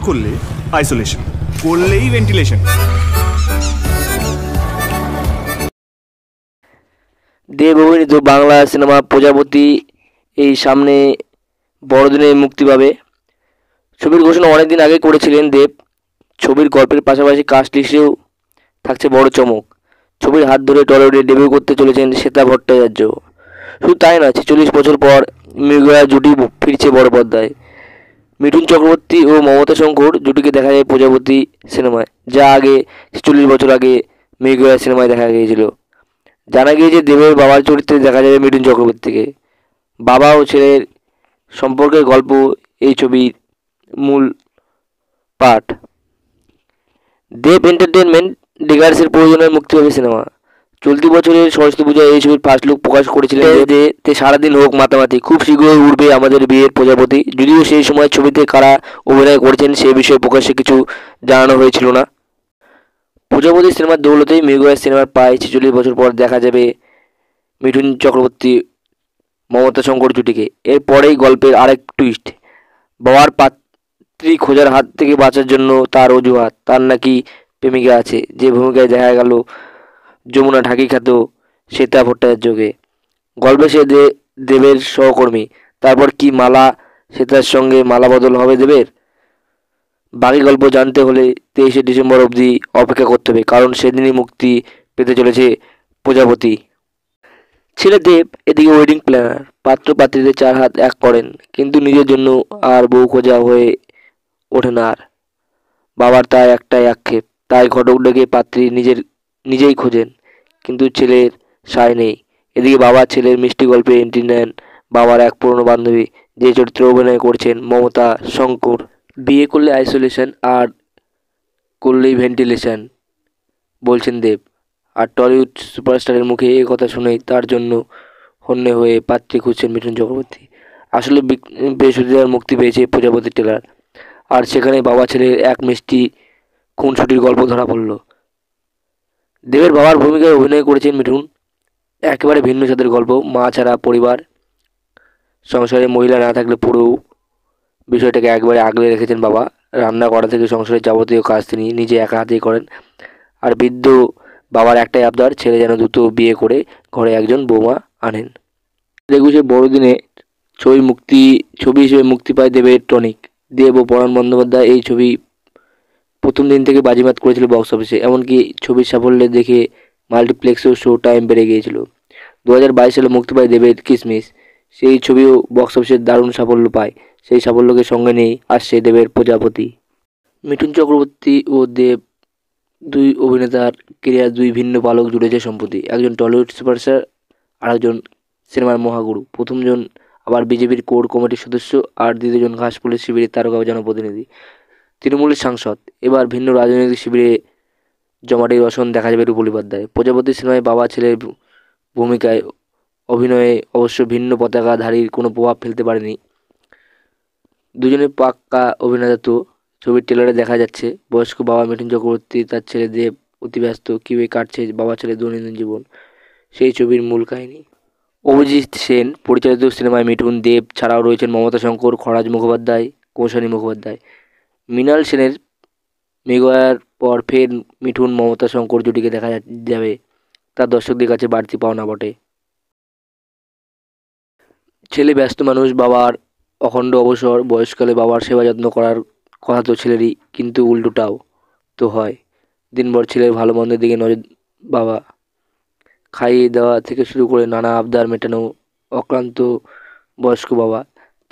করলে আইসোলেশন, করলেই ভেন্টিলেশন। দেব অভিনীত বাংলা সিনেমা প্রজাপতি এই সামনে বড়দিনে মুক্তি পাবে। ছবির ঘোষণা অনেকদিন আগে করেছিলেন দেব। ছবির গল্পের পাশাপাশি কাস্ট লিস্টেও থাকছে বড় চমক। ছবির হাত ধরে টলিউডে ডেবিউ করতে চলেছেন শ্বেতা ভট্টাচার্য। শুধু তাই নয়, 46 বছর পর মৃগয়া জুটি ফিরছে বড় পর্দায়। মিঠুন চক্রবর্তী ও মমতা শঙ্কর জুটিকে দেখা যায় প্রজাপতি সিনেমায়, যা আগে 46 বছর আগে মৃগয়া সিনেমায় দেখা গিয়েছিল। জানা গিয়েছে দেবের বাবার চরিত্রে দেখা যাবে মিঠুন চক্রবর্তীকে। বাবা ও ছেলের সম্পর্কের গল্প এই ছবির মূল পাঠ। দেব এন্টারটেনমেন্ট ডিগার্সের প্রয়োজনে মুক্তি পাবে সিনেমা। চলতি বছরের সরস্বতী পূজায় এই ছবির ফার্স্ট লুক প্রকাশ করেছিলেন যে তে সারাদিন হোক মাতামাতি, খুব শীঘ্রই উঠবে আমাদের বিয়ের প্রজাপতি। যদিও সেই সময় ছবিতে কারা অভিনয় করেছেন সে বিষয়ে প্রকাশ্যে কিছু জানানো হয়েছিল না। প্রজাপতি সিনেমার দৌলতেই মৃগয়া সিনেমার প্রায় 46 বছর পর দেখা যাবে মিঠুন চক্রবর্তী মমতা শঙ্কর জুটিকে। এরপরেই গল্পের আরেক টুইস্ট। বাবার পাত্রী খোঁজার হাত থেকে বাঁচার জন্য তার অজুহাত, তার নাকি প্রেমিকা আছে, যে ভূমিকায় দেখা গেল যমুনা ঢাকি খ্যাত শ্বেতা ভট্টাচার্যকে। গল্পে সে দেবের সহকর্মী। তারপর কি মালা শ্বেতার সঙ্গে মালা বদল হবে দেবের? বাকি গল্প জানতে হলে 23শে ডিসেম্বর অবধি অপেক্ষা করতে হবে, কারণ সেদিনই মুক্তি পেতে চলেছে প্রজাপতি। ছেলে দেব এদিকে ওয়েডিং প্ল্যানার, পাত্র পাত্রীদের 4 হাত এক করেন, কিন্তু নিজের জন্য আর বউ খোঁজা হয়ে ওঠে না আর। বাবার তাই একটাই আক্ষেপ, তাই ঘটক ডেকে পাত্রী নিজেই খোঁজেন, কিন্তু ছেলের সায় নেই। এদিকে বাবা ছেলের মিষ্টি গল্পে এন্ট্রি নেন বাবার এক পুরনো বান্ধবী, যে চরিত্রে অভিনয় করছেন মমতা শঙ্কর। বিয়ে করলে আইসোলেশন, আর করলেই ভেন্টিলেশন বলছেন দেব। আর টলিউড সুপারস্টারের মুখে এ কথা শুনেই তার জন্য হন্যে হয়ে পাত্রী খুঁজছেন মিঠুন চক্রবর্তী। আসলে বৃহস্পতিবার মুক্তি পেয়েছে প্রজাপতি ট্রেলার, আর সেখানে বাবা ছেলের এক মিষ্টি খুনসুটির গল্প ধরা পড়ল। দেবের বাবার ভূমিকায় অভিনয় করেছেন মিঠুন। একেবারে ভিন্ন স্বাদের গল্প। মা ছাড়া পরিবার, সংসারে মহিলা না থাকলে পুরো বিষয়টাকে একবারে আগলে রেখেছেন বাবা। রান্না করা থেকে সংসারের যাবতীয় কাজ তিনি নিজে একা হাতেই করেন। আর বৃদ্ধ বাবার একটাই আবদার, ছেলে যেন দ্রুত বিয়ে করে ঘরে একজন বৌমা আনেন। 21শে বড়দিনে ছবি হিসেবে মুক্তি পায় দেবের টনিক। দেব ও পরাণ বন্দ্যোপাধ্যায় এই ছবি প্রথম দিন থেকে বাজিমাত করেছিল বক্স অফিসে। এমনকি ছবির সাফল্যে দেখে মাল্টিপ্লেক্সেও শো টাইম বেড়ে গিয়েছিল। 2022 সালে মুক্তি পায় দেবের কিসমিস। সেই ছবিও বক্স অফিসে দারুণ সাফল্য পায়। সেই সাফল্যকে সঙ্গে নিয়েই আসছে দেবের প্রজাপতি। মিঠুন চক্রবর্তী ও দেব দুই অভিনেতার কেরিয়ার দুই ভিন্ন পালক জুড়েছে সম্প্রতি। একজন টলিউড সুপারস্টার, আর একজন সিনেমার মহাগুরু। প্রথমজন আবার বিজেপির কোর কমিটির সদস্য, আর দ্বিতীয়জন ঘাসফুলের শিবিরের তারকা জনপ্রতিনিধি, তৃণমূলের সাংসদ। এবার ভিন্ন রাজনৈতিক শিবিরে জমাটির রসন দেখা যাবে রূপলী পর্দায়। প্রজাপতি সিনেমায় বাবা ছেলের ভূমিকায় অভিনয়ে অবশ্য ভিন্ন পতাকাধারীর কোনো প্রভাব ফেলতে পারেনি। দুজনে পাক্কা অভিনেতা তো। ছবির ট্রেলারে দেখা যাচ্ছে বয়স্ক বাবা মিঠুন চক্রবর্তী, তার ছেলে দেব অতি ব্যস্ত, কীভাবে কাটছে বাবা ছেলের দৈনন্দিন জীবন, সেই ছবির মূল কাহিনী। অভিজিৎ সেন পরিচালিত সিনেমায় মিঠুন, দেব ছাড়াও রয়েছেন মমতা শঙ্কর, খরাজ মুখোপাধ্যায়, কৌশানী মুখোপাধ্যায়। মৃণাল সেনের মৃগয়ার পর ফের মিঠুন মমতা শঙ্কর জুটিকে দেখা যাবে, তার দর্শকদের কাছে বাড়তি পাওনা বটে। ছেলে ব্যস্ত মানুষ, বাবার অখণ্ড অবসর, বয়সকালে বাবার সেবা যত্ন করার কথা তো ছেলেরই, কিন্তু উল্টোটাও তো হয়। দিনভর ছেলের ভালো মন্দের দিকে নজর বাবা, খাইয়ে দেওয়া থেকে শুরু করে নানা আবদার মেটানো অক্লান্ত বয়স্ক বাবা।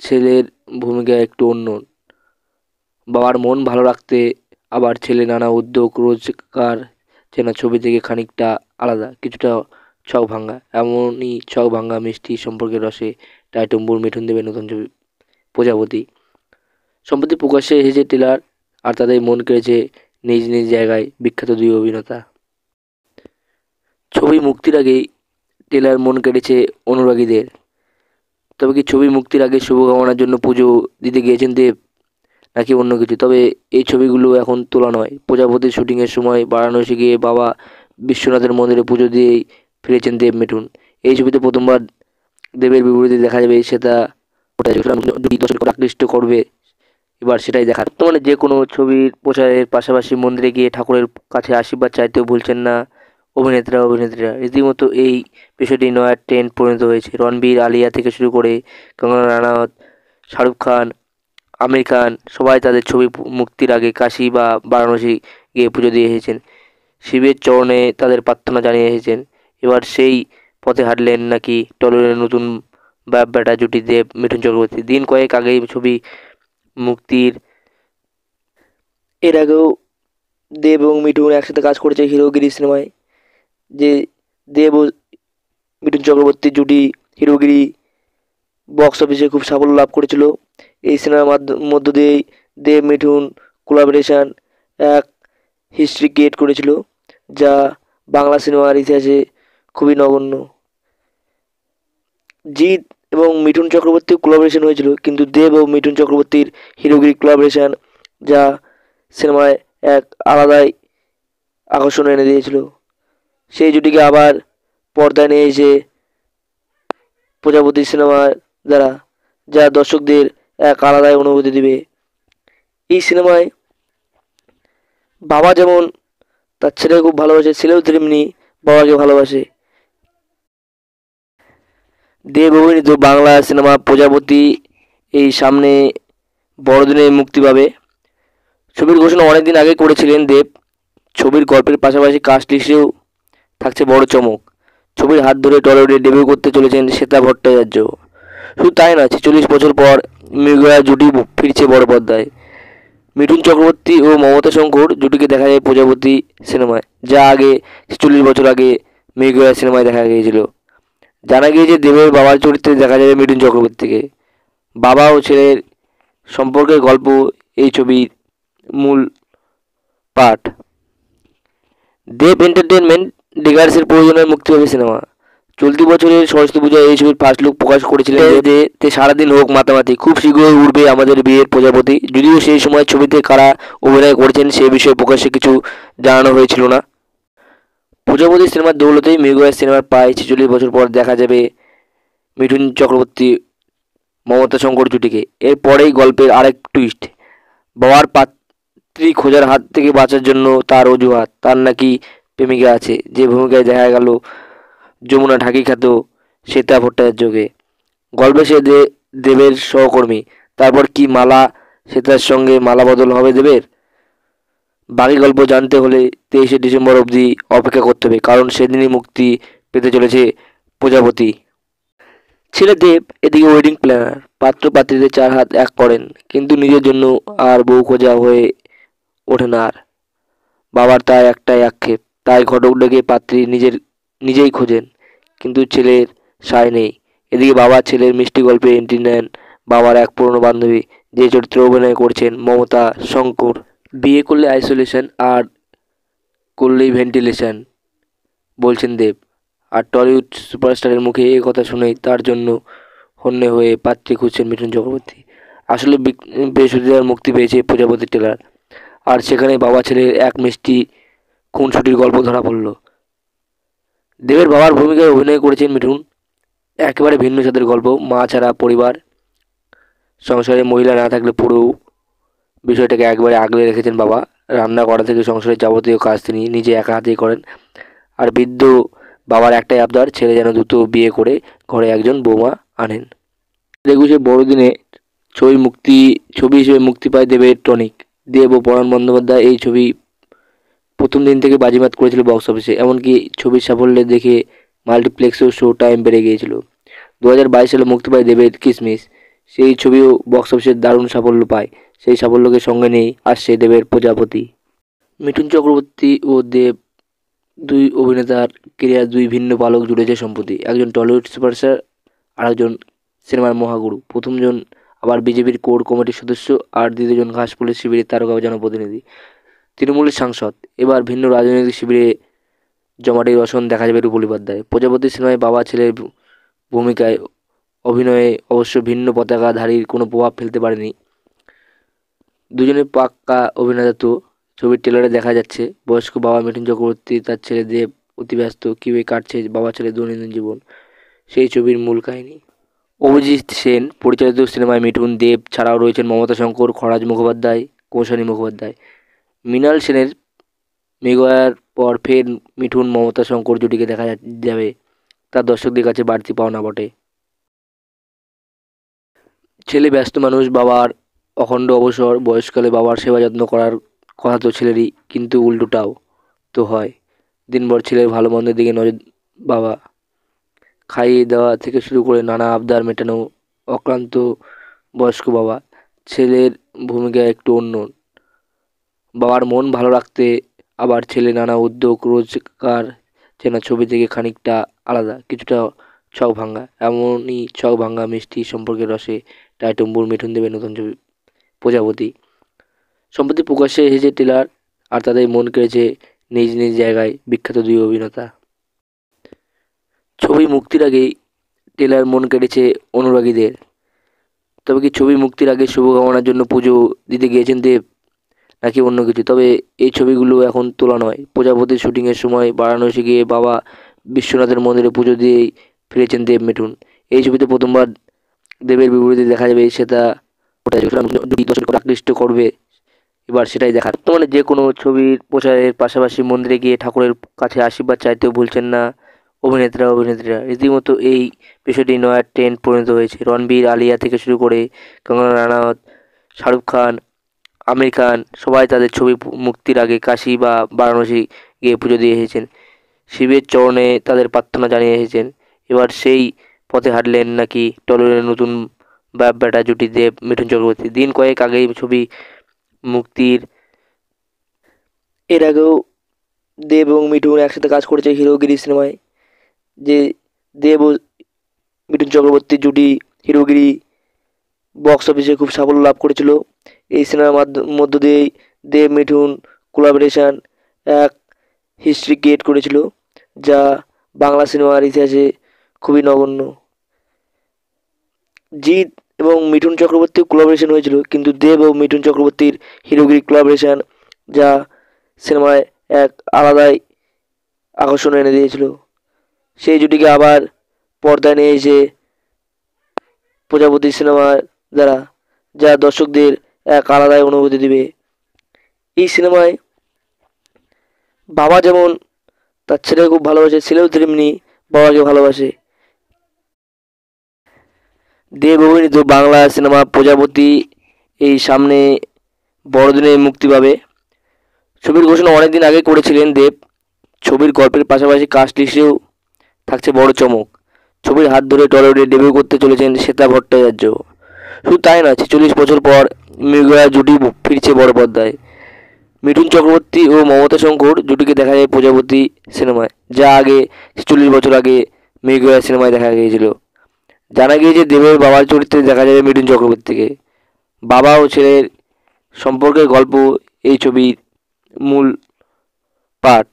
ছেলের ভূমিকা একটু অন্য। বাবার মন ভালো রাখতে আবার ছেলে নানা উদ্যোগ, রোজগার যেন ছবি থেকে খানিকটা আলাদা, কিছুটা ছক ভাঙা। এমনই ছক ভাঙা মিষ্টি সম্পর্কের রসে টাইটুম্বুর মিঠুন দেবের নতুন ছবি প্রজাপতি। সম্প্রতি প্রকাশ্যে এসেছে ট্রেলার, আর তাদের মন কেড়েছে নিজ নিজ জায়গায় বিখ্যাত দুই অভিনেতা। ছবি মুক্তির আগেই ট্রেলার মন কেড়েছে অনুরাগীদের। তবে কি ছবি মুক্তির আগে শুভকামনার জন্য পুজো দিতে গিয়েছেন দেব, নাকি অন্য কিছু? তবে এই ছবিগুলো এখন তোলা নয়। প্রজাপতির শুটিংয়ের সময় বারাণসী গিয়ে বাবা বিশ্বনাথের মন্দিরে পুজো দিয়েই ফিরেছেন দেব মিঠুন। এই ছবিতে প্রথমবার দেবের বিপরীতে দেখা যাবে শ্বেতা ভট্টাচার্য। দর্শককে আকৃষ্ট করবে এবার সেটাই দেখার। বর্তমানে যে কোনো ছবির প্রচারের পাশাপাশি মন্দিরে গিয়ে ঠাকুরের কাছে আশীর্বাদ চাইতেও ভুলছেন না অভিনেত্রীরা। রীতিমতো এই বিষয়টি নয়া ট্রেন্ড পরিণত হয়েছে। রণবীর, আলিয়া থেকে শুরু করে কঙ্গনা রানাওয়াত, শাহরুখ খান, আমির খান সবাই তাদের ছবি মুক্তির আগে কাশী বা বারাণসী গিয়ে পুজো দিয়ে এসেছেন। শিবের চরণে তাদের প্রার্থনা জানিয়ে এসেছেন। এবার সেই পথে হাঁটলেন নাকি টলিউডের নতুন বাপ বেটা জুটি দেব মিঠুন চক্রবর্তী। দিন কয়েক আগেই ছবি মুক্তির এর আগেও দেব এবং মিঠুন একসাথে কাজ করেছে হিরোগিরি সিনেমায়। যে দেব ও মিঠুন চক্রবর্তীর জুটি হিরোগিরি বক্স অফিসে খুব সাফল্য লাভ করেছিল। এই সিনেমার মধ্য দিয়েই দেব মিঠুন কোলাবোরেশন এক হিস্ট্রি ক্রিয়েট করেছিল, যা বাংলা সিনেমার ইতিহাসে খুবই নগণ্য। জিৎ এবং মিঠুন চক্রবর্তীর কোলাবোরেশন হয়েছিল, কিন্তু দেব ও মিঠুন চক্রবর্তীর হিরোগিরি কোলাবোরেশন যা সিনেমায় এক আলাদাই আকর্ষণ এনে দিয়েছিল। সেই জুটিকে আবার পর্দায় নিয়ে এসে প্রজাপতি সিনেমার দ্বারা যা দর্শকদের এক আলাদাই অনুভূতি দিবে। এই সিনেমায় বাবা যেমন তার ছেলেকে খুব ভালোবাসে, ছেলেও তেমনি বাবাকে ভালোবাসে। দেব অভিনীত বাংলা সিনেমা প্রজাপতি এই সামনে বড়দিনে মুক্তি পাবে। ছবির ঘোষণা অনেকদিন আগে করেছিলেন দেব। ছবির গল্পের পাশাপাশি কাস্ট লিস্টেও থাকছে বড় চমক। ছবির হাত ধরে টলিউডে ডেবিউ করতে চলেছেন শ্বেতা ভট্টাচার্য। শুধু তাই নয়, 46 বছর পর মৃগয়া জুটি ফিরছে বড় পর্দায়। মিঠুন চক্রবর্তী ও মমতা শঙ্কর জুটিকে দেখা যায় প্রজাপতি সিনেমায়, যা আগে 46 বছর আগে মৃগয়া সিনেমায় দেখা গিয়েছিল। জানা গিয়েছে দেবের বাবার চরিত্রে দেখা যাবে মিঠুন চক্রবর্তীকে। বাবা ও ছেলের সম্পর্কের গল্প এই ছবির মূল পাঠ। দেব এন্টারটেনমেন্ট ডিগার্সের প্রযোজনায় মুক্তি পাবে সিনেমা। চলতি বছরের সরস্বতী পূজায় এই ছবির ফার্স্ট লুক প্রকাশ করেছিলেন যে তে সারাদিন হোক মাতামাতি, খুব শীঘ্রই উঠবে আমাদের বিয়ের প্রজাপতি। যদিও সেই সময় ছবিতে কারা অভিনয় করেছেন সে বিষয়ে প্রকাশ্যে কিছু জানানো হয়েছিল না। প্রজাপতি সিনেমার দৌলতেই মৃগয়া সিনেমার প্রায় 46 বছর পর দেখা যাবে মিঠুন চক্রবর্তী মমতা শঙ্কর জুটিকে। এরপরেই গল্পের আরেক টুইস্ট, বাবার পাত্রী খোঁজার হাত থেকে বাঁচার জন্য তার অজুহাত, তার নাকি প্রেমিকা আছে। যে ভূমিকায় দেখা গেল যমুনা ঢাকি খ্যাত শ্বেতা ভট্টাচার্যকে। গল্পে সে দেবের সহকর্মী। তারপর কি মালা শ্বেতার সঙ্গে মালা বদল হবে দেবের? বাকি গল্প জানতে হলে 23শে ডিসেম্বর অবধি অপেক্ষা করতে হবে, কারণ সেদিনই মুক্তি পেতে চলেছে প্রজাপতি। ছেলে দেব এদিকে ওয়েডিং প্ল্যানার, পাত্র পাত্রীদের 4 হাত এক করেন, কিন্তু নিজের জন্য আর বউ খোঁজা হয়ে ওঠে না আর। বাবার তাই একটাই আক্ষেপ, তাই ঘটক ডেকে পাত্রী নিজেই খোঁজেন, কিন্তু ছেলের সায় নেই। এদিকে বাবা ছেলের মিষ্টি গল্পে এন্ট্রি নেন বাবার এক পুরনো বান্ধবী, যে চরিত্রে অভিনয় করছেন মমতা শঙ্কর। বিয়ে করলে আইসোলেশন, আর করলেই ভেন্টিলেশন বলছেন দেব। আর টলিউড সুপারস্টারের মুখে এ কথা শুনেই তার জন্য হন্যে হয়ে পাত্রী খুঁজছেন মিঠুন চক্রবর্তী। আসলে বৃহস্পতিবার মুক্তি পেয়েছে প্রজাপতি ট্রেলার, আর সেখানে বাবা ছেলের এক মিষ্টি খুনসুটির গল্প ধরা পড়ল। দেবের বাবার ভূমিকায় অভিনয় করেছেন মিঠুন। একেবারে ভিন্ন স্বাদের গল্প, মা ছাড়া পরিবার, সংসারে মহিলা না থাকলে পুরো বিষয়টাকে একবারে আগলে রেখেছেন বাবা। রান্না করা থেকে সংসারের যাবতীয় কাজ তিনি নিজে একা হাতেই করেন। আর বৃদ্ধ বাবার একটাই আবদার, ছেলে যেন দ্রুত বিয়ে করে ঘরে একজন বৌমা আনেন। 21শে বড়দিনে ছবি হিসেবে মুক্তি পায় দেবের টনিক। দেব ও পরাণ বন্দ্যোপাধ্যায় এই ছবি প্রথম দিন থেকে বাজিমাত করেছিল বক্স অফিসে। এমনকি ছবির সাফল্যে দেখে মাল্টিপ্লেক্সেও শো টাইম বেড়ে গিয়েছিল। 2022 সালে মুক্তি পায় দেবের কিসমিস। সেই ছবিও বক্স অফিসে দারুণ সাফল্য পায়। সেই সাফল্যকে সঙ্গে নিয়েই আসছে দেবের প্রজাপতি। মিঠুন চক্রবর্তী ও দেব দুই অভিনেতার কেরিয়ার দুই ভিন্ন পালক জুড়েছে সম্প্রতি। একজন টলিউড সুপারস্টার, আরেকজন সিনেমার মহাগুরু। প্রথমজন আবার বিজেপির কোর কমিটির সদস্য, আর দ্বিতীয়জন ঘাসফুলের শিবিরের তারকা জনপ্রতিনিধি, তৃণমূলের সাংসদ। এবার ভিন্ন রাজনৈতিক শিবিরে জমাটির রসন দেখা যাবে রূপলী পর্দায়। প্রজাপতি সিনেমায় বাবা ছেলের ভূমিকায় অভিনয়ে অবশ্য ভিন্ন পতাকাধারীর কোনো প্রভাব ফেলতে পারেনি। দুজনে পাক্কা অভিনেতা তো। ছবির ট্রেলারে দেখা যাচ্ছে বয়স্ক বাবা মিঠুন চক্রবর্তী তার ছেলে দেব অতি ব্যস্ত, কীভাবে কাটছে বাবা ছেলের দৈনন্দিন জীবন, সেই ছবির মূল কাহিনী। অভিজিৎ সেন পরিচালিত সিনেমায় মিঠুন, দেব ছাড়াও রয়েছেন মমতা শঙ্কর, খরাজ মুখোপাধ্যায়, কৌশানী মুখোপাধ্যায়। মৃণাল সেনের মেঘার পর ফের মিঠুন মমতা শঙ্কর জুটিকে দেখা যাবে, তা দর্শকদের কাছে বাড়তি পাওনা বটে। ছেলে ব্যস্ত মানুষ, বাবার অখণ্ড অবসর, বয়সকালে বাবার সেবা যত্ন করার কথা তো ছেলেরই, কিন্তু উল্টোটাও তো হয়। দিনভর ছেলের ভালো মন্দের দিকে নজর বাবা, খাইয়ে দেওয়া থেকে শুরু করে নানা আবদার মেটানো, অক্লান্ত বয়স্ক বাবা। ছেলের ভূমিকা একটু অন্য, বাবার মন ভালো রাখতে আবার ছেলে নানা উদ্যোগ, রোজগার যেন ছবি থেকে খানিকটা আলাদা, কিছুটা ছক ভাঙা। এমনই ছক ভাঙা মিষ্টি সম্পর্কের রসে টাইটুম্বুর মিঠুন দেবের নতুন ছবি প্রজাপতি সম্প্রতি প্রকাশ্যে এসেছে টেলার, আর তাদের মন কেড়েছে নিজ নিজ জায়গায় বিখ্যাত দুই অভিনেতা। ছবি মুক্তির আগেই টেলার মন কেড়েছে অনুরাগীদের। তবে কি ছবি মুক্তির আগে শুভকামনার জন্য পুজো দিতে গিয়েছেন দেব, নাকি অন্য কিছু? তবে এই ছবিগুলো এখন তোলা নয়। প্রজাপতির শুটিংয়ের সময় বারাণসী গিয়ে বাবা বিশ্বনাথের মন্দিরে পুজো দিয়েই ফিরেছেন দেব মিঠুন। এই ছবিতে প্রথমবার দেবের বিপরীতে দেখা যাবে, সেটা ওটাই যদি দর্শককে আকৃষ্ট করবে এবার সেটাই দেখার। বর্তমানে যে কোনো ছবির প্রচারের পাশাপাশি মন্দিরে গিয়ে ঠাকুরের কাছে আশীর্বাদ চাইতেও ভুলছেন না অভিনেত্রীরা। রীতিমতো এই বিষয়টি নয়া ট্রেন্ড পরিণত হয়েছে। রণবীর, আলিয়া থেকে শুরু করে কঙ্গনা রানাওয়াত, শাহরুখ খান, আমির খান সবাই তাদের ছবি মুক্তির আগে কাশী বা বারাণসী গিয়ে পুজো দিয়ে এসেছেন, শিবের চরণে তাদের প্রার্থনা জানিয়ে এসেছেন। এবার সেই পথে হাঁটলেন নাকি টলিউডের নতুন বাপ বেটা জুটি দেব মিঠুন চক্রবর্তী। দিন কয়েক আগেই ছবি মুক্তির এর আগেও দেব এবং মিঠুন একসাথে কাজ করেছে হিরোগিরি সিনেমায়। যে দেব ও মিঠুন চক্রবর্তীর জুটি হিরোগিরি বক্স অফিসে খুব সাফল্য লাভ করেছিল। এই সিনেমার মধ্য দিয়েই দেব মিঠুন কোলাবোরেশন এক হিস্ট্রি ক্রিয়েট করেছিল, যা বাংলা সিনেমার ইতিহাসে খুবই নগণ্য। জিৎ এবং মিঠুন চক্রবর্তীর কোলাবোরেশন হয়েছিল, কিন্তু দেব ও মিঠুন চক্রবর্তীর হিরোগিরি কোলাবোরেশন যা সিনেমায় এক আলাদাই আকর্ষণ এনে দিয়েছিল। সেই জুটিকে আবার পর্দায় নিয়ে এসে প্রজাপতি সিনেমার দ্বারা, যা দর্শকদের এক আলাদাই অনুভূতি দিবে। এই সিনেমায় বাবা যেমন তার ছেলেকে খুব ভালোবাসে, ছেলেও তেমনি বাবাকে ভালোবাসে। দেব অভিনীত বাংলা সিনেমা প্রজাপতি এই সামনে বড়দিনে মুক্তি পাবে। ছবির ঘোষণা অনেকদিন আগে করেছিলেন দেব। ছবির গল্পের পাশাপাশি কাস্ট লিস্টেও থাকছে বড় চমক। ছবির হাত ধরে টলিউডে ডেবিউ করতে চলেছেন শ্বেতা ভট্টাচার্য। শুধু তাই নয়, 46 বছর পর মৃগয়া জুটি ফিরছে বড় পর্দায়। মিঠুন চক্রবর্তী ও মমতা শঙ্কর জুটিকে দেখা যায় প্রজাপতি সিনেমায়, যা আগে 46 বছর আগে মৃগয়া সিনেমায় দেখা গিয়েছিল। জানা গিয়েছে দেবের বাবার চরিত্রে দেখা যাবে মিঠুন চক্রবর্তীকে। বাবা ও ছেলের সম্পর্কের গল্প এই ছবির মূল পাঠ।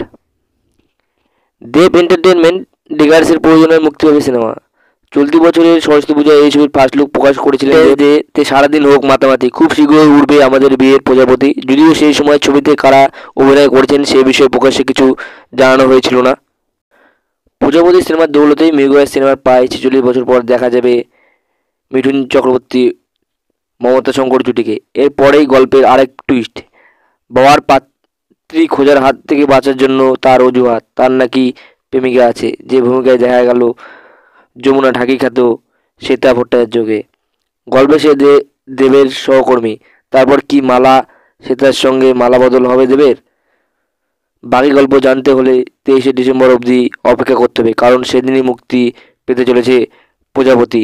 দেব এন্টারটেনমেন্ট ডিগার্সের প্রযোজনায় মুক্তি পাবে সিনেমা। চলতি বছরের সরস্বতী পূজায় এই ছবির ফার্স্ট লুক প্রকাশ করেছিলেন যে তে সারাদিন হোক মাতামাতি, খুব শীঘ্রই উঠবে আমাদের বিয়ের প্রজাপতি। যদিও সেই সময় ছবিতে কারা অভিনয় করেছেন সে বিষয়ে প্রকাশ্যে কিছু জানানো হয়েছিল না। প্রজাপতি সিনেমার দৌলতেই মৃগয়া সিনেমার প্রায় 46 বছর পর দেখা যাবে মিঠুন চক্রবর্তী মমতা শঙ্কর জুটিকে। এরপরেই গল্পের আরেক টুইস্ট, বাবার পাত্রী খোঁজার হাত থেকে বাঁচার জন্য তার অজুহাত, তার নাকি প্রেমিকা আছে, যে ভূমিকায় দেখা গেল যমুনা ঢাকি খ্যাত শ্বেতা ভট্টাচার্যকে। গল্পে সে দেবের সহকর্মী। তারপর কি মালা শ্বেতার সঙ্গে মালা বদল হবে দেবের? বাকি গল্প জানতে হলে 23শে ডিসেম্বর অবধি অপেক্ষা করতে হবে, কারণ সেদিনই মুক্তি পেতে চলেছে প্রজাপতি।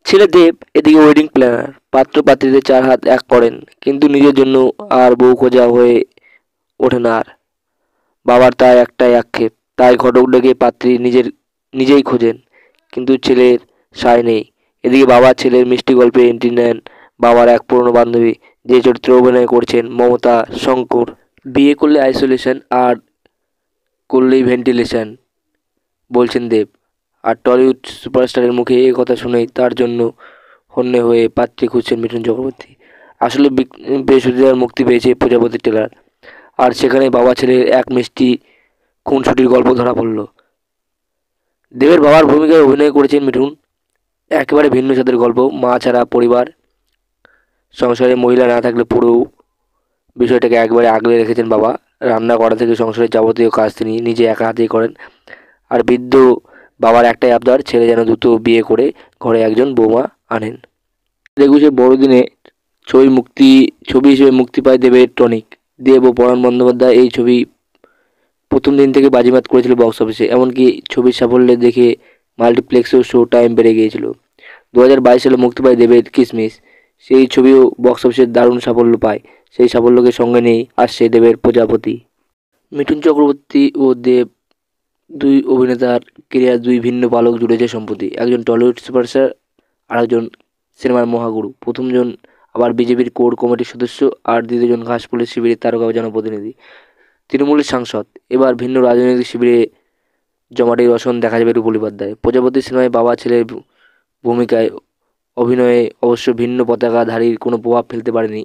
ছেলে দেব এদিকে ওয়েডিং প্ল্যানার, পাত্র পাত্রীদের চার হাত এক করেন, কিন্তু নিজের জন্য আর বউ খোঁজা হয়ে ওঠে না আর। বাবার তাই একটাই আক্ষেপ, তাই ঘটক ডেকে পাত্রী নিজেই খোঁজেন, কিন্তু ছেলের সায় নেই। এদিকে বাবা ছেলের মিষ্টি গল্পে এন্ট্রি নেন বাবার এক পুরনো বান্ধবী, যে চরিত্রে অভিনয় করছেন মমতা শঙ্কর। বিয়ে করলে আইসোলেশন, আর করলেই ভেন্টিলেশন বলছেন দেব। আর টলিউড সুপারস্টারের মুখে এই কথা শুনেই তার জন্য হন্যে হয়ে পাত্রী খুঁজছেন মিঠুন চক্রবর্তী। আসলে বৃহস্পতিবার মুক্তি পেয়েছে প্রজাপতি টেলার, আর সেখানে বাবা ছেলের এক মিষ্টি খুনসুটির গল্প ধরা পড়ল। দেবের বাবার ভূমিকায় অভিনয় করেছেন মিঠুন। একেবারে ভিন্ন স্বাদের গল্প। মা ছাড়া পরিবার, সংসারে মহিলা না থাকলে পুরো বিষয়টাকে একবারে আগলে রেখেছেন বাবা। রান্না করা থেকে সংসারের যাবতীয় কাজ তিনি নিজে একা হাতেই করেন। আর বৃদ্ধ বাবার একটাই আবদার, ছেলে যেন দ্রুত বিয়ে করে ঘরে একজন বৌমা আনেন। 21শে বড়দিনে ছবি হিসেবে মুক্তি পায় দেবের টনিক। দেব ও পরাণ বন্দ্যোপাধ্যায় এই ছবি প্রথম দিন থেকে বাজিমাত করেছিল বক্স অফিসে। এমনকি ছবির সাফল্যে দেখে মাল্টিপ্লেক্সেও শো টাইম বেড়ে গিয়েছিল। 2022 সালে মুক্তি পায় দেবের কিসমিস। সেই ছবিও বক্স অফিসে দারুণ সাফল্য পায়। সেই সাফল্যকে সঙ্গে নিয়েই আসছে দেবের প্রজাপতি। মিঠুন চক্রবর্তী ও দেব দুই অভিনেতার কেরিয়ার দুই ভিন্ন পালক জুড়েছে সম্প্রতি। একজন টলিউড সুপারস্টার, আর একজন সিনেমার মহাগুরু। প্রথমজন আবার বিজেপির কোর কমিটির সদস্য, আর দ্বিতীয়জন ঘাসফুলের শিবিরের তারকা জনপ্রতিনিধি, তৃণমূলের সাংসদ। এবার ভিন্ন রাজনৈতিক শিবিরে জমাটির রসন দেখা যাবে রূপলী পর্দায়। প্রজাপতি সিনেমায় বাবা ছেলের ভূমিকায় অভিনয়ে অবশ্য ভিন্ন পতাকাধারীর কোনো প্রভাব ফেলতে পারেনি।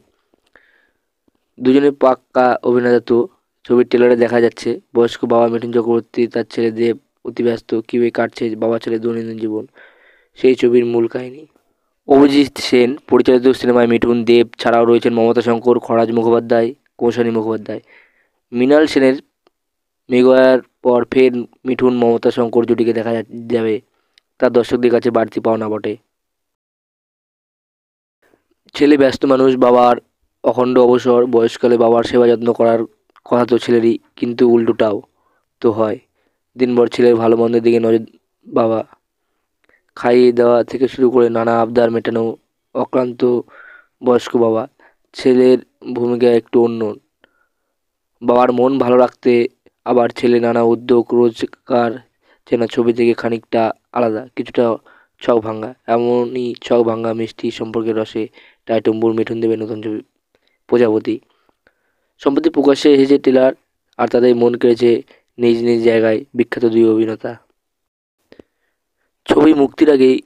দুজনে পাক্কা অভিনেতা। তো ছবির ট্রেলারে দেখা যাচ্ছে বয়স্ক বাবা মিঠুন চক্রবর্তী তার ছেলে দেব অতি ব্যস্ত, কীভাবে কাটছে বাবা ছেলের দৈনন্দিন জীবন, সেই ছবির মূল কাহিনী। অভিজিৎ সেন পরিচালিত সিনেমায় মিঠুন, দেব ছাড়াও রয়েছেন মমতা শঙ্কর, খরাজ মুখোপাধ্যায়, কৌশানী মুখোপাধ্যায়। মৃণাল সেনের মেঘার পর ফের মিঠুন মমতা শঙ্কর জুটিকে দেখা যাবে, তার দর্শকদের কাছে বাড়তি পাওনা বটে। ছেলে ব্যস্ত মানুষ, বাবার অখণ্ড অবসর, বয়সকালে বাবার সেবা যত্ন করার কথা তো ছেলেরই, কিন্তু উল্টোটাও তো হয়। দিনভর ছেলের ভালো মন্দের দিকে নজর বাবা, খাইয়ে দেওয়া থেকে শুরু করে নানা আবদার মেটানো। অক্লান্ত বয়স্ক বাবা। ছেলের ভূমিকা একটু অন্য। বাবার মন ভালো রাখতে আবার ছেলে নানা উদ্যোগ, রোজগার চেনা ছবি থেকে খানিকটা আলাদা, কিছুটা ছক ভাঙা। এমনই ছক ভাঙা মিষ্টি সম্পর্কের রসে টাইটম্বুর মিঠুন দেবের নতুন ছবি প্রজাপতি। সম্প্রতি প্রকাশ্যে এসেছে ট্রেলার, আর তাদের মন কেড়েছে নিজ নিজ জায়গায় বিখ্যাত দুই অভিনেতা। ছবি মুক্তির আগেই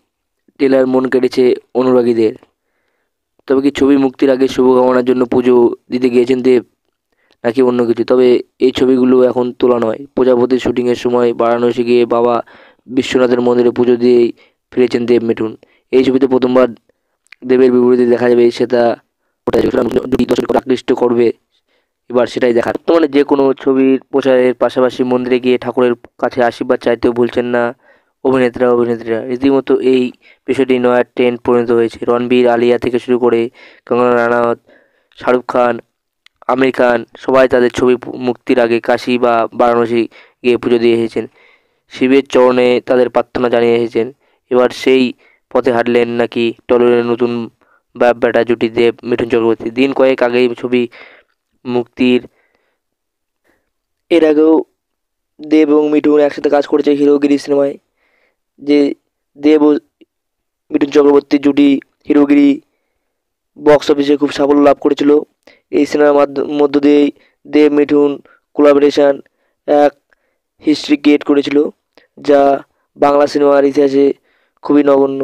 ট্রেলার মন কেড়েছে অনুরাগীদের। তবে কি ছবি মুক্তির আগে শুভকামনার জন্য পুজো দিতে গিয়েছেন দেব, নাকি অন্য কিছু? তবে এই ছবিগুলো এখন তোলা নয়। প্রজাপতির শুটিংয়ের সময় বারাণসী গিয়ে বাবা বিশ্বনাথের মন্দিরে পুজো দিয়েই ফিরেছেন দেব মিঠুন। এই ছবিতে প্রথমবার দেবের বিপরীতে দেখা যাবে সেটা দর্শককে আকৃষ্ট করবে, এবার সেটাই দেখার। বর্তমানে যে কোনো ছবির প্রচারের পাশাপাশি মন্দিরে গিয়ে ঠাকুরের কাছে আশীর্বাদ চাইতেও ভুলছেন না অভিনেত্রীরা। রীতিমতো এই বিষয়টি নয়া ট্রেন্ড পরিণত হয়েছে। রণবীর, আলিয়া থেকে শুরু করে কঙ্গনা রানাওয়াত, শাহরুখ খান, আমির খান সবাই তাদের ছবি মুক্তির আগে কাশী বা বারাণসী গিয়ে পুজো দিয়ে এসেছেন। শিবের চরণে তাদের প্রার্থনা জানিয়ে এসেছেন। এবার সেই পথে হাঁটলেন নাকি টলিউডের নতুন বাপ বেটা জুটি দেব মিঠুন চক্রবর্তী। দিন কয়েক আগেই ছবি মুক্তির এর আগেও দেব এবং মিঠুন একসাথে কাজ করেছে হিরোগিরি সিনেমায়। যে দেব ও মিঠুন চক্রবর্তী জুটি হিরোগিরি বক্স অফিসে খুব সাফল্য লাভ করেছিল। এই সিনেমার মধ্য দিয়েই দেব মিঠুন কোলাবোরেশন এক হিস্ট্রি ক্রিয়েট করেছিল, যা বাংলা সিনেমার ইতিহাসে খুবই নগণ্য।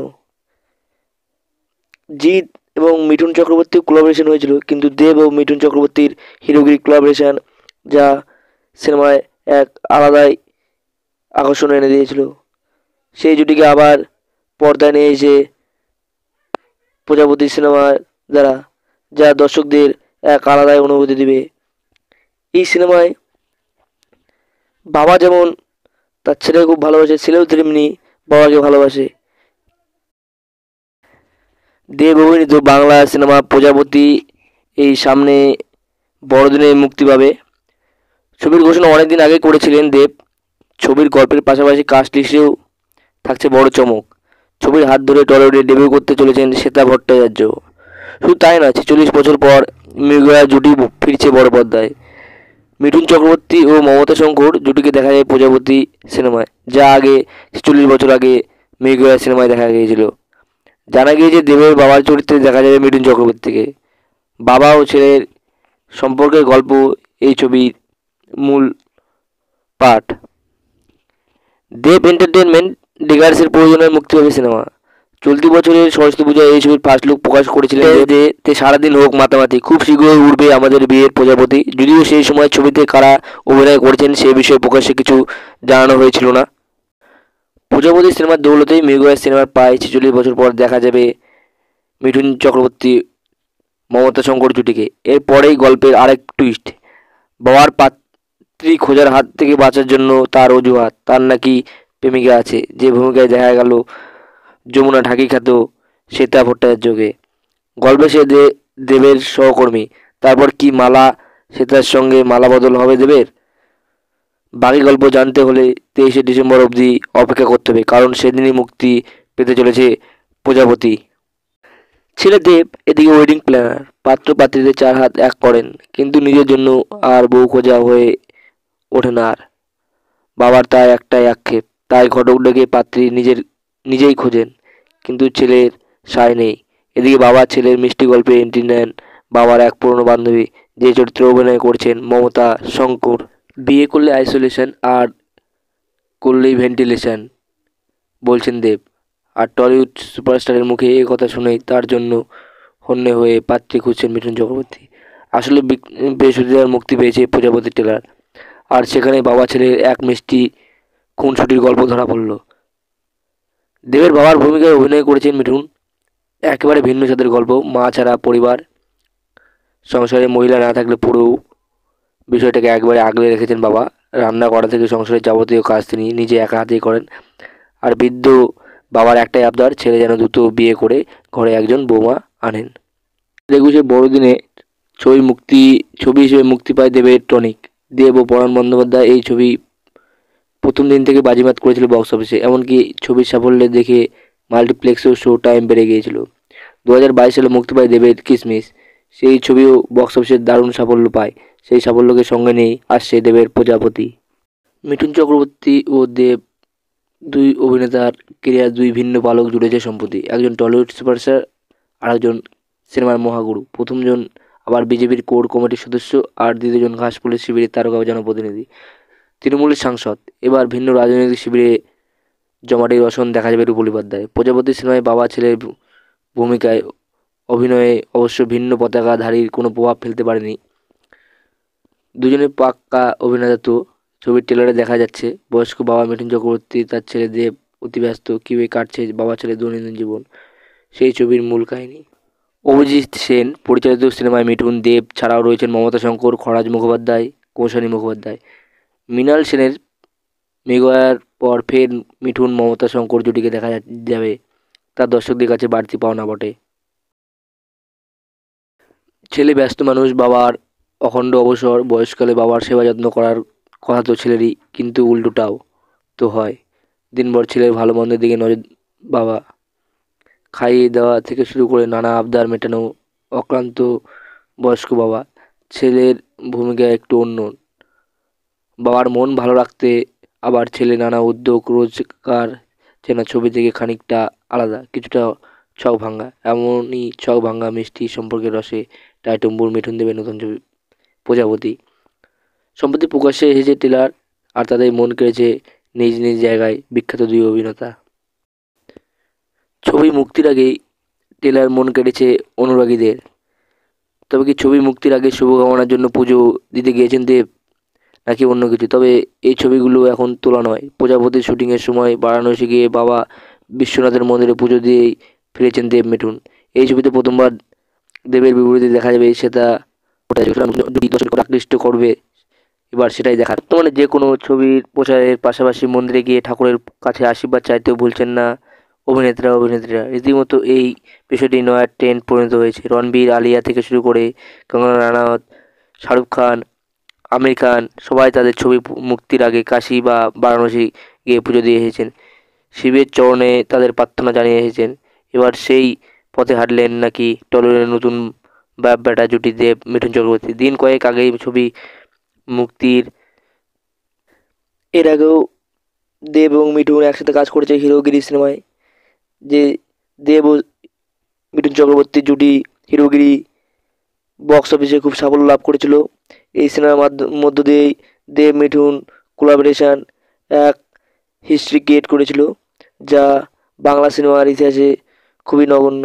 জিৎ এবং মিঠুন চক্রবর্তীর কোলাবোরেশন হয়েছিল, কিন্তু দেব ও মিঠুন চক্রবর্তীর হিরোগিরি কোলাবোরেশন যা সিনেমায় এক আলাদাই আকর্ষণ এনে দিয়েছিল। সেই জুটিকে আবার পর্দায় নিয়ে এসে প্রজাপতি সিনেমার দ্বারা, যা দর্শকদের এক আলাদাই অনুভূতি দিবে। এই সিনেমায় বাবা যেমন তার ছেলেকে খুব ভালোবাসে, ছেলেও তেমনি বাবাকে ভালোবাসে। দেব অভিনীত বাংলা সিনেমা প্রজাপতি এই সামনে বড়দিনে মুক্তি পাবে। ছবির ঘোষণা অনেকদিন আগে করেছিলেন দেব। ছবির গল্পের পাশাপাশি কাস্ট লিস্টেও থাকছে বড় চমক। ছবির হাত ধরে টলিউডে ডেবিউ করতে চলেছেন শ্বেতা ভট্টাচার্য। শুধু তাই নয়, 46 বছর পর মৃগয়া জুটি ফিরছে বড় পর্দায়। মিঠুন চক্রবর্তী ও মমতা শঙ্কর জুটিকে দেখা যায় প্রজাপতি সিনেমায়, যা আগে 46 বছর আগে মৃগয়া সিনেমায় দেখা গিয়েছিল। জানা গিয়েছে দেবের বাবার চরিত্রে দেখা যাবে মিঠুন চক্রবর্তীকে। বাবা ও ছেলের সম্পর্কের গল্প এই ছবির মূল পাঠ। দেব এন্টারটেনমেন্ট ডিগার্সের প্রযোজনায় মুক্তি হবে সিনেমা। চলতি বছরের সরস্বতী পূজায় এই ছবির ফার্স্ট লুক প্রকাশ করেছিলেন যে সারাদিন হোক মাতামাতি, খুব শীঘ্রই উঠবে আমাদের বিয়ের প্রজাপতি। যদিও সেই সময় ছবিতে কারা অভিনয় করেছেন সে বিষয়ে প্রকাশ্যে কিছু জানানো হয়েছিল না। প্রজাপতি সিনেমার দৌলতেই মৃগয়া সিনেমার প্রায় 46 বছর পর দেখা যাবে মিঠুন চক্রবর্তী মমতা শঙ্কর জুটিকে। এরপরেই গল্পের আরেক টুইস্ট, বাবার পাত্রী খোঁজার হাত থেকে বাঁচার জন্য তার অজুহাত, তার নাকি প্রেমিকা আছে, যে ভূমিকায় দেখা গেল যমুনা ঢাকি খ্যাত শ্বেতা ভট্টাচার্যকে। গল্পে সে দেবের সহকর্মী। তারপর কি মালা শ্বেতার সঙ্গে মালা বদল হবে দেবের? বাকি গল্প জানতে হলে 23শে ডিসেম্বর অবধি অপেক্ষা করতে হবে, কারণ সেদিনই মুক্তি পেতে চলেছে প্রজাপতি। ছেলে দেব এদিকে ওয়েডিং প্ল্যানার, পাত্র পাত্রীদের 4 হাত এক করেন, কিন্তু নিজের জন্য আর বউ খোঁজা হয়ে ওঠে না আর। বাবার তাই একটাই আক্ষেপ, তাই ঘটক ডেকে পাত্রী নিজেই খোঁজেন, কিন্তু ছেলের সায় নেই। এদিকে বাবা ছেলের মিষ্টি গল্পে এন্ট্রি নেন বাবার এক পুরনো বান্ধবী, যে চরিত্রে অভিনয় করছেন মমতা শঙ্কর। বিয়ে করলে আইসোলেশন, আর করলেই ভেন্টিলেশন বলছেন দেব। আর টলিউড সুপারস্টারের মুখে এ কথা শুনেই তার জন্য হন্যে হয়ে পাত্রী খুঁজছেন মিঠুন চক্রবর্তী। আসলে বৃহস্পতিবার মুক্তি পেয়েছে প্রজাপতি ট্রেলার, আর সেখানে বাবা ছেলের এক মিষ্টি খুনসুটির গল্প ধরা পড়ল। দেবের বাবার ভূমিকায় অভিনয় করেছেন মিঠুন। একেবারে ভিন্ন স্বাদের গল্প, মা ছাড়া পরিবার, সংসারে মহিলা না থাকলে পুরো বিষয়টাকে একবারে আগলে রেখেছেন বাবা। রান্না করা থেকে সংসারের যাবতীয় কাজ তিনি নিজে একা হাতেই করেন। আর বৃদ্ধ বাবার একটাই আবদার, ছেলে যেন দ্রুত বিয়ে করে ঘরে একজন বৌমা আনেন। 21শে বড়দিনে ছবি হিসেবে মুক্তি পায় দেবের টনিক। দেব ও পরাণ বন্দ্যোপাধ্যায় এই ছবি প্রথম দিন থেকে বাজিমাত করেছিল বক্স অফিসে, এমনকি ছবির সাফল্যে দেখে মাল্টিপ্লেক্সেও শো টাইম বেড়ে গিয়েছিল। 2022 সালে মুক্তি পায় দেবের কিসমিস। সেই ছবিও বক্স অফিসে দারুণ সাফল্য পায়। সেই সাফল্যকে সঙ্গে নিয়েই আসছে দেবের প্রজাপতি। মিঠুন চক্রবর্তী ও দেব দুই অভিনেতার কেরিয়ার দুই ভিন্ন পালক জুড়েছে সম্প্রতি। একজন টলিউড সুপারস্টার, আর একজন সিনেমার মহাগুরু। প্রথমজন আবার বিজেপির কোর কমিটির সদস্য, আর দ্বিতীয়জন ঘাসফুলের শিবিরের তারকা জনপ্রতিনিধি, তৃণমূলের সাংসদ। এবার ভিন্ন রাজনৈতিক শিবিরে জমাটির রসন দেখা যাবে রূপলী পর্দায়। প্রজাপতি সিনেমায় বাবা ছেলের ভূমিকায় অভিনয়ে অবশ্য ভিন্ন পতাকাধারীর কোনো প্রভাব ফেলতে পারেনি। দুজনের পাক্কা অভিনেতা তো। ছবির ট্রেলারে দেখা যাচ্ছে বয়স্ক বাবা মিঠুন চক্রবর্তী তার ছেলে দেব অতি ব্যস্ত, কীভাবে কাটছে বাবা ছেলের দৈনন্দিন জীবন, সেই ছবির মূল কাহিনী। অভিজিৎ সেন পরিচালিত সিনেমায় মিঠুন, দেব ছাড়াও রয়েছেন মমতা শঙ্কর, খরাজ মুখোপাধ্যায়, কৌশানী মুখোপাধ্যায়। মৃণাল সেনের মৃগয়ার পর ফের মিঠুন মমতা শঙ্কর জুটিকে দেখা যাবে, তার দর্শকদের কাছে বাড়তি পাওনা বটে। ছেলে ব্যস্ত মানুষ, বাবার অখণ্ড অবসর, বয়সকালে বাবার সেবা যত্ন করার কথা তো ছেলেরই, কিন্তু উল্টোটাও তো হয়। দিনভর ছেলের ভালো মন্দের দিকে নজর বাবা, খাইয়ে দেওয়া থেকে শুরু করে নানা আবদার মেটানো অক্লান্ত বয়স্ক বাবা। ছেলের ভূমিকা একটু অন্য, বাবার মন ভালো রাখতে আবার ছেলে নানা উদ্যোগ, রোজগার চেনা ছবি থেকে খানিকটা আলাদা, কিছুটা ছক ভাঙ্গা। এমনই ছক ভাঙ্গা মিষ্টি সম্পর্কের রসে টাইটুম্বুর মিঠুন দেবের নতুন ছবি প্রজাপতি। সম্প্রতি প্রকাশ্যে এসেছে ট্রেলার, আর তাদের মন কেড়েছে নিজ নিজ জায়গায় বিখ্যাত দুই অভিনেতা। ছবি মুক্তির আগেই ট্রেলার মন কেড়েছে অনুরাগীদের। তবে কি ছবি মুক্তির আগে শুভকামনার জন্য পুজো দিতে গিয়েছেন দেব, নাকি অন্য কিছু? তবে এই ছবিগুলো এখন তোলা নয়। প্রজাপতির শুটিংয়ের সময় বারাণসী গিয়ে বাবা বিশ্বনাথের মন্দিরে পুজো দিয়েই ফিরেছেন দেব মিঠুন। এই ছবিতে প্রথমবার দেবের বিপরীতে দেখা যাবে সেটা যদি দর্শককে আকৃষ্ট করবে, এবার সেটাই দেখার। বর্তমানে যে কোনো ছবির প্রচারের পাশাপাশি মন্দিরে গিয়ে ঠাকুরের কাছে আশীর্বাদ চাইতেও ভুলছেন না অভিনেত্রীরা। রীতিমতো এই বিষয়টি নয়া ট্রেন্ড পরিণত হয়েছে। রণবীর, আলিয়া থেকে শুরু করে কঙ্গনা রানাওয়াত, শাহরুখ খান, আমির খান সবাই তাদের ছবি মুক্তির আগে কাশী বা বারাণসী গিয়ে পুজো দিয়ে এসেছেন, শিবের চরণে তাদের প্রার্থনা জানিয়ে এসেছেন। এবার সেই পথে হাঁটলেন নাকি টলিউডের নতুন বাপ বেটা জুটি দেব মিঠুন চক্রবর্তী। দিন কয়েক আগেই ছবি মুক্তির এর আগেও দেব এবং মিঠুন একসাথে কাজ করেছে হিরোগিরি সিনেমায়। যে দেব ও মিঠুন চক্রবর্তী জুটি হিরোগিরি বক্স অফিসে খুব সাফল্য লাভ করেছিল। এই সিনেমার মধ্য দিয়েই দেব মিঠুন কোলাবোরেশন এক হিস্ট্রি ক্রিয়েট করেছিল, যা বাংলা সিনেমার ইতিহাসে খুবই নগণ্য।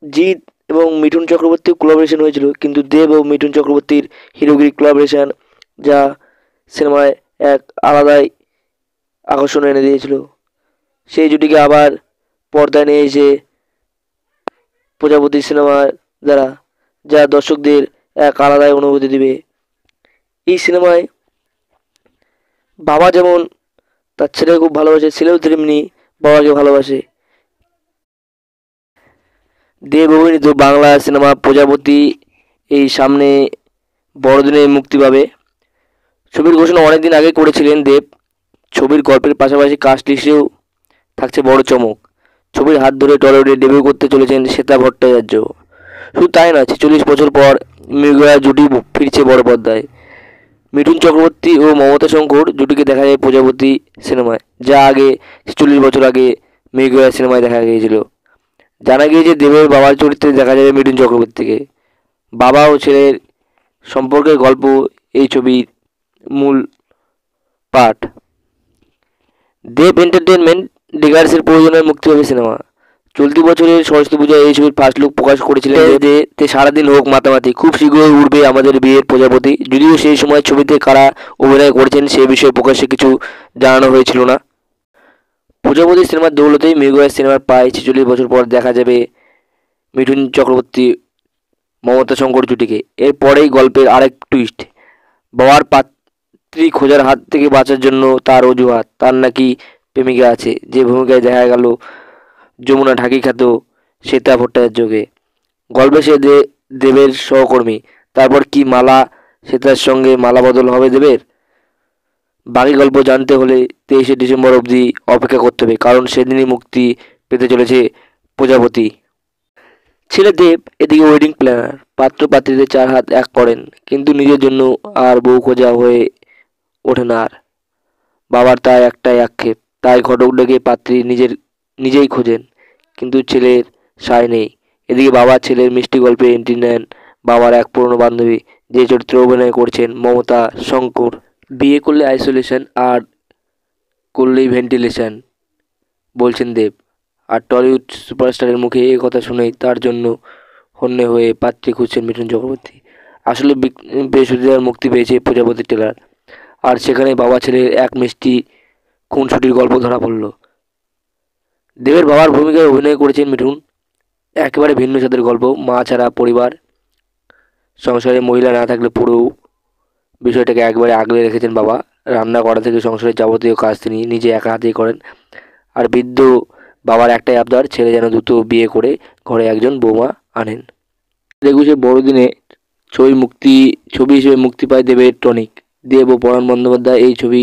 জিৎ এবং মিঠুন চক্রবর্তীর কোলাবোরেশন হয়েছিল, কিন্তু দেব ও মিঠুন চক্রবর্তীর হিরোগিরি কোলাবোরেশন যা সিনেমায় এক আলাদাই আকর্ষণ এনে দিয়েছিল। সেই জুটিকে আবার পর্দায় নিয়ে এসে প্রজাপতি সিনেমার দ্বারা যা দর্শকদের এক আলাদাই অনুভূতি দিবে। এই সিনেমায় বাবা যেমন তার ছেলেকে খুব ভালোবাসে, ছেলেও তেমনি বাবাকে ভালোবাসে। দেব অভিনীত বাংলা সিনেমা প্রজাপতি এই সামনে বড়দিনে মুক্তি পাবে। ছবির ঘোষণা অনেকদিন আগে করেছিলেন দেব। ছবির গল্পের পাশাপাশি কাস্ট লিস্টেও থাকছে বড় চমক। ছবির হাত ধরে টলিউডে ডেবিউ করতে চলেছেন শ্বেতা ভট্টাচার্য। শুধু তাই নয়, 46 বছর পর মৃগয়া জুটি ফিরছে বড় পর্দায়। মিঠুন চক্রবর্তী ও মমতা শঙ্কর জুটিকে দেখা যায় প্রজাপতি সিনেমায়, যা আগে 46 বছর আগে মৃগয়া সিনেমায় দেখা গিয়েছিল। জানা গিয়েছে দেবের বাবার চরিত্রে দেখা যাবে মিঠুন চক্রবর্তীকে। বাবা ও ছেলের সম্পর্কের গল্প এই ছবির মূল পাঠ। দেব এন্টারটেনমেন্ট ডিগার্সের প্রযোজনায় মুক্তি পাবে সিনেমা। চলতি বছরের সরস্বতী পূজায় এই ছবির ফার্স্ট লুক প্রকাশ করেছিলেন যে তে সারাদিন হোক মাতামাতি, খুব শীঘ্রই উঠবে আমাদের বিয়ের প্রজাপতি। যদিও সেই সময় ছবিতে কারা অভিনয় করেছেন সে বিষয়ে প্রকাশ্যে কিছু জানানো হয়েছিল না। প্রজাপতি সিনেমার দৌলতেই মৃগয়া সিনেমার প্রায় 46 বছর পর দেখা যাবে মিঠুন চক্রবর্তী মমতা শঙ্কর জুটিকে। এরপরেই গল্পের আরেক টুইস্ট, বাবার পাত্রী খোঁজার হাত থেকে বাঁচার জন্য তার অজুহাত, তার নাকি প্রেমিকা আছে, যে ভূমিকায় দেখা গেল যমুনা ঢাকি খ্যাত শ্বেতা ভট্টাচার্যকে। গল্পে সে দেবের সহকর্মী। তারপর কি মালা শ্বেতার সঙ্গে মালা বদল হবে দেবের? বাকি গল্প জানতে হলে 23শে ডিসেম্বর অবধি অপেক্ষা করতে হবে, কারণ সেদিনই মুক্তি পেতে চলেছে প্রজাপতি। ছেলে দেব এদিকে ওয়েডিং প্ল্যানার, পাত্র পাত্রীদের 4 হাত এক করেন, কিন্তু নিজের জন্য আর বউ খোঁজা হয়ে ওঠে না আর। বাবার তাই একটাই আক্ষেপ, তাই ঘটক ডেকে পাত্রী নিজেই খোঁজেন, কিন্তু ছেলের সায় নেই। এদিকে বাবা ছেলের মিষ্টি গল্পে এন্ট্রি নেন বাবার এক পুরনো বান্ধবী, যে চরিত্রে অভিনয় করছেন মমতা শঙ্কর। বিয়ে করলে আইসোলেশন, আর করলেই ভেন্টিলেশন বলছেন দেব। আর টলিউড সুপারস্টারের মুখে এ কথা শুনেই তার জন্য হন্যে হয়ে পাত্রী খুঁজছেন মিঠুন চক্রবর্তী। আসলে বৃহস্পতিবার মুক্তি পেয়েছে প্রজাপতি ট্রেলার, আর সেখানে বাবা ছেলের এক মিষ্টি খুনসুটির গল্প ধরা পড়ল। দেবের বাবার ভূমিকায় অভিনয় করেছেন মিঠুন। একেবারে ভিন্ন স্বাদের গল্প, মা ছাড়া পরিবার, সংসারে মহিলা না থাকলে পুরো বিষয়টাকে একবারে আগলে রেখেছেন বাবা। রান্না করা থেকে সংসারের যাবতীয় কাজ তিনি নিজে একা হাতেই করেন। আর বৃদ্ধ বাবার একটাই আবদার, ছেলে যেন দ্রুত বিয়ে করে ঘরে একজন বৌমা আনেন। 21শে বড়দিনে ছবি হিসেবে মুক্তি পায় দেবের টনিক। দেব ও পরাণ বন্দ্যোপাধ্যায় এই ছবি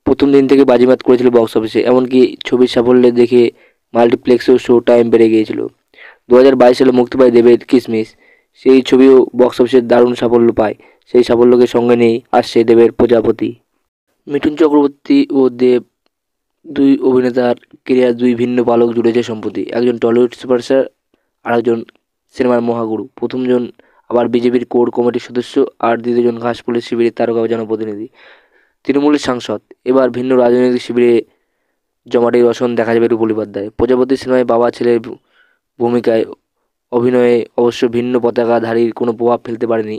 প্রথম দিন থেকে বাজিমাত করেছিল বক্স অফিসে। এমনকি ছবির সাফল্যে দেখে মাল্টিপ্লেক্সেও শো টাইম বেড়ে গিয়েছিল। 2022 সালে মুক্তি পায় দেবের কিসমিস। সেই ছবিও বক্স অফিসে দারুণ সাফল্য পায়। সেই সাফল্যকে সঙ্গে নিয়েই আসছে দেবের প্রজাপতি। মিঠুন চক্রবর্তী ও দেব দুই অভিনেতার কেরিয়ার দুই ভিন্ন পালক জুড়েছে সম্প্রতি। একজন টলিউড সুপারস্টার, আরেকজন সিনেমার মহাগুরু। প্রথমজন আবার বিজেপির কোর কমিটির সদস্য, আর দ্বিতীয়জন ঘাসফুলের শিবিরের তারকা জনপ্রতিনিধি, তৃণমূলের সাংসদ। এবার ভিন্ন রাজনৈতিক শিবিরে জমাটির রসন দেখা যাবে রূপলী পর্দায়। প্রজাপতি সিনেমায় বাবা ছেলের ভূমিকায় অভিনয়ে অবশ্য ভিন্ন পতাকাধারীর কোনো প্রভাব ফেলতে পারেনি।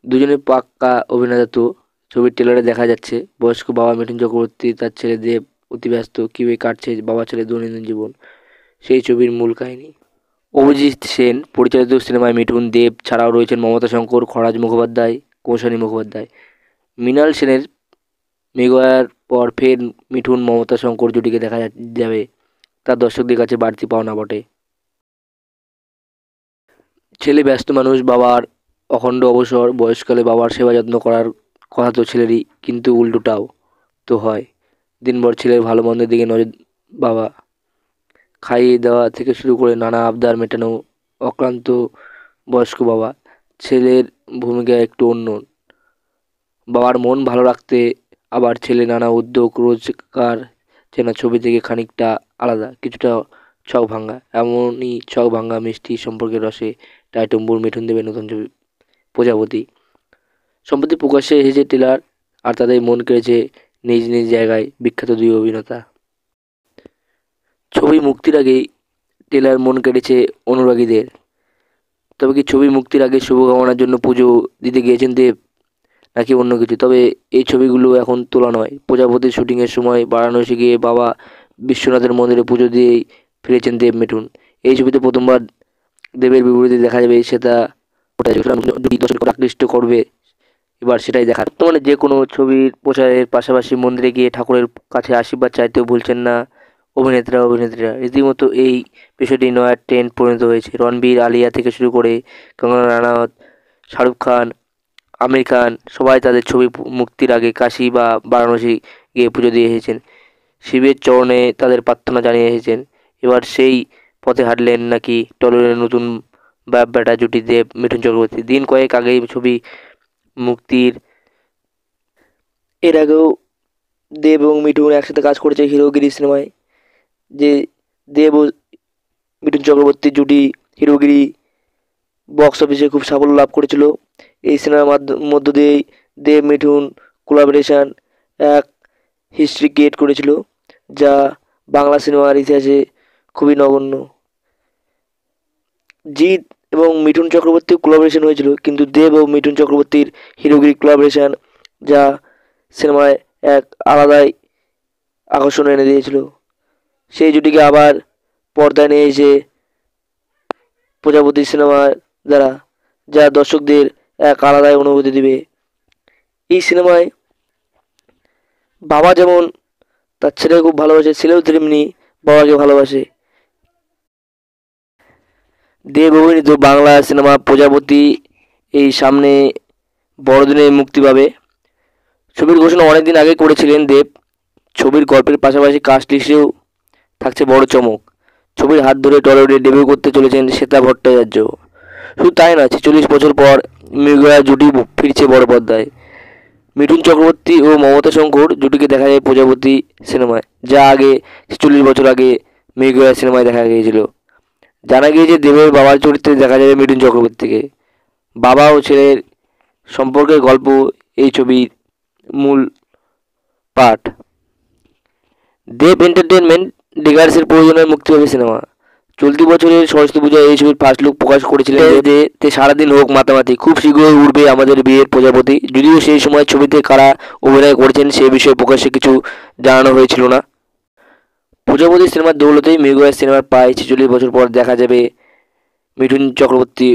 দুজনে পাক্কা অভিনেতা তো। ছবির ট্রেলারে দেখা যাচ্ছে বয়স্ক বাবা মিঠুন চক্রবর্তী তার ছেলে দেব অতি ব্যস্ত, কীভাবে কাটছে বাবা ছেলের দৈনন্দিন জীবন, সেই ছবির মূল কাহিনী। অভিজিৎ সেন পরিচালিত সিনেমায় মিঠুন, দেব ছাড়াও রয়েছেন মমতা শঙ্কর, খরাজ মুখোপাধ্যায়, কৌশানী মুখোপাধ্যায়। মৃণাল সেনের মৃগয়ার পর ফের মিঠুন মমতা শঙ্কর জুটিকে দেখা যাবে, তার দর্শকদের কাছে বাড়তি পাওনা বটে। ছেলে ব্যস্ত মানুষ, বাবার অখণ্ড অবসর, বয়সকালে বাবার সেবা যত্ন করার কথা তো ছেলেরই, কিন্তু উল্টোটাও তো হয়। দিনভর ছেলের ভালো মন্দের দিকে নজর বাবা, খাইয়ে দেওয়া থেকে শুরু করে নানা আবদার মেটানো অক্লান্ত বয়স্ক বাবা। ছেলের ভূমিকা একটু অন্য, বাবার মন ভালো রাখতে আবার ছেলে নানা উদ্যোগ, রোজগার যেন ছবি থেকে খানিকটা আলাদা, কিছুটা ছক ভাঙ্গা। এমনই ছক ভাঙ্গা মিষ্টি সম্পর্কের রসে টাইটুম্বুর মিঠুন দেবের নতুন ছবি প্রজাপতি। সম্প্রতি প্রকাশ্যে এসেছে ট্রেলার, আর তাদের মন কেড়েছে নিজ নিজ জায়গায় বিখ্যাত দুই অভিনেতা। ছবি মুক্তির আগেই ট্রেলার মন কেড়েছে অনুরাগীদের। তবে কি ছবি মুক্তির আগে শুভকামনার জন্য পুজো দিতে গিয়েছেন দেব? নাকি অন্য কিছু। তবে এই ছবিগুলো এখন তোলা নয়। প্রজাপতির শুটিংয়ের সময় বারাণসী গিয়ে বাবা বিশ্বনাথের মন্দিরে পুজো দিয়েই ফিরেছেন দেব মিঠুন। এই ছবিতে প্রথমবার দেবের বিপরীতে দেখা যাবে, সেটা ওটাই যদি দর্শককে আকৃষ্ট করবে এবার সেটাই দেখার। বর্তমানে যে কোনো ছবির প্রচারের পাশাপাশি মন্দিরে গিয়ে ঠাকুরের কাছে আশীর্বাদ চাইতেও ভুলছেন না অভিনেত্রীরা। রীতিমতো এই বিষয়টি নয়া ট্রেন্ড পরিণত হয়েছে। রণবীর, আলিয়া থেকে শুরু করে কঙ্গনা রানাওয়াত, শাহরুখ খান, আমির খান সবাই তাদের ছবি মুক্তির আগে কাশী বা বারাণসী গিয়ে পুজো দিয়ে এসেছেন। শিবের চরণে তাদের প্রার্থনা জানিয়ে এসেছেন। এবার সেই পথে হাঁটলেন নাকি টলিউডের নতুন বাপ বেটা জুটি দেব মিঠুন চক্রবর্তী। দিন কয়েক আগেই ছবি মুক্তির এর আগেও দেব এবং মিঠুন একসাথে কাজ করেছে হিরোগিরি সিনেমায়। যে দেব ও মিঠুন চক্রবর্তীর জুটি হিরোগিরি বক্স অফিসে খুব সাফল্য লাভ করেছিল। এই সিনেমার মধ্য দিয়েই দেব মিঠুন কোলাবোরেশন এক হিস্ট্রি ক্রিয়েট করেছিল, যা বাংলা সিনেমার ইতিহাসে খুবই নগণ্য। জিৎ এবং মিঠুন চক্রবর্তীর কোলাবোরেশন হয়েছিল, কিন্তু দেব ও মিঠুন চক্রবর্তীর হিরোগিরি কোলাবোরেশন যা সিনেমায় এক আলাদাই আকর্ষণ এনে দিয়েছিল। সেই জুটিকে আবার পর্দায় নিয়ে এসে প্রজাপতি সিনেমার দ্বারা যা দর্শকদের এক আলাদাই অনুভূতি দিবে। এই সিনেমায় বাবা যেমন তার ছেলেকে খুব ভালোবাসে, ছেলেও তেমনি বাবাকে ভালোবাসে। দেব অভিনীত বাংলা সিনেমা প্রজাপতি এই সামনে বড়দিনে মুক্তি পাবে। ছবির ঘোষণা অনেকদিন আগে করেছিলেন দেব। ছবির গল্পের পাশাপাশি কাস্ট লিস্টেও থাকছে বড় চমক। ছবির হাত ধরে টলিউডে ডেবিউ করতে চলেছেন শ্বেতা ভট্টাচার্য। শুধু তাই নয়, 46 বছর পর মৃগয়া জুটি ফিরছে বড় পর্দায়। মিঠুন চক্রবর্তী ও মমতা শঙ্কর জুটিকে দেখা যায় প্রজাপতি সিনেমায়, যা আগে 46 বছর আগে মৃগয়া সিনেমায় দেখা গিয়েছিল। জানা গিয়েছে দেবের বাবার চরিত্রে দেখা যাবে মিঠুন চক্রবর্তীকে। বাবা ও ছেলের সম্পর্কের গল্প এই ছবির মূল পাঠ। দেব এন্টারটেনমেন্ট ডিগার্সের প্রযোজনায় মুক্তি পাবে সিনেমা। চলতি বছরের সরস্বতী পূজায় এই ছবির ফার্স্ট লুক প্রকাশ করেছিলেন যে তে সারাদিন হোক মাতামাতি, খুব শীঘ্রই উঠবে আমাদের বিয়ের প্রজাপতি। যদিও সেই সময় ছবিতে কারা অভিনয় করেছেন সে বিষয়ে প্রকাশ্যে কিছু জানানো হয়েছিল না। প্রজাপতি সিনেমার দৌলতেই মৃগয়া সিনেমার প্রায় 46 বছর পর দেখা যাবে মিঠুন চক্রবর্তী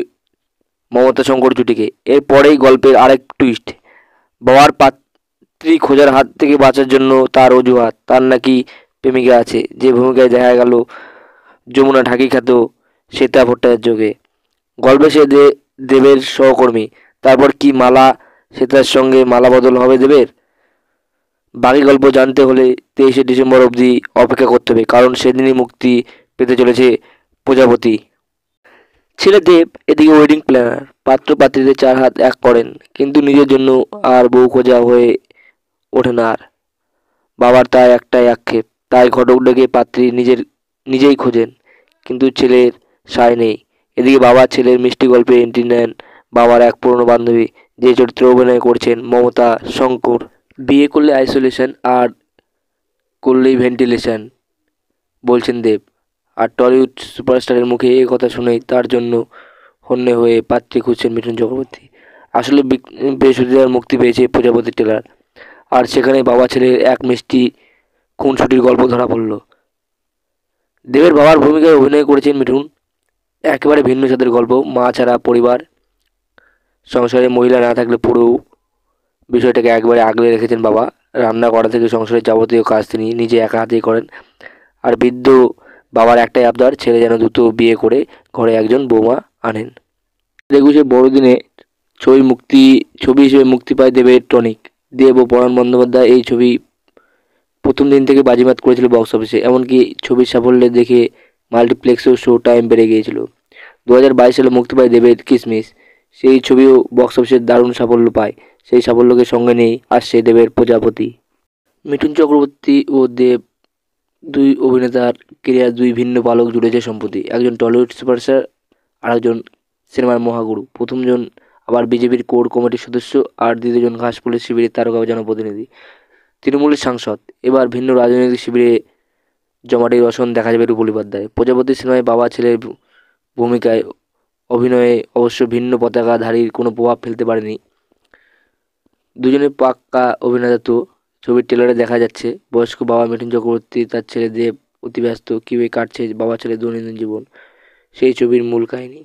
মমতা শঙ্কর জুটিকে। এরপরেই গল্পের আরেক টুইস্ট, বাবার পাত্রী খোঁজার হাত থেকে বাঁচার জন্য তার অজুহাত, তার নাকি প্রেমিকা আছে, যে ভূমিকায় দেখা গেল যমুনা ঢাকি খ্যাত শ্বেতা ভট্টাচার্যকে। গল্পে সে দেবের সহকর্মী। তারপর কি মালা শ্বেতার সঙ্গে মালা বদল হবে দেবের? বাকি গল্প জানতে হলে 23শে ডিসেম্বর অবধি অপেক্ষা করতে হবে, কারণ সেদিনই মুক্তি পেতে চলেছে প্রজাপতি। ছেলে দেব এদিকে ওয়েডিং প্ল্যানার, পাত্র পাত্রীদের 4 হাত এক করেন, কিন্তু নিজের জন্য আর বউ খোঁজা হয়ে ওঠে না আর। বাবার তাই একটাই আক্ষেপ, তাই ঘটক ডেকে পাত্রী নিজেই খোঁজেন, কিন্তু ছেলের সায় নেই। এদিকে বাবা ছেলের মিষ্টি গল্পে এন্ট্রি নেন বাবার এক পুরনো বান্ধবী, যে চরিত্রে অভিনয় করছেন মমতা শঙ্কর। বিয়ে করলে আইসোলেশন, আর করলেই ভেন্টিলেশন বলছেন দেব। আর টলিউড সুপারস্টারের মুখে এই কথা শুনেই তার জন্য হন্যে হয়ে পাত্রী খুঁজছেন মিঠুন চক্রবর্তী। আসলে বৃহস্পতিবার মুক্তি পেয়েছে প্রজাপতি ট্রেলার, আর সেখানে বাবা ছেলের এক মিষ্টি খুনসুটির গল্প ধরা পড়ল। দেবের বাবার ভূমিকায় অভিনয় করেছেন মিঠুন। একেবারে ভিন্ন স্বাদের গল্প, মা ছাড়া পরিবার, সংসারে মহিলা না থাকলে পুরো বিষয়টাকে একবারে আগলে রেখেছেন বাবা। রান্না করা থেকে সংসারের যাবতীয় কাজ তিনি নিজে একা হাতেই করেন। আর বৃদ্ধ বাবার একটাই আবদার, ছেলে যেন দ্রুত বিয়ে করে ঘরে একজন বৌমা আনেন। 21শে বড়দিনে ছবি হিসেবে মুক্তি পায় দেবের টনিক। দেব ও পরাণ বন্দ্যোপাধ্যায় এই ছবি প্রথম দিন থেকে বাজিমাত করেছিল বক্স অফিসে। এমনকি ছবির সাফল্যে দেখে মাল্টিপ্লেক্সেও শো টাইম বেড়ে গিয়েছিল। 2022 সালে মুক্তি পায় দেবের কিসমিস। সেই ছবিও বক্স অফিসে দারুণ সাফল্য পায়। সেই সাফল্যকে সঙ্গে নিয়ে আসছে দেবের প্রজাপতি। মিঠুন চক্রবর্তী ও দেব দুই অভিনেতার কেরিয়ার দুই ভিন্ন পালক জুড়েছে সম্প্রতি। একজন টলিউড সুপারস্টার, আরেকজন সিনেমার মহাগুরু। প্রথমজন আবার বিজেপির কোর কমিটির সদস্য, আর দ্বিতীয়জন ঘাসফুলের শিবিরের তারকা জনপ্রতিনিধি, তৃণমূলের সাংসদ। এবার ভিন্ন রাজনৈতিক শিবিরে জমাটির রসন দেখা যাবে রূপলী পর্দায়। প্রজাপতি সিনেমায় বাবা ছেলের ভূমিকায় অভিনয়ে অবশ্য ভিন্ন পতাকাধারীর কোনো প্রভাব ফেলতে পারেনি দুজনে পাক্কা অভিনেতা তো। ছবির ট্রেলারে দেখা যাচ্ছে বয়স্ক বাবা মিঠুন চক্রবর্তী তার ছেলে দেব অতি ব্যস্ত, কীভাবে কাটছে বাবা ছেলে দৈনন্দিন জীবন, সেই ছবির মূল কাহিনী।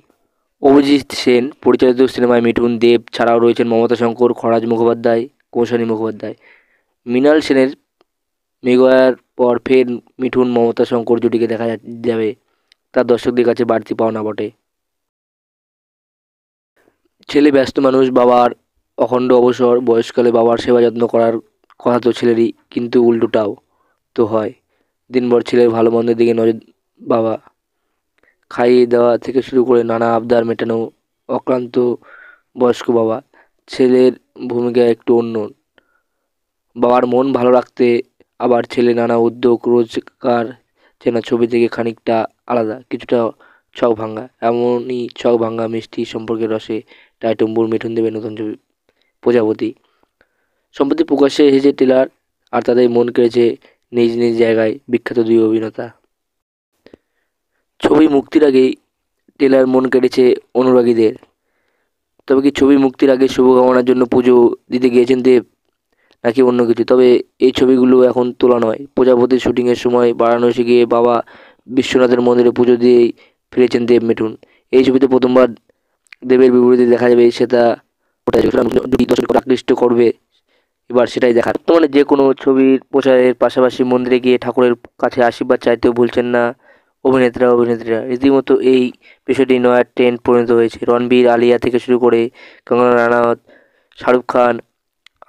অভিজিৎ সেন পরিচালিত সিনেমায় মিঠুন, দেব ছাড়াও রয়েছেন মমতা শঙ্কর, খরাজ মুখোপাধ্যায়, কৌশানী মুখোপাধ্যায়। মৃণাল সেনের মেঘার পর ফের মিঠুন মমতা শঙ্কর জুটিকে দেখা যাবে, তা দর্শকদের কাছে বাড়তি পাওনা বটে। ছেলে ব্যস্ত মানুষ, বাবার অখণ্ড অবসর, বয়সকালে বাবার সেবা যত্ন করার কথা তো ছেলেরই, কিন্তু উল্টোটাও তো হয়। দিনভর ছেলের ভালো মন্দের দিকে নজর, বাবা খাইয়ে দেওয়া থেকে শুরু করে নানা আবদার মেটানো, অক্লান্ত বয়স্ক বাবা। ছেলের ভূমিকা একটু অন্য, বাবার মন ভালো রাখতে আবার ছেলে নানা উদ্যোগ, রোজগার চেনা ছবি থেকে খানিকটা আলাদা, কিছুটা ছক ভাঙা। এমনই ছক ভাঙা মিষ্টি সম্পর্কের রসে টাইটুম্বুর মিঠুন দেবের নতুন ছবি প্রজাপতি সম্প্রতি প্রকাশ্যে এসেছে ট্রেলার, আর তাদের মন কেড়েছে নিজ নিজ জায়গায় বিখ্যাত দুই অভিনেতা। ছবি মুক্তির আগেই ট্রেলার মন কেড়েছে অনুরাগীদের। তবে কি ছবি মুক্তির আগে শুভকামনার জন্য পুজো দিতে গিয়েছেন দেব, নাকি অন্য কিছু? তবে এই ছবিগুলো এখন তোলা নয়। প্রজাপতির শুটিংয়ের সময় বারাণসী গিয়ে বাবা বিশ্বনাথের মন্দিরে পুজো দিয়েই ফিরেছেন দেব মিঠুন। এই ছবিতে প্রথমবার দেবের বিপরীতে দেখা যাবে, সেটা যদি দর্শককে আকৃষ্ট করবে এবার সেটাই দেখার। বর্তমানে যে কোনো ছবির প্রচারের পাশাপাশি মন্দিরে গিয়ে ঠাকুরের কাছে আশীর্বাদ চাইতেও ভুলছেন না অভিনেত্রীরা। রীতিমতো এই বিষয়টি নয়া ট্রেন্ড পরিণত হয়েছে। রণবীর, আলিয়া থেকে শুরু করে কঙ্গনা রানাওয়াত, শাহরুখ খান,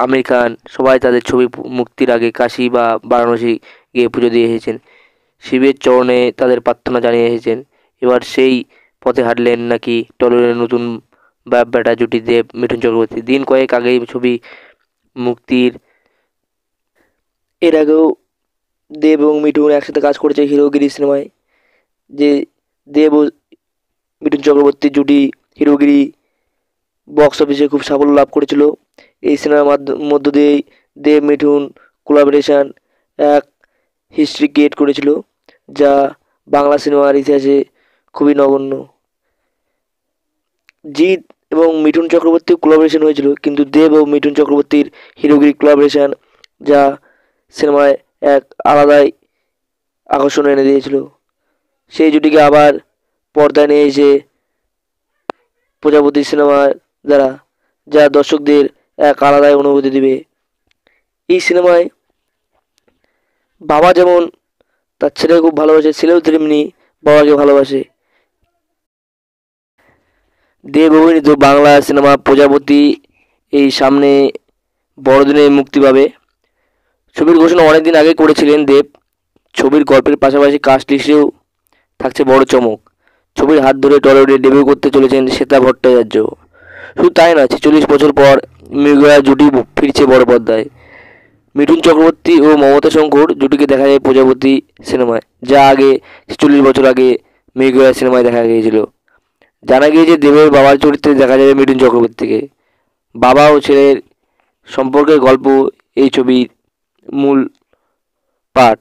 আমির খান সবাই তাদের ছবি মুক্তির আগে কাশী বা বারাণসী গিয়ে পুজো দিয়ে এসেছেন, শিবের চরণে তাদের প্রার্থনা জানিয়ে এসেছেন। এবার সেই পথে হাঁটলেন নাকি টলিউডের নতুন বাপ বেটা জুটি দেব মিঠুন চক্রবর্তী। দিন কয়েক আগেই ছবি মুক্তির এর আগেও দেব এবং মিঠুন একসাথে কাজ করেছে হিরোগিরি সিনেমায়। যে দেব ও মিঠুন চক্রবর্তীর জুটি হিরোগিরি বক্স অফিসে খুব সাফল্য লাভ করেছিল। এই সিনেমার মধ্য দিয়েই দেব মিঠুন কোলাবোরেশন এক হিস্ট্রি ক্রিয়েট করেছিল, যা বাংলা সিনেমার ইতিহাসে খুবই নগণ্য। জিৎ এবং মিঠুন চক্রবর্তীর কোলাবোরেশন হয়েছিল, কিন্তু দেব ও মিঠুন চক্রবর্তীর হিরোগিরি কোলাবোরেশন যা সিনেমায় এক আলাদাই আকর্ষণ এনে দিয়েছিল। সেই জুটিকে আবার পর্দায় নিয়ে এসে প্রজাপতি সিনেমার দ্বারা, যা দর্শকদের এক আলাদাই অনুভূতি দিবে। এই সিনেমায় বাবা যেমন তার ছেলেকে খুব ভালোবাসে, ছেলেও তেমনি বাবাকে ভালোবাসে। দেব অভিনীত বাংলা সিনেমা প্রজাপতি এই সামনে বড়দিনে মুক্তি পাবে। ছবির ঘোষণা অনেকদিন আগে করেছিলেন দেব। ছবির গল্পের পাশাপাশি কাস্ট লিস্টেও থাকছে বড় চমক। ছবির হাত ধরে টলিউডে ডেবিউ করতে চলেছেন শ্বেতা ভট্টাচার্য। শুধু তাই নয়, 46 বছর পর মৃগয়া জুটি ফিরছে বড় পর্দায়। মিঠুন চক্রবর্তী ও মমতা শঙ্কর জুটিকে দেখা যায় প্রজাপতি সিনেমায়, যা আগে 46 বছর আগে মৃগয়া সিনেমায় দেখা গিয়েছিল। জানা গিয়েছে দেবের বাবার চরিত্রে দেখা যাবে মিঠুন চক্রবর্তীকে। বাবা ও ছেলের সম্পর্কের গল্প এই ছবির মূল পাঠ।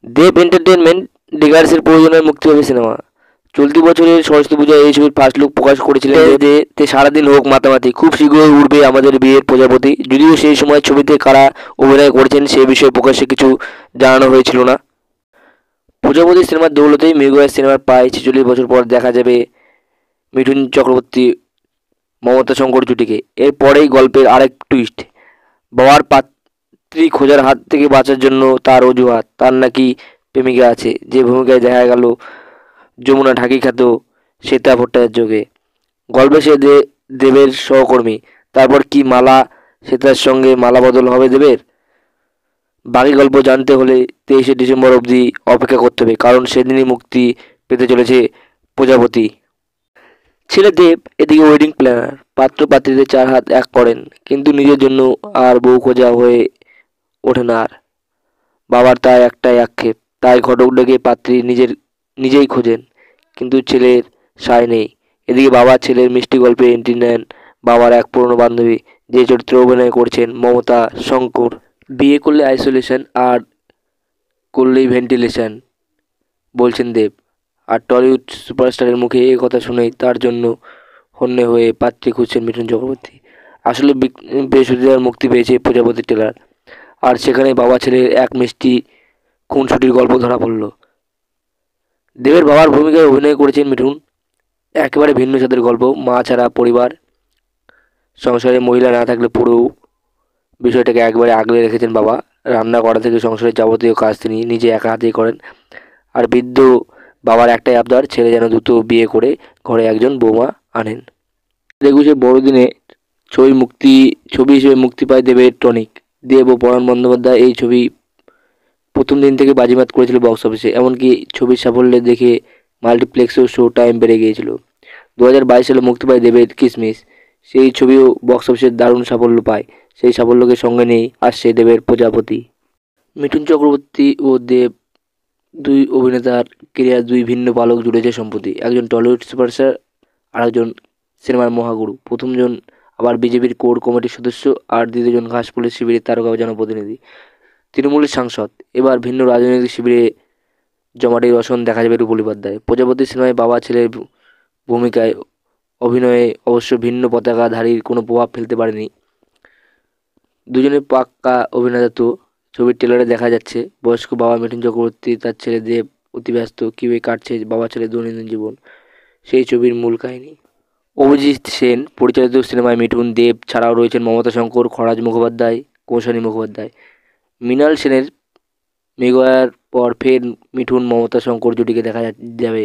দেব এন্টারটেনমেন্ট ডিগার্সের প্রযোজনায় মুক্তি পাবে সিনেমা। চলতি বছরের সরস্বতী পূজায় এই ছবির ফার্স্ট লুক প্রকাশ করেছিলেন যে তে সারাদিন হোক মাতামাতি, খুব শীঘ্রই উঠবে আমাদের বিয়ের প্রজাপতি। যদিও সেই সময় ছবিতে কারা অভিনয় করেছেন সে বিষয়ে প্রকাশ্যে কিছু জানানো হয়েছিল না। প্রজাপতি সিনেমার দৌলতেই মৃগয়া সিনেমার প্রায় 46 বছর পর দেখা যাবে মিঠুন চক্রবর্তী মমতা শঙ্কর জুটিকে। এরপরেই গল্পের আরেক টুইস্ট, বাবার পাত্রী খোঁজার হাত থেকে বাঁচার জন্য তার অজুহাত, তার নাকি প্রেমিকা আছে। যে ভূমিকায় দেখা গেল যমুনা ঢাকি খ্যাত শ্বেতা ভট্টাচার্যকে। গল্পে সে দেবের সহকর্মী। তারপর কি মালা শ্বেতার সঙ্গে মালা বদল হবে দেবের? বাকি গল্প জানতে হলে 23শে ডিসেম্বর অবধি অপেক্ষা করতে হবে, কারণ সেদিনই মুক্তি পেতে চলেছে প্রজাপতি। ছেলে দেব এদিকে ওয়েডিং প্ল্যানার, পাত্র পাত্রীদের 4 হাত এক করেন, কিন্তু নিজের জন্য আর বউ খোঁজা হয়ে ওঠে না আর। বাবার তাই একটাই আক্ষেপ, তাই ঘটক ডেকে পাত্রী নিজেই খোঁজেন, কিন্তু ছেলের সায় নেই। এদিকে বাবা ছেলের মিষ্টি গল্পে এন্ট্রি নেন বাবার এক পুরনো বান্ধবী, যে চরিত্রে অভিনয় করছেন মমতা শঙ্কর। বিয়ে করলে আইসোলেশন, আর করলেই ভেন্টিলেশন বলছেন দেব। আর টলিউড সুপারস্টারের মুখে এ কথা শুনেই তার জন্য হন্যে হয়ে পাত্রী খুঁজছেন মিঠুন চক্রবর্তী। আসলে বৃহস্পতিবার মুক্তি পেয়েছে প্রজাপতি ট্রেলার, আর সেখানে বাবা ছেলের এক মিষ্টি খুনসুটির গল্প ধরা পড়ল। দেবের বাবার ভূমিকায় অভিনয় করেছেন মিঠুন। একেবারে ভিন্ন স্বাদের গল্প, মা ছাড়া পরিবার, সংসারে মহিলা না থাকলে পুরো বিষয়টাকে একবারে আগলে রেখেছেন বাবা। রান্না করা থেকে সংসারের যাবতীয় কাজ তিনি নিজে একা হাতেই করেন। আর বৃদ্ধ বাবার একটাই আবদার, ছেলে যেন দ্রুত বিয়ে করে ঘরে একজন বৌমা আনেন। 21শে বড়দিনে ছবি হিসেবে মুক্তি পায় দেবের টনিক। দেব ও পরাণ বন্দ্যোপাধ্যায় এই ছবি প্রথম দিন থেকে বাজিমাত করেছিল বক্স অফিসে, এমনকি ছবির সাফল্য দেখে মাল্টিপ্লেক্সেও শো টাইম বেড়ে গিয়েছিল। 2022 সালে মুক্তি পায় দেবের কিসমিস। সেই ছবিও বক্স অফিসে দারুণ সাফল্য পায়। সেই সাফল্যকে সঙ্গে নিয়েই আসছে দেবের প্রজাপতি। মিঠুন চক্রবর্তী ও দেব দুই অভিনেতার কেরিয়ার দুই ভিন্ন পালক জুড়েছে সম্প্রতি। একজন টলিউড সুপারস্টার, আর একজন সিনেমার মহাগুরু। প্রথমজন আবার বিজেপির কোর কমিটির সদস্য, আর দ্বিতীয়জন ঘাসফুলের শিবিরের তারকা জনপ্রতিনিধি, তৃণমূলের সাংসদ। এবার ভিন্ন রাজনৈতিক শিবিরে জমাটি রসন দেখা যাবে রূপলী পর্দায়। প্রজাপতি সিনেমায় বাবা ছেলের ভূমিকায় অভিনয়ে অবশ্য ভিন্ন পতাকাধারীর কোনো প্রভাব ফেলতে পারেনি। দুজনের পাক্কা অভিনেতা তো। ছবির ট্রেলারে দেখা যাচ্ছে বয়স্ক বাবা মিঠুন চক্রবর্তী, তার ছেলে দেব অতি ব্যস্ত, কীভাবে কাটছে বাবা ছেলের দৈনন্দিন জীবন, সেই ছবির মূল কাহিনী। অভিজিৎ সেন পরিচালিত সিনেমায় মিঠুন, দেব ছাড়াও রয়েছেন মমতা শঙ্কর, খরাজ মুখোপাধ্যায়, কৌশানী মুখোপাধ্যায়। মৃণাল সেনের মেঘার পর ফের মিঠুন মমতা শঙ্কর জুটিকে দেখা যাবে,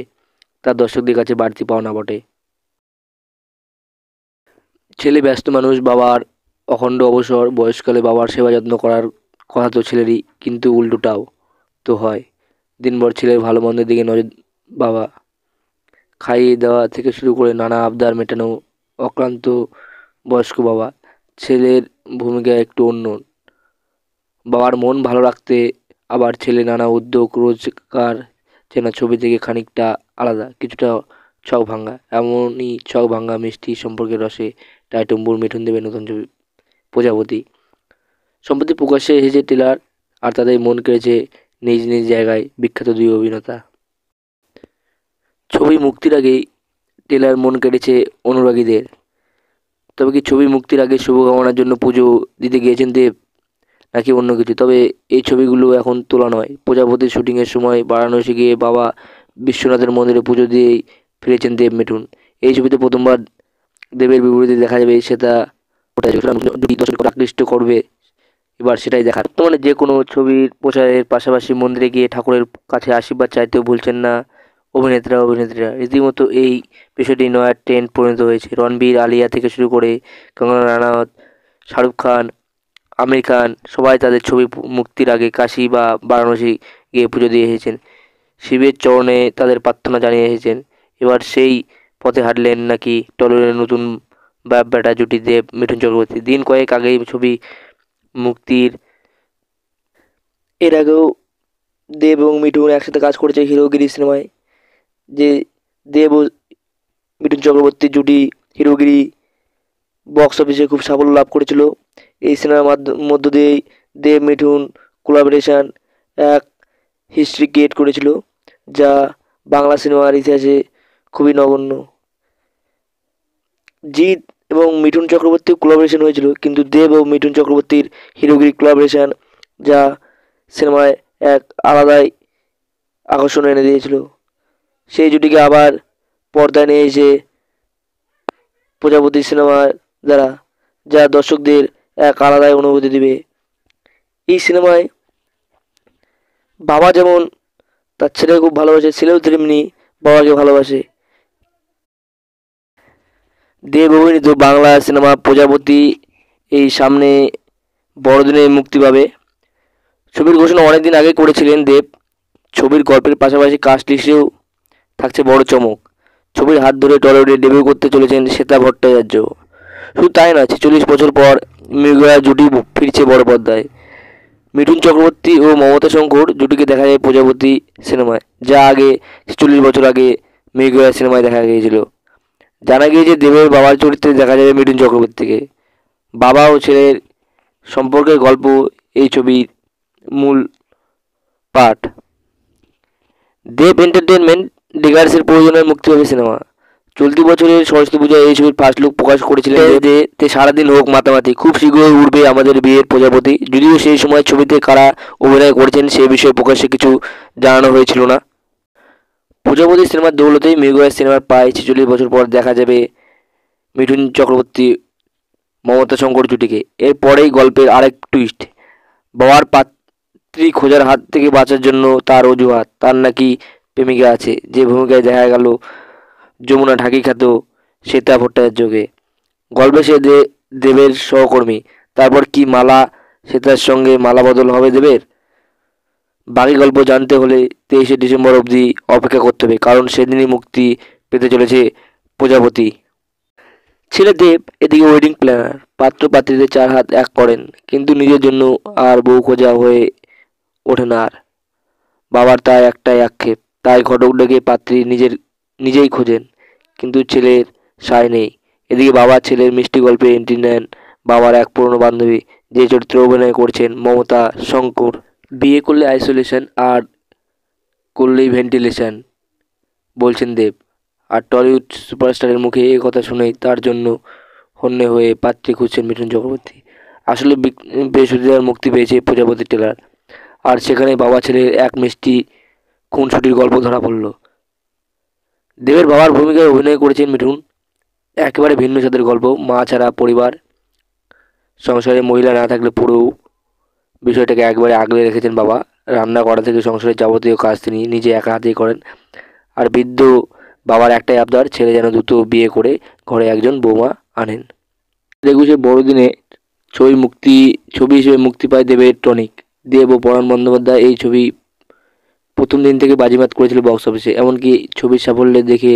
তার দর্শকদের কাছে বাড়তি পাওনা বটে। ছেলে ব্যস্ত মানুষ, বাবার অখণ্ড অবসর, বয়সকালে বাবার সেবা যত্ন করার কথা তো ছেলেরই, কিন্তু উল্টোটাও তো হয়। দিনভর ছেলের ভালো মন্দের দিকে নজর বাবা, খাইয়ে দেওয়া থেকে শুরু করে নানা আবদার মেটানো, অক্লান্ত বয়স্ক বাবা। ছেলের ভূমিকা একটু অন্য, বাবার মন ভালো রাখতে আবার ছেলে নানা উদ্যোগ, রোজকার চেনা ছবি থেকে খানিকটা আলাদা, কিছুটা ছক ভাঙ্গা। এমনই ছক ভাঙ্গা মিষ্টি সম্পর্কের রসে টাইটুম্বুর মিঠুন দেবের নতুন ছবি প্রজাপতি। সম্প্রতি প্রকাশ্যে এসেছে ট্রেলার, আর তাদের মন কেড়েছে নিজ নিজ জায়গায় বিখ্যাত দুই অভিনেতা। ছবি মুক্তির আগেই ট্রেলার মন কেড়েছে অনুরাগীদের। তবে কি ছবি মুক্তির আগে শুভকামনার জন্য পুজো দিতে গিয়েছেন দেব, নাকি অন্য কিছু? তবে এই ছবিগুলো এখন তোলা নয়। প্রজাপতির শুটিংয়ের সময় বারাণসী গিয়ে বাবা বিশ্বনাথের মন্দিরে পুজো দিয়েই ফিরেছেন দেব মিঠুন। এই ছবিতে প্রথমবার দেবের বিপরীতে দেখা যাবে সেটা ওটাই দুটি দর্শককে আকৃষ্ট করবে, এবার সেটাই দেখার। বর্তমানে যে কোনো ছবির প্রচারের পাশাপাশি মন্দিরে গিয়ে ঠাকুরের কাছে আশীর্বাদ চাইতেও ভুলছেন না অভিনেত্রীরা। রীতিমতো এই বিষয়টি নয়া ট্রেন্ড পরিণত হয়েছে। রণবীর, আলিয়া থেকে শুরু করে কঙ্গনা রানাওয়াত, শাহরুখ খান, আমির খান সবাই তাদের ছবি মুক্তির আগে কাশী বা বারাণসী গিয়ে পুজো দিয়ে এসেছেন, শিবের চরণে তাদের প্রার্থনা জানিয়ে এসেছেন। এবার সেই পথে হাঁটলেন নাকি টলিউডের নতুন বাপ বেটা জুটি দেব মিঠুন চক্রবর্তী। দিন কয়েক আগেই ছবি মুক্তির এর আগেও দেব এবং মিঠুন একসাথে কাজ করেছে হিরোগিরি সিনেমায়। যে দেব ও মিঠুন চক্রবর্তী জুটি হিরোগিরি বক্স অফিসে খুব সাফল্য লাভ করেছিল। এই সিনেমার মধ্য দিয়েই দেব মিঠুন কোলাবোরেশন এক হিস্ট্রি ক্রিয়েট করেছিল, যা বাংলা সিনেমার ইতিহাসে খুবই নগণ্য। জিৎ এবং মিঠুন চক্রবর্তীর কোলাবোরেশন হয়েছিল, কিন্তু দেব ও মিঠুন চক্রবর্তীর হিরোগিরি কোলাবোরেশন যা সিনেমায় এক আলাদাই আকর্ষণ এনে দিয়েছিল। সেই জুটিকে আবার পর্দায় নিয়ে এসে প্রজাপতি সিনেমার দ্বারা, যা দর্শকদের এক আলাদাই অনুভূতি দিবে। এই সিনেমায় বাবা যেমন তার ছেলেকে খুব ভালোবাসে, ছেলেও তেমনি বাবাকে ভালোবাসে। দেব অভিনীত বাংলা সিনেমা প্রজাপতি এই সামনে বড়দিনে মুক্তি পাবে। ছবির ঘোষণা অনেকদিন আগে করেছিলেন দেব। ছবির গল্পের পাশাপাশি কাস্ট লিস্টেও থাকছে বড় চমক। ছবির হাত ধরে টলিউডে ডেবিউ করতে চলেছেন শ্বেতা ভট্টাচার্য। শুধু তাই না, 46 বছর পর মৃগয়া জুটি ফিরছে বড় পর্দায়। মিঠুন চক্রবর্তী ও মমতা শঙ্কর জুটিকে দেখা যায় প্রজাপতি সিনেমায়, যা আগে 46 বছর আগে মৃগয়া সিনেমায় দেখা গিয়েছিল। জানা গিয়েছে দেবের বাবার চরিত্রে দেখা যাবে মিঠুন চক্রবর্তীকে। বাবা ও ছেলের সম্পর্কের গল্প এই ছবির মূল পাঠ। দেব এন্টারটেনমেন্ট ডিগার্সের প্রয়োজনে মুক্তি পাবে সিনেমা। চলতি বছরের সরস্বতী পূজায় এই ছবির ফার্স্ট লুক প্রকাশ করেছিলেন যে তে সারাদিন হোক মাতামাতি, খুব শীঘ্রই উঠবে আমাদের বিয়ের প্রজাপতি। যদিও সেই সময় ছবিতে কারা অভিনয় করেছেন সে বিষয়ে প্রকাশ্যে কিছু জানানো হয়েছিল না। প্রজাপতি সিনেমার দৌলতেই মৃগয়া সিনেমার প্রায় 46 বছর পর দেখা যাবে মিঠুন চক্রবর্তী মমতা শঙ্কর জুটিকে। এরপরেই গল্পের আরেক টুইস্ট, বাবার পাত্রী খোঁজার হাত থেকে বাঁচার জন্য তার অজুহাত, তার নাকি প্রেমিকা আছে, যে ভূমিকায় দেখা গেল যমুনা ঢাকি খ্যাত শ্বেতা ভট্টাচার্যকে। গল্পে সে দেবের সহকর্মী। তারপর কি মালা শ্বেতার সঙ্গে মালা বদল হবে দেবের? বাকি গল্প জানতে হলে 23শে ডিসেম্বর অবধি অপেক্ষা করতে হবে, কারণ সেদিনই মুক্তি পেতে চলেছে প্রজাপতি। ছেলে দেব এদিকে ওয়েডিং প্ল্যানার, পাত্র পাত্রীদের 4 হাত এক করেন, কিন্তু নিজের জন্য আর বউ খোঁজা হয়ে ওঠে না আর। বাবার তাই একটাই আক্ষেপ, তাই ঘটক ডেকে পাত্রী নিজেই খোঁজেন, কিন্তু ছেলের সায় নেই। এদিকে বাবা ছেলের মিষ্টি গল্পে এন্ট্রি নেন বাবার এক পুরনো বান্ধবী, যে চরিত্রে অভিনয় করছেন মমতা শঙ্কর। বিয়ে করলে আইসোলেশন, আর করলেই ভেন্টিলেশন বলছেন দেব। আর টলিউড সুপারস্টারের মুখে এই কথা শুনেই তার জন্য হন্যে হয়ে পাত্রী খুঁজছেন মিঠুন চক্রবর্তী। আসলে বৃহস্পতিবার মুক্তি পেয়েছে প্রজাপতি ট্রেলার, আর সেখানে বাবা ছেলের এক মিষ্টি খুনসুটির গল্প ধরা পড়ল। দেবের বাবার ভূমিকায় অভিনয় করেছেন মিঠুন। একেবারে ভিন্ন স্বাদের গল্প, মা ছাড়া পরিবার, সংসারে মহিলা না থাকলে পুরো বিষয়টাকে একবারে আগলে রেখেছেন বাবা। রান্না করা থেকে সংসারের যাবতীয় কাজ তিনি নিজে একা হাতেই করেন। আর বৃদ্ধ বাবার একটাই আবদার, ছেলে যেন দ্রুত বিয়ে করে ঘরে একজন বৌমা আনেন। 21শে বড়দিনে ছবি হিসেবে মুক্তি পায় দেবের টনিক। দেব ও পরাণ বন্দ্যোপাধ্যায় এই ছবি প্রথম দিন থেকে বাজিমাত করেছিল বক্স অফিসে, এমনকি ছবির সাফল্যে দেখে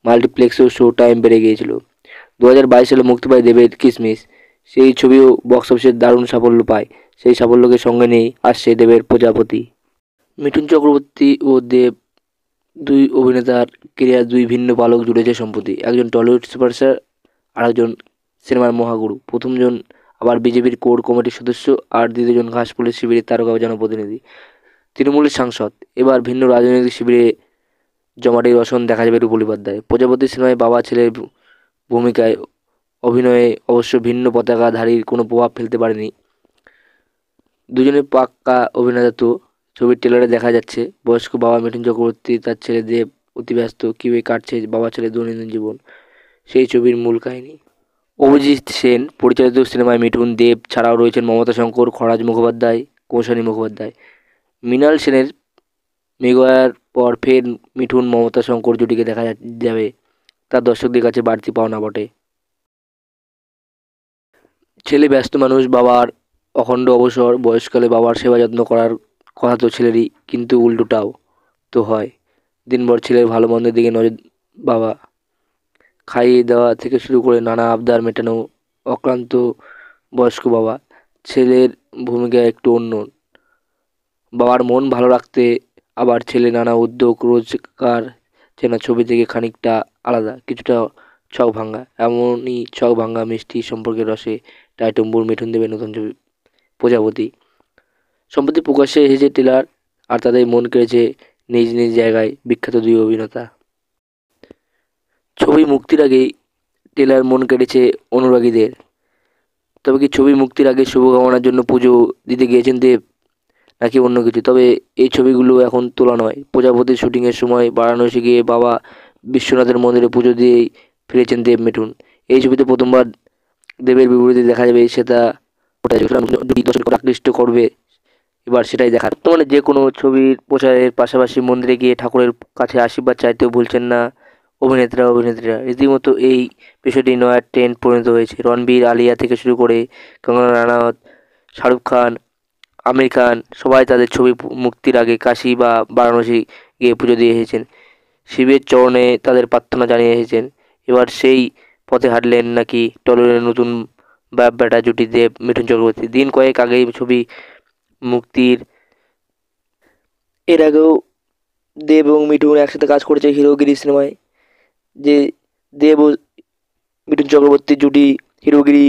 মাল্টিপ্লেক্সেও শো টাইম বেড়ে গিয়েছিল। 2022 সালে মুক্তি পায় দেবের কিসমিস, সেই ছবিও বক্স অফিসে দারুণ সাফল্য পায়। সেই সাফল্যকে সঙ্গে নিয়েই আসছে দেবের প্রজাপতি। মিঠুন চক্রবর্তী ও দেব দুই অভিনেতার কেরিয়ার দুই ভিন্ন পালক জুড়েছে সম্প্রতি। একজন টলিউড সুপারস্টার, আরেকজন সিনেমার মহাগুরু। প্রথমজন আবার বিজেপির কোর কমিটির সদস্য, আর দ্বিতীয়জন ঘাসফুলের শিবিরের তারকা জনপ্রতিনিধি, তৃণমূলের সাংসদ। এবার ভিন্ন রাজনৈতিক শিবিরে জমাটির রসন দেখা যাবে রূপলী উপাধ্যায়। প্রজাপতি সিনেমায় বাবা ছেলের ভূমিকায় অভিনয়ে অবশ্য ভিন্ন পতাকাধারীর কোনো প্রভাব ফেলতে পারেনি। দুজনে পাক্কা অভিনেতা তো। ছবির ট্রেলারে দেখা যাচ্ছে বয়স্ক বাবা মিঠুন চক্রবর্তী তার ছেলে দেব অতি ব্যস্ত, কীভাবে কাটছে বাবা ছেলের দৈনন্দিন জীবন, সেই ছবির মূল কাহিনী। অভিজিৎ সেন পরিচালিত সিনেমায় মিঠুন, দেব ছাড়াও রয়েছেন মমতা শঙ্কর, খরাজ মুখোপাধ্যায়, কৌশানী মুখোপাধ্যায়। মৃণাল সেনের মৃগয়ার পর ফের মিঠুন মমতা শঙ্কর জুটিকে দেখা যাবে, তার দর্শকদের কাছে বাড়তি পাওনা বটে। ছেলে ব্যস্ত মানুষ, বাবার অখণ্ড অবসর, বয়সকালে বাবার সেবা যত্ন করার কথা তো ছেলেরই, কিন্তু উল্টোটাও তো হয়। দিনভর ছেলের ভালো মন্দের দিকে নজর বাবা, খাইয়ে দেওয়া থেকে শুরু করে নানা আবদার মেটানো, অক্লান্ত বয়স্ক বাবা। ছেলের ভূমিকা একটু অন্য, বাবার মন ভালো রাখতে আবার ছেলে নানা উদ্যোগ, রোজগার যেন ছবি থেকে খানিকটা আলাদা, কিছুটা ছক ভাঙা। এমনই ছক ভাঙা মিষ্টি সম্পর্কের রসে টাইটম্বুর মিঠুন দেবের নতুন ছবি প্রজাপতি। সম্প্রতি প্রকাশ্যে এসেছে ট্রেলার, আর তাদের মন কেড়েছে নিজ নিজ জায়গায় বিখ্যাত দুই অভিনেতা। ছবি মুক্তির আগেই ট্রেলার মন কেড়েছে অনুরাগীদের। তবে কি ছবি মুক্তির আগে শুভকামনার জন্য পুজো দিতে গিয়েছেন দেব, নাকি অন্য কিছু? তবে এই ছবিগুলো এখন তোলা নয়। প্রজাপতির শুটিংয়ের সময় বারাণসী গিয়ে বাবা বিশ্বনাথের মন্দিরে পুজো দিয়েই ফিরেছেন দেব মিঠুন। এই ছবিতে প্রথমবার দেবের বিপরীতে দেখা যাবে সেটা দর্শকদের আকৃষ্ট করবে, এবার সেটাই দেখার। বর্তমানে যে কোনো ছবির প্রচারের পাশাপাশি মন্দিরে গিয়ে ঠাকুরের কাছে আশীর্বাদ চাইতেও ভুলছেন না অভিনেত্রীরা। রীতিমতো এই বিষয়টি নয়া ট্রেন্ড পরিণত হয়েছে। রণবীর, আলিয়া থেকে শুরু করে কঙ্গনা রানাওয়াত, শাহরুখ খান, আমির খান সবাই তাদের ছবি মুক্তির আগে কাশী বা বারাণসী গিয়ে পুজো দিয়ে এসেছেন, শিবের চরণে তাদের প্রার্থনা জানিয়ে এসেছেন। এবার সেই পথে হাঁটলেন নাকি টলিউডের নতুন বাপ বেটা জুটি দেব মিঠুন চক্রবর্তী। দিন কয়েক আগেই ছবি মুক্তির এর আগেও দেব এবং মিঠুন একসাথে কাজ করেছে হিরোগিরি সিনেমায়। যে দেব ও মিঠুন চক্রবর্তীর জুটি হিরোগিরি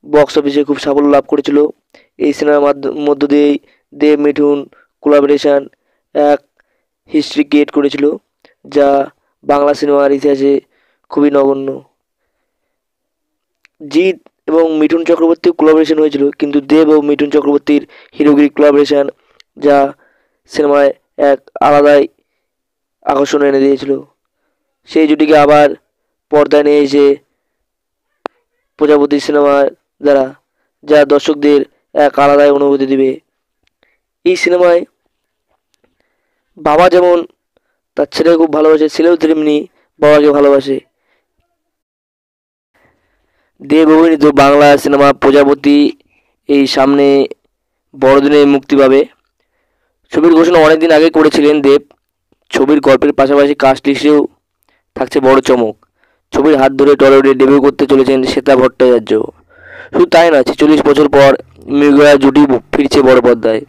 বক্স অফিসে খুব সাফল্য লাভ করেছিল। এই সিনেমার মধ্য দিয়েই দেব মিঠুন কোলাবোরেশন এক হিস্ট্রি ক্রিয়েট করেছিল, যা বাংলা সিনেমার ইতিহাসে খুবই নগণ্য। জিৎ এবং মিঠুন চক্রবর্তীর কোলাবোরেশন হয়েছিল, কিন্তু দেব ও মিঠুন চক্রবর্তীর হিরোগিরি কোলাবোরেশন যা সিনেমায় এক আলাদাই আকর্ষণ এনে দিয়েছিল। সেই জুটিকে আবার পর্দায় নিয়ে এসে প্রজাপতি সিনেমার দ্বারা যা দর্শকদের এক আলাদাই অনুভূতি দিবে। এই সিনেমায় বাবা যেমন তার ছেলেকে খুব ভালোবাসে, ছেলেও তেমনি বাবাকে ভালোবাসে। দেব অভিনীত বাংলা সিনেমা প্রজাপতি এই সামনে বড়দিনে মুক্তি পাবে। ছবির ঘোষণা অনেকদিন আগে করেছিলেন দেব। ছবির গল্পের পাশাপাশি কাস্ট লিস্টেও থাকছে বড় চমক। ছবির হাত ধরে টলিউডে ডেবিউ করতে চলেছেন শ্বেতা ভট্টাচার্য। শুধু তাই না, 46 বছর পর মৃগয়া জুটি ফিরছে বড় পর্দায়।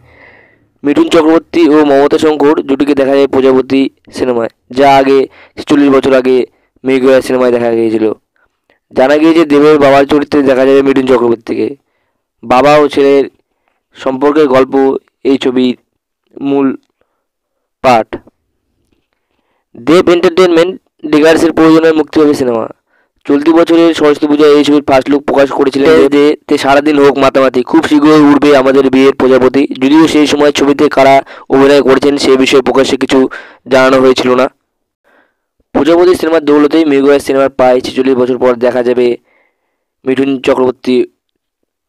মিঠুন চক্রবর্তী ও মমতা শঙ্কর জুটিকে দেখা যায় প্রজাপতি সিনেমায়, যা আগে 46 বছর আগে মৃগয়া সিনেমায় দেখা গিয়েছিল। জানা গিয়েছে দেবের বাবার চরিত্রে দেখা যাবে মিঠুন চক্রবর্তীকে। বাবা ও ছেলের সম্পর্কের গল্প এই ছবির মূল পাঠ। দেব এন্টারটেনমেন্ট ডিগার্সের প্রযোজনায় মুক্তি পাবে সিনেমা। চলতি বছরের সরস্বতী পূজায় এই ছবির ফার্স্ট লুক প্রকাশ করেছিলেন যে তে সারাদিন হোক মাতামাতি, খুব শীঘ্রই উঠবে আমাদের বিয়ের প্রজাপতি। যদিও সেই সময় ছবিতে কারা অভিনয় করেছেন সে বিষয়ে প্রকাশ্যে কিছু জানানো হয়েছিল না। প্রজাপতি সিনেমার দৌলতেই মৃগয়া সিনেমার প্রায় 46 বছর পর দেখা যাবে মিঠুন চক্রবর্তী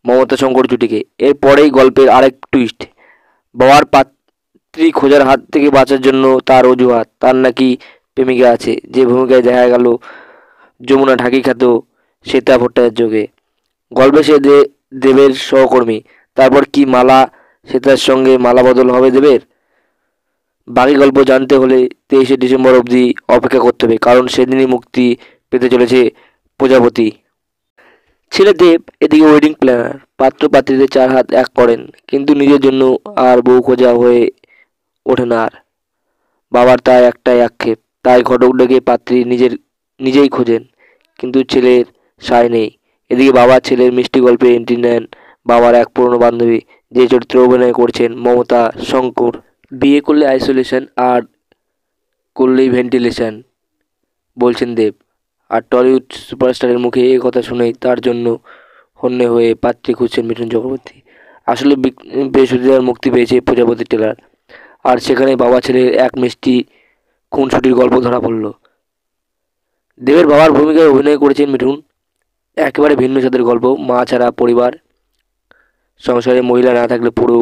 মমতা শঙ্কর জুটিকে। এরপরেই গল্পের আরেক টুইস্ট, বাবার পাত্রী খোঁজার হাত থেকে বাঁচার জন্য তার অজুহাত, তার নাকি প্রেমিকা আছে, যে ভূমিকায় দেখা গেল যমুনা ঢাকি খ্যাত শ্বেতা ভট্টাচার্যকে। গল্পে সে দেবের সহকর্মী। তারপর কি মালা শ্বেতার সঙ্গে মালা বদল হবে দেবের? বাকি গল্প জানতে হলে 23শে ডিসেম্বর অবধি অপেক্ষা করতে হবে, কারণ সেদিনই মুক্তি পেতে চলেছে প্রজাপতি। ছেলে দেব এদিকে ওয়েডিং প্ল্যানার, পাত্র পাত্রীদের চার হাত এক করেন, কিন্তু নিজের জন্য আর বউ খোঁজা হয়ে ওঠে না আর। বাবার তাই একটাই আক্ষেপ, তাই ঘটক ডেকে পাত্রী নিজেই খোঁজেন, কিন্তু ছেলের সায় নেই। এদিকে বাবা ছেলের মিষ্টি গল্পে এন্ট্রি নেন বাবার এক পুরনো বান্ধবী, যে চরিত্রে অভিনয় করছেন মমতা শঙ্কর। বিয়ে করলে আইসোলেশন, আর করলেই ভেন্টিলেশন বলছেন দেব। আর টলিউড সুপারস্টারের মুখে এই কথা শুনেই তার জন্য হন্যে হয়ে পাত্রী খুঁজছেন মিঠুন চক্রবর্তী। আসলে বৃহস্পতিবার মুক্তি পেয়েছে প্রজাপতি ট্রেলার, আর সেখানে বাবা ছেলের এক মিষ্টি খুনসুটির গল্প ধরা পড়ল। দেবের বাবার ভূমিকায় অভিনয় করেছেন মিঠুন। একেবারে ভিন্ন জাতের গল্প, মা ছাড়া পরিবার, সংসারে মহিলা না থাকলে পুরো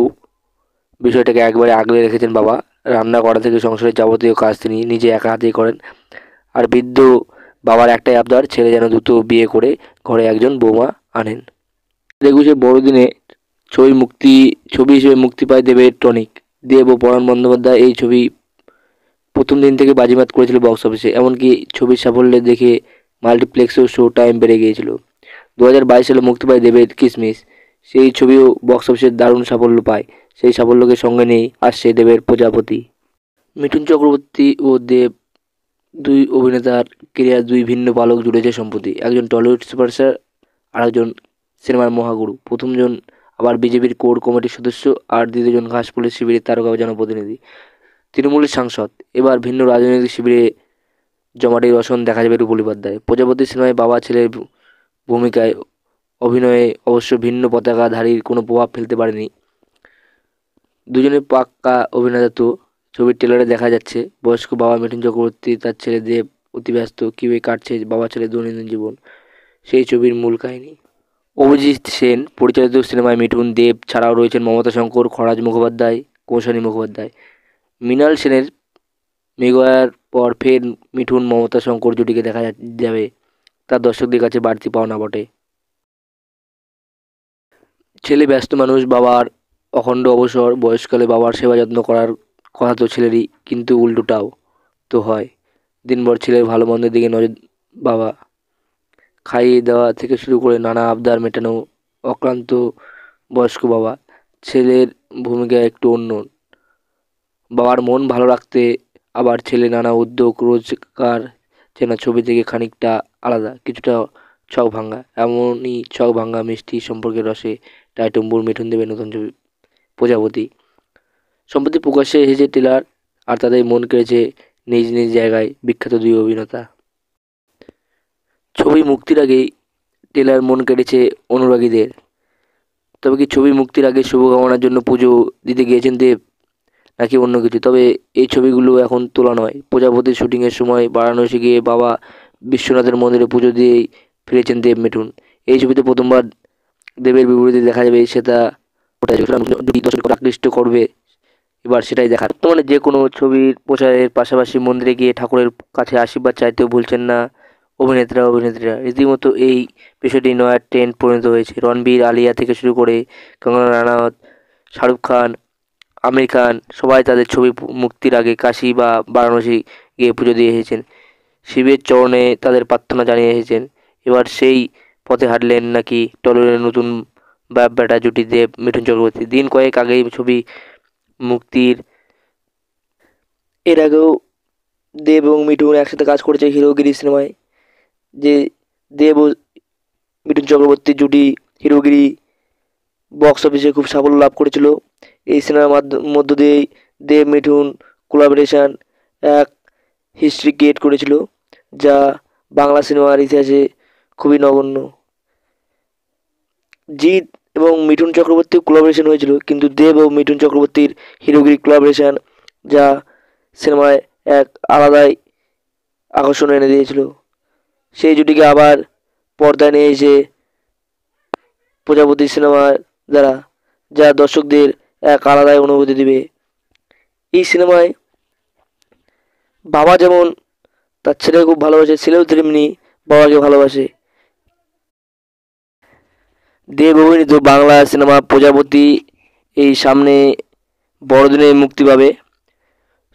বিষয়টাকে একবারে আগলে রেখেছেন বাবা। রান্না করা থেকে সংসারের যাবতীয় কাজ তিনি নিজে একা হাতেই করেন। আর বৃদ্ধ বাবার একটাই আবদার, ছেলে যেন দ্রুত বিয়ে করে ঘরে একজন বৌমা আনেন। 21শে বড়দিনে ছবি হিসেবে মুক্তি পায় দেবের টনিক। দেব ও পরাণ বন্দ্যোপাধ্যায় এই ছবি প্রথম দিন থেকে বাজিমাত করেছিল বক্স অফিসে। এমনকি ছবির সাফল্যে দেখে মাল্টিপ্লেক্সেও শো টাইম বেড়ে গিয়েছিল। 2022 সালে মুক্তি পায় দেবের কিসমিস। সেই ছবিও বক্স অফিসে দারুণ সাফল্য পায়। সেই সাফল্যকে সঙ্গে নিয়েই আসছে দেবের প্রজাপতি। মিঠুন চক্রবর্তী ও দেব দুই অভিনেতার কেরিয়ার দুই ভিন্ন পালক জুড়েছে সম্প্রতি। একজন টলিউড সুপারস্টার, আরেকজন সিনেমার মহাগুরু। প্রথমজন আবার বিজেপির কোর কমিটির সদস্য, আর দ্বিতীয়জন ঘাসফুলের শিবিরের তারকা জনপ্রতিনিধি, তৃণমূলের সাংসদ। এবার ভিন্ন রাজনৈতিক শিবিরে জমাটির রসন দেখা যাবে রূপলী পর্দায়। প্রজাপতি সিনেমায় বাবা ছেলের ভূমিকায় অভিনয়ে অবশ্য ভিন্ন পতাকাধারীর কোনো প্রভাব ফেলতে পারেনি। দুজনে পাক্কা অভিনেতা তো। ছবির ট্রেলারে দেখা যাচ্ছে বয়স্ক বাবা মিঠুন চক্রবর্তী তার ছেলে দেব অতি ব্যস্ত, কীভাবে কাটছে বাবা ছেলের দৈনন্দিন জীবন, সেই ছবির মূল কাহিনী। অভিজিৎ সেন পরিচালিত সিনেমায় মিঠুন, দেব ছাড়াও রয়েছেন মমতা শঙ্কর, খরাজ মুখোপাধ্যায়, কৌশানী মুখোপাধ্যায়। মৃণাল সেনের মৃগয়ার পর ফের মিঠুন মমতা শঙ্কর জুটিকে দেখা যাবে, তার দর্শকদের কাছে বাড়তি পাওনা বটে। ছেলে ব্যস্ত মানুষ, বাবার অখণ্ড অবসর, বয়সকালে বাবার সেবা যত্ন করার কথা তো ছেলেরই, কিন্তু উল্টোটাও তো হয়। দিনভর ছেলের ভালো মন্দের দিকে নজর বাবা, খাইয়ে দেওয়া থেকে শুরু করে নানা আবদার মেটানো অক্লান্ত বয়স্ক বাবা। ছেলের ভূমিকা একটু অন্য, বাবার মন ভালো রাখতে আবার ছেলে নানা উদ্যোগ, রোজগার চেনা ছবি থেকে খানিকটা আলাদা, কিছুটা ছক ভাঙ্গা। এমনই ছক ভাঙ্গা মিষ্টি সম্পর্কের রসে টাইটুম্বুর মিঠুন দেবের নতুন ছবি প্রজাপতি। সম্প্রতি প্রকাশ্যে এসেছে ট্রেলার, আর তাদের মন কেড়েছে নিজ নিজ জায়গায় বিখ্যাত দুই অভিনেতা। ছবি মুক্তির আগেই ট্রেলার মন কেড়েছে অনুরাগীদের। তবে কি ছবি মুক্তির আগে শুভকামনার জন্য পুজো দিতে গিয়েছেন দেব, নাকি অন্য কিছু? তবে এই ছবিগুলো এখন তোলা নয়। প্রজাপতির শুটিংয়ের সময় বারাণসী গিয়ে বাবা বিশ্বনাথের মন্দিরে পুজো দিয়েই ফিরেছেন দেব মিঠুন। এই ছবিতে প্রথমবার দেবের বিপরীতে দেখা যাবে, সেটা ওটাই যদি দর্শককে আকৃষ্ট করবে এবার সেটাই দেখার। বর্তমানে যে কোনো ছবির প্রচারের পাশাপাশি মন্দিরে গিয়ে ঠাকুরের কাছে আশীর্বাদ চাইতেও ভুলছেন না অভিনেত্রীরা। রীতিমতো এই বিষয়টি নয়া ট্রেন্ড পরিণত হয়েছে। রণবীর, আলিয়া থেকে শুরু করে কঙ্গনা রানাওয়াত, শাহরুখ খান, আমির খান সবাই তাদের ছবি মুক্তির আগে কাশী বা বারাণসী গিয়ে পুজো দিয়ে এসেছেন। শিবের চরণে তাদের প্রার্থনা জানিয়ে এসেছেন। এবার সেই পথে হাঁটলেন নাকি টলিউডের নতুন বাপ বেটা জুটি দেব মিঠুন চক্রবর্তী। দিন কয়েক আগেই ছবি মুক্তির এর আগেও দেব এবং মিঠুন একসাথে কাজ করেছে হিরোগিরি সিনেমায়। যে দেব ও মিঠুন চক্রবর্তীর জুটি হিরোগিরি বক্স অফিসে খুব সাফল্য লাভ করেছিল। এই সিনেমার মধ্য দিয়েই দেব মিঠুন কোলাবোরেশন এক হিস্ট্রি ক্রিয়েট করেছিল, যা বাংলা সিনেমার ইতিহাসে খুবই নগণ্য। জিৎ এবং মিঠুন চক্রবর্তীর কোলাবোরেশন হয়েছিল, কিন্তু দেব ও মিঠুন চক্রবর্তীর হিরোগিরি কোলাবোরেশন যা সিনেমায় এক আলাদাই আকর্ষণ এনে দিয়েছিল। সেই জুটিকে আবার পর্দায় নিয়ে এসে প্রজাপতি সিনেমার দ্বারা, যা দর্শকদের এক আলাদাই অনুভূতি দিবে। এই সিনেমায় বাবা যেমন তার ছেলেকে খুব ভালোবাসে, ছেলেও তেমনি বাবাকে ভালোবাসে। দেব অভিনীত বাংলা সিনেমা প্রজাপতি এই সামনে বড়দিনে মুক্তি পাবে।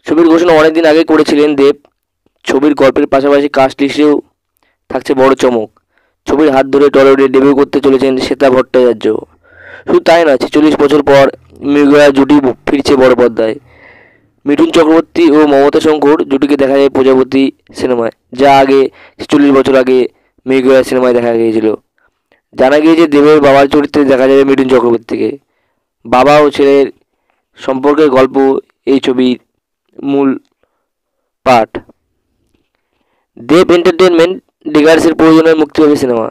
ছবির ঘোষণা অনেকদিন আগে করেছিলেন দেব। ছবির গল্পের পাশাপাশি কাস্ট লিস্টেও থাকছে বড় চমক। ছবির হাত ধরে টলিউডে ডেবিউ করতে চলেছেন শ্বেতা ভট্টাচার্য। শুধু তাই নয়, 46 বছর পর মৃগয়া জুটি ফিরছে বড় পর্দায়। মিঠুন চক্রবর্তী ও মমতা শঙ্কর জুটিকে দেখা যায় প্রজাপতি সিনেমায়, যা আগে 46 বছর আগে মৃগয়া সিনেমায় দেখা গিয়েছিল। জানা গিয়েছে দেবের বাবার চরিত্রে দেখা যাবে মিঠুন চক্রবর্তীকে। বাবা ও ছেলের সম্পর্কের গল্প এই ছবির মূল পাঠ। দেব এন্টারটেনমেন্ট ডিগার্সের প্রয়োজনে মুক্তি হবে সিনেমা।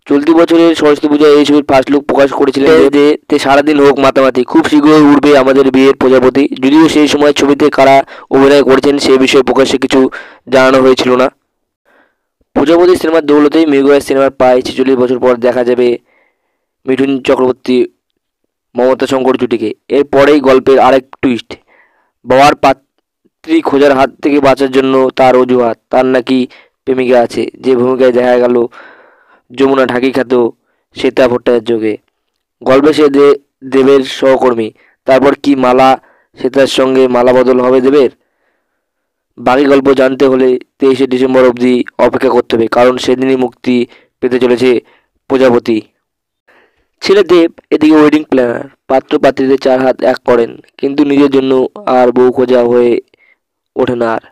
চলতি বছরের সরস্বতী পূজায় এই ছবির ফার্স্ট লুক প্রকাশ করেছিলেন যে তে সারাদিন হোক মাতামাতি, খুব শীঘ্রই উঠবে আমাদের বিয়ের প্রজাপতি। যদিও সেই সময় ছবিতে কারা অভিনয় করেছেন সে বিষয়ে প্রকাশ্যে কিছু জানানো হয়েছিল না। প্রজাপতি সিনেমার দৌলতেই মৃগয়া সিনেমার প্রায় 46 বছর পর দেখা যাবে মিঠুন চক্রবর্তী মমতা শঙ্কর জুটিকে। এরপরেই গল্পের আরেক টুইস্ট, বাবার পাত্রী খোঁজার হাত থেকে বাঁচার জন্য তার অজুহাত, তার নাকি প্রেমিকা আছে, যে ভূমিকায় দেখা গেল যমুনা ঢাকি খ্যাত শ্বেতা ভট্টাচার্যকে। গল্পে সে দেবের সহকর্মী। তারপর কি মালা শ্বেতার সঙ্গে মালা বদল হবে দেবের? বাকি গল্প জানতে হলে 23শে ডিসেম্বর অবধি অপেক্ষা করতে হবে, কারণ সেদিনই মুক্তি পেতে চলেছে প্রজাপতি। ছেলে দেব এদিকে ওয়েডিং প্ল্যানার, পাত্র পাত্রীদের চার হাত এক করেন, কিন্তু নিজের জন্য আর বউ খোঁজা হয়ে ওঠে না আর।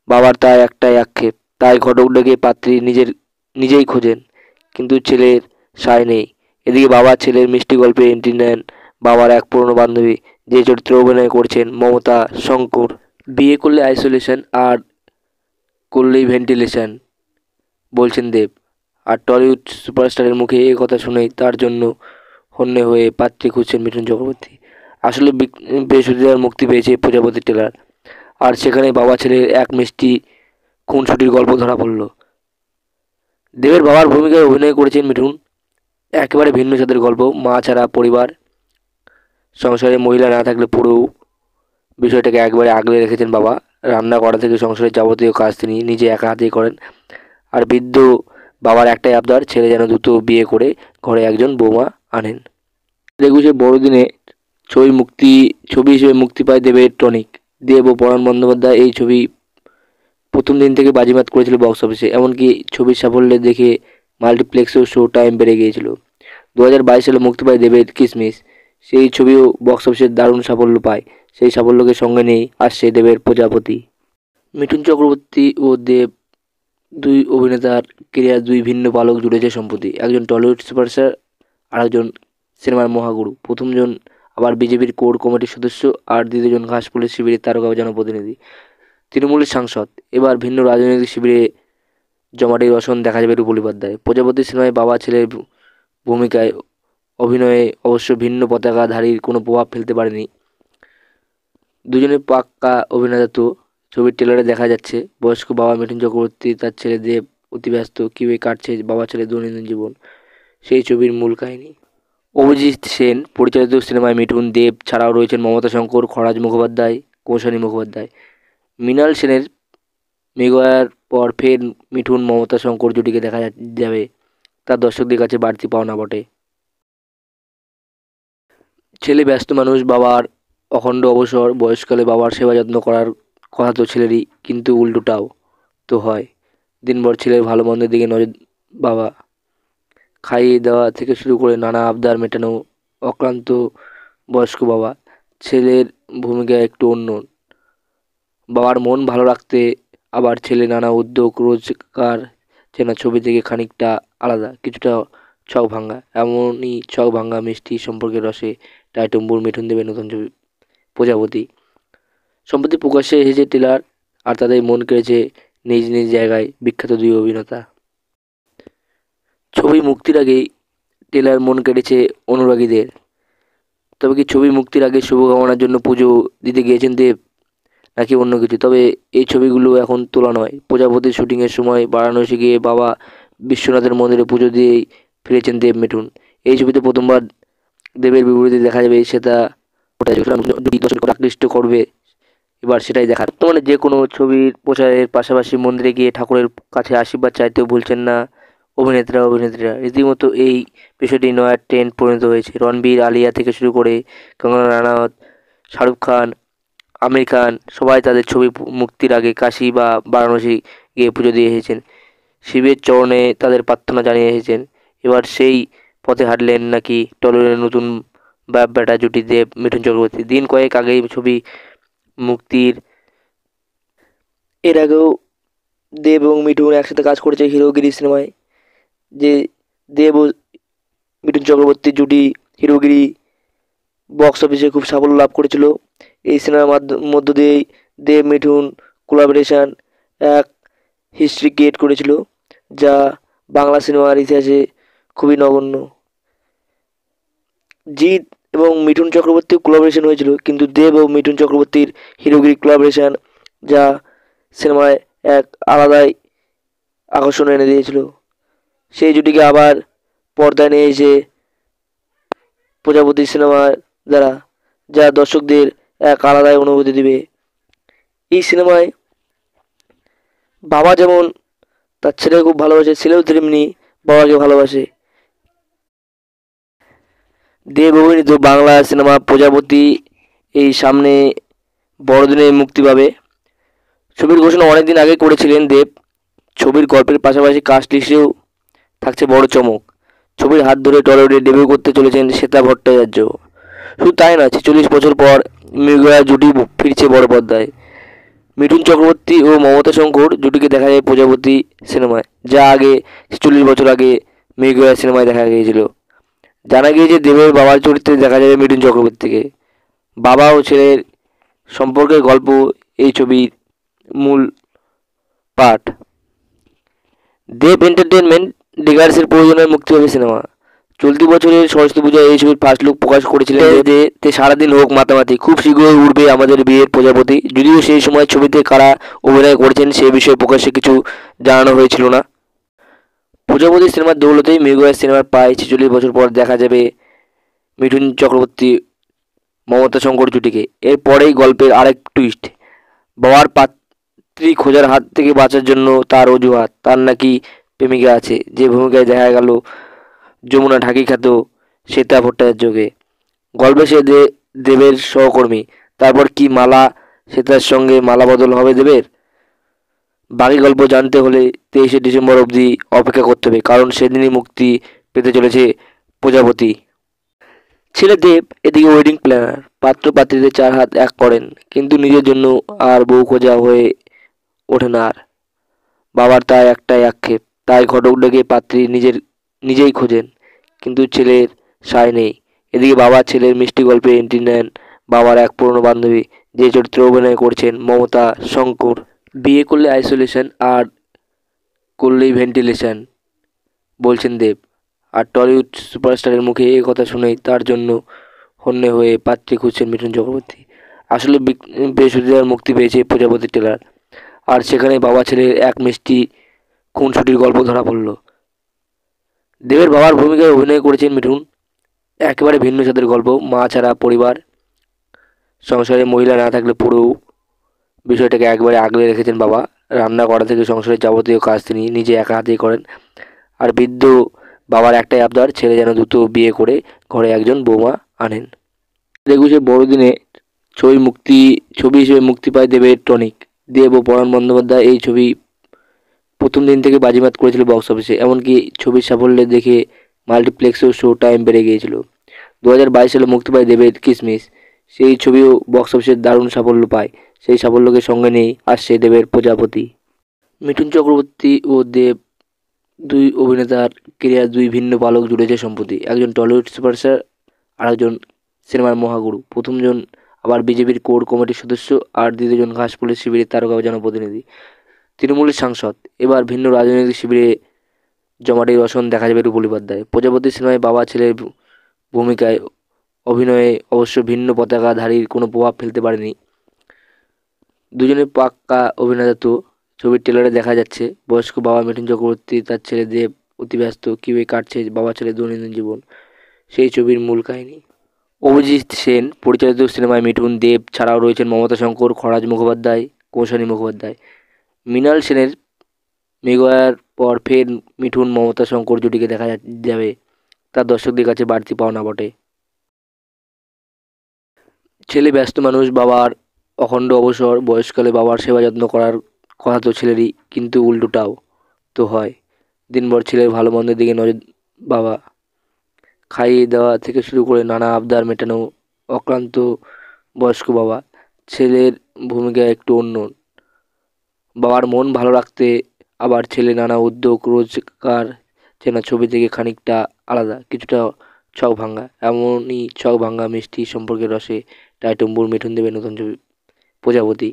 বাবার তাই একটাই আক্ষেপ, তাই ঘটক ডেকে পাত্রী নিজেই খোঁজেন, কিন্তু ছেলের সায় নেই। এদিকে বাবা ছেলের মিষ্টি গল্পে এন্ট্রি নেন বাবার এক পুরনো বান্ধবী, যে চরিত্রে অভিনয় করছেন মমতা শঙ্কর। বিয়ে করলে আইসোলেশন, আর করলেই ভেন্টিলেশন বলছেন দেব। আর টলিউড সুপারস্টারের মুখে এই কথা শুনেই তার জন্য হন্যে হয়ে পাত্রী খুঁজছেন মিঠুন চক্রবর্তী। আসলে বৃহস্পতিবার মুক্তি পেয়েছে প্রজাপতি ট্রেলার, আর সেখানে বাবা ছেলের এক মিষ্টি খুনসুটির গল্প ধরা পড়ল। দেবের বাবার ভূমিকায় অভিনয় করেছেন মিঠুন। একেবারে ভিন্ন স্বাদের গল্প, মা ছাড়া পরিবার, সংসারে মহিলা না থাকলে পুরো বিষয়টাকে একবারে আগলে রেখেছেন বাবা। রান্না করা থেকে সংসারের যাবতীয় কাজ তিনি নিজে একা হাতেই করেন। আর বৃদ্ধ বাবার একটাই আবদার, ছেলে যেন দ্রুত বিয়ে করে ঘরে একজন বৌমা আনেন। 21শে বড়দিনে ছবি হিসেবে মুক্তি পায় দেবের টনিক। দেব ও পরাণ বন্দ্যোপাধ্যায় এই ছবি প্রথম দিন থেকে বাজিমাত করেছিল বক্স অফিসে। এমনকি ছবির সাফল্যে দেখে মাল্টিপ্লেক্সেও শো টাইম বেড়ে গিয়েছিল। 2022 সালে মুক্তি পায় দেবের কিসমিস। সেই ছবিও বক্স অফিসে দারুণ সাফল্য পায়। সেই সাফল্যকে সঙ্গে নিয়েই আসছে দেবের প্রজাপতি। মিঠুন চক্রবর্তী ও দেব দুই অভিনেতার কেরিয়ার দুই ভিন্ন পালক জুড়েছে সম্প্রতি। একজন টলিউড সুপারস্টার, আর একজন সিনেমার মহাগুরু। প্রথমজন আবার বিজেপির কোর কমিটির সদস্য, আর দ্বিতীয়জন ঘাসফুলের শিবিরের তারকা জনপ্রতিনিধি, তৃণমূলের সাংসদ। এবার ভিন্ন রাজনৈতিক শিবিরে জমাটি রসন দেখা যাবে রূপলী পর্দায়। প্রজাপতি সিনেমায় বাবা ছেলের ভূমিকায় অভিনয়ে অবশ্য ভিন্ন পতাকাধারীর কোনো প্রভাব ফেলতে পারেনি। দুজনে পাক্কা অভিনেতা তো। ছবির ট্রেলারে দেখা যাচ্ছে বয়স্ক বাবা মিঠুন চক্রবর্তী তার ছেলে দেব অতি ব্যস্ত, কীভাবে কাটছে বাবা ছেলের দৈনন্দিন জীবন, সেই ছবির মূল কাহিনী। অভিজিৎ সেন পরিচালিত সিনেমায় মিঠুন, দেব ছাড়াও রয়েছেন মমতা শঙ্কর, খরাজ মুখোপাধ্যায়, কৌশানী মুখোপাধ্যায়। মৃণাল সেনের মেঘার পর ফের মিঠুন মমতা শঙ্কর জুটিকে দেখা যাবে, তার দর্শকদের কাছে বাড়তি পাওনা বটে। ছেলে ব্যস্ত মানুষ, বাবার অখণ্ড অবসর, বয়সকালে বাবার সেবা যত্ন করার কথা তো ছেলেরই, কিন্তু উল্টোটাও তো হয়। দিনভর ছেলের ভালো মন্দের দিকে নজর, বাবা খাইয়ে দেওয়া থেকে শুরু করে নানা আবদার মেটানো, অক্লান্ত বয়স্ক বাবা। ছেলের ভূমিকা একটু অন্য, বাবার মন ভালো রাখতে আবার ছেলে নানা উদ্যোগ, রোজকার চেনা ছবি থেকে খানিকটা আলাদা, কিছুটা ছক ভাঙা। এমনই ছক ভাঙা মিষ্টি সম্পর্কের রসে টাইটুম্বুর মিঠুন দেবের নতুন ছবি প্রজাপতি সম্প্রতি প্রকাশ্যে এসেছে ট্রেলার, আর তাদের মন কেড়েছে নিজ নিজ জায়গায় বিখ্যাত দুই অভিনেতা। ছবি মুক্তির আগেই ট্রেলার মন কেড়েছে অনুরাগীদের। তবে কি ছবি মুক্তির আগে শুভকামনার জন্য পুজো দিতে গিয়েছেন দেব, নাকি অন্য কিছু? তবে এই ছবিগুলো এখন তোলা নয়। প্রজাপতির শুটিংয়ের সময় বারাণসী গিয়ে বাবা বিশ্বনাথের মন্দিরে পুজো দিয়েই ফিরেছেন দেব মিঠুন। এই ছবিতে প্রথমবার দেবের বিপরীতে দেখা যাবে সেটা দর্শককে আকৃষ্ট করবে, এবার সেটাই দেখার। বর্তমানে যে কোনো ছবির প্রচারের পাশাপাশি মন্দিরে গিয়ে ঠাকুরের কাছে আশীর্বাদ চাইতেও ভুলছেন না অভিনেত্রীরা। রীতিমতো এই বিষয়টি নয়া ট্রেন্ড পরিণত হয়েছে। রণবীর, আলিয়া থেকে শুরু করে কঙ্গনা রানাওয়াত, শাহরুখ খান, আমির খান সবাই তাদের ছবি মুক্তির আগে কাশী বা বারাণসী গিয়ে পুজো দিয়ে এসেছেন, শিবের চরণে তাদের প্রার্থনা জানিয়ে এসেছেন। এবার সেই পথে হাঁটলেন নাকি টলিউডের নতুন বাপ বেটা জুটি দেব মিঠুন চক্রবর্তী। দিন কয়েক আগেই ছবি মুক্তির এর আগেও দেব এবং মিঠুন একসাথে কাজ করেছে হিরোগিরি সিনেমায়। যে দেব ও মিঠুন চক্রবর্তী জুটি হিরোগিরি বক্স অফিসে খুব সাফল্য লাভ করেছিল। এই সিনেমার মধ্য দিয়েই দেব মিঠুন কোলাবোরেশন এক হিস্ট্রি ক্রিয়েট করেছিল, যা বাংলা সিনেমার ইতিহাসে খুবই নগণ্য। জিৎ এবং মিঠুন চক্রবর্তীর কোলাবোরেশন হয়েছিল, কিন্তু দেব ও মিঠুন চক্রবর্তীর হিরোগিরি কোলাবোরেশন যা সিনেমায় এক আলাদাই আকর্ষণ এনে দিয়েছিল। সেই জুটিকে আবার পর্দায় নিয়ে এসে প্রজাপতি সিনেমার দ্বারা, যা দর্শকদের এক আলাদাই অনুভূতি দিবে। এই সিনেমায় বাবা যেমন তার ছেলেকে খুব ভালোবাসে, ছেলেও তেমনি বাবাকে ভালোবাসে। দেব অভিনীত বাংলা সিনেমা প্রজাপতি এই সামনে বড়দিনে মুক্তি পাবে। ছবির ঘোষণা অনেকদিন আগে করেছিলেন দেব। ছবির গল্পের পাশাপাশি কাস্ট লিস্টেও থাকছে বড় চমক। ছবির হাত ধরে টলিউডে ডেবিউ করতে চলেছেন শ্বেতা ভট্টাচার্য। শুধু তাই নয়, 46 বছর পর মৃগয়া জুটি ফিরছে বড় পর্দায়। মিঠুন চক্রবর্তী ও মমতা শঙ্কর জুটিকে দেখা যায় প্রজাপতি সিনেমায়, যা আগে 46 বছর আগে মৃগয়া সিনেমায় দেখা গিয়েছিল। জানা গিয়েছে দেবের বাবার চরিত্রে দেখা যাবে মিঠুন চক্রবর্তীকে। বাবা ও ছেলের সম্পর্কের গল্প এই ছবির মূল পাঠ। দেব এন্টারটেনমেন্ট ডিগার্সের প্রয়োজনে মুক্তি হবে সিনেমা। চলতি বছরের সরস্বতী পূজায় এই ছবির ফার্স্ট লুক প্রকাশ করেছিলেন যে তে সারাদিন হোক মাতামাতি, খুব শীঘ্রই উঠবে আমাদের বিয়ের প্রজাপতি। যদিও সেই সময় ছবিতে কারা অভিনয় করেছেন সে বিষয়ে প্রকাশ্যে কিছু জানানো হয়েছিল না। প্রজাপতি সিনেমার দৌলতেই মৃগয়া সিনেমার প্রায় 46 বছর পর দেখা যাবে মিঠুন চক্রবর্তী মমতা শঙ্কর জুটিকে। এরপরেই গল্পের আরেক টুইস্ট, বাবার পাত্রী খোঁজার হাত থেকে বাঁচার জন্য তার অজুহাত, তার নাকি প্রেমিকা আছে, যে ভূমিকায় দেখা গেল যমুনা ঢাকি খ্যাত শ্বেতা ভট্টাচার্যকে। গল্পে সে দেবের সহকর্মী। তারপর কি মালা শ্বেতার সঙ্গে মালা বদল হবে দেবের? বাকি গল্প জানতে হলে 23শে ডিসেম্বর অবধি অপেক্ষা করতে হবে, কারণ সেদিনই মুক্তি পেতে চলেছে প্রজাপতি। ছেলে দেব এদিকে ওয়েডিং প্ল্যানার, পাত্র পাত্রীদের 4 হাত এক করেন, কিন্তু নিজের জন্য আর বউ খোঁজা হয়ে ওঠে না আর। বাবার তাই একটাই আক্ষেপ, তাই ঘটক ডেকে পাত্রী নিজেই খোঁজেন, কিন্তু ছেলের সায় নেই। এদিকে বাবা ছেলের মিষ্টি গল্পে এন্ট্রি নেন বাবার এক পুরনো বান্ধবী, যে চরিত্রে অভিনয় করছেন মমতা শঙ্কর। বিয়ে করলে আইসোলেশন আর করলেই ভেন্টিলেশন, বলছেন দেব। আর টলিউড সুপারস্টারের মুখে এ কথা শুনেই তার জন্য হন্যে হয়ে পাত্রী খুঁজছেন মিঠুন চক্রবর্তী। আসলে বৃহস্পতিবার মুক্তি পেয়েছে প্রজাপতি ট্রেলার, আর সেখানে বাবা ছেলের এক মিষ্টি খুনসুটির গল্প ধরা পড়ল। দেবের বাবার ভূমিকায় অভিনয় করেছেন মিঠুন। একেবারে ভিন্ন স্বাদের গল্প, মা ছাড়া পরিবার, সংসারে মহিলা না থাকলে পুরো বিষয়টাকে একবারে আগলে রেখেছেন বাবা। রান্না করা থেকে সংসারের যাবতীয় কাজ তিনি নিজে একা হাতেই করেন। আর বৃদ্ধ বাবার একটাই আবদার, ছেলে যেন দ্রুত বিয়ে করে ঘরে একজন বৌমা আনেন। 21শে বড়দিনে ছবি হিসেবে মুক্তি পায় দেবের টনিক। দেব ও পরাণ বন্দ্যোপাধ্যায় এই ছবি প্রথম দিন থেকে বাজিমাত করেছিল বক্স অফিসে। এমনকি ছবির সাফল্যে দেখে মাল্টিপ্লেক্সেও শো টাইম বেড়ে গিয়েছিল। 2022 সালে মুক্তি পায় দেবের কিসমিস। সেই ছবিও বক্স অফিসে দারুণ সাফল্য পায়। সেই সাফল্যকে সঙ্গে নিয়েই আসছে দেবের প্রজাপতি। মিঠুন চক্রবর্তী ও দেব দুই অভিনেতার কেরিয়ার দুই ভিন্ন পালক জুড়েছে সম্প্রতি। একজন টলিউড সুপারস্টার, আর একজন সিনেমার মহাগুরু। প্রথমজন আবার বিজেপির কোর কমিটির সদস্য, আর দ্বিতীয়জন ঘাসফুলের শিবিরের তারকা জনপ্রতিনিধি, তৃণমূলের সাংসদ। এবার ভিন্ন রাজনৈতিক শিবিরে জমাটে রসন দেখা যাবে রূপলী পর্দায়। প্রজাপতি সিনেমায় বাবা ছেলের ভূমিকায় অভিনয়ে অবশ্য ভিন্ন পতাকাধারীর কোনো প্রভাব ফেলতে পারেনি। দুজনের পাক্কা অভিনেতা তো। ছবির ট্রেলারে দেখা যাচ্ছে বয়স্ক বাবা মিঠুন চক্রবর্তী তার ছেলে দেব অতি ব্যস্ত, কীভাবে কাটছে বাবা ছেলের দৈনন্দিন জীবন, সেই ছবির মূল কাহিনী। অভিজিৎ সেন পরিচালিত সিনেমায় মিঠুন, দেব ছাড়াও রয়েছেন মমতা শঙ্কর, খরাজ মুখোপাধ্যায়, কৌশানী মুখোপাধ্যায়। মৃণাল সেনের মেঘার পর ফের মিঠুন মমতা শঙ্কর জুটিকে দেখা যাবে, তার দর্শকদের কাছে বাড়তি পাওনা বটে। ছেলে ব্যস্ত মানুষ, বাবার অখণ্ড অবসর, বয়সকালে বাবার সেবা যত্ন করার কথা তো ছেলেরই, কিন্তু উল্টোটাও তো হয়। দিনভর ছেলের ভালো মন্দের দিকে নজর বাবা, খাইয়ে দেওয়া থেকে শুরু করে নানা আবদার মেটানো, অক্লান্ত বয়স্ক বাবা। ছেলের ভূমিকা একটু অন্য, বাবার মন ভালো রাখতে আবার ছেলে নানা উদ্যোগ, রোজগার যেন ছবি থেকে খানিকটা আলাদা, কিছুটা ছক ভাঙা। এমনই ছক ভাঙা মিষ্টি সম্পর্কের রসে টাইটম্বুর মিঠুন দেবের নতুন ছবি প্রজাপতি।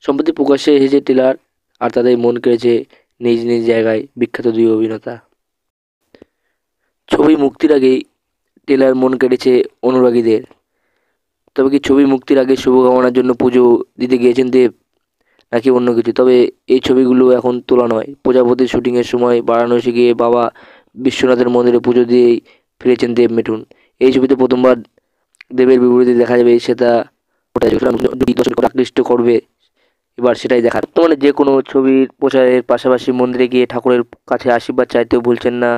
সম্প্রতি প্রকাশ্যে এসেছে ট্রেলার, আর তাদের মন কেড়েছে নিজ নিজ জায়গায় বিখ্যাত দুই অভিনেতা। ছবি মুক্তির আগেই ট্রেলার মন কেড়েছে অনুরাগীদের। তবে কি ছবি মুক্তির আগে শুভকামনার জন্য পুজো দিতে গিয়েছেন দেব, নাকি অন্য কিছু? তবে এই ছবিগুলো এখন তোলা নয়। প্রজাপতির শুটিংয়ের সময় বারাণসী গিয়ে বাবা বিশ্বনাথের মন্দিরে পুজো দিয়েই ফিরেছেন দেব মিঠুন। এই ছবিতে প্রথমবার দেবের বিপরীতে দেখা যাবে সেটা ওটাই দর্শককে আকৃষ্ট করবে, এবার সেটাই দেখার। বর্তমানে যে কোনো ছবির প্রচারের পাশাপাশি মন্দিরে গিয়ে ঠাকুরের কাছে আশীর্বাদ চাইতেও ভুলছেন না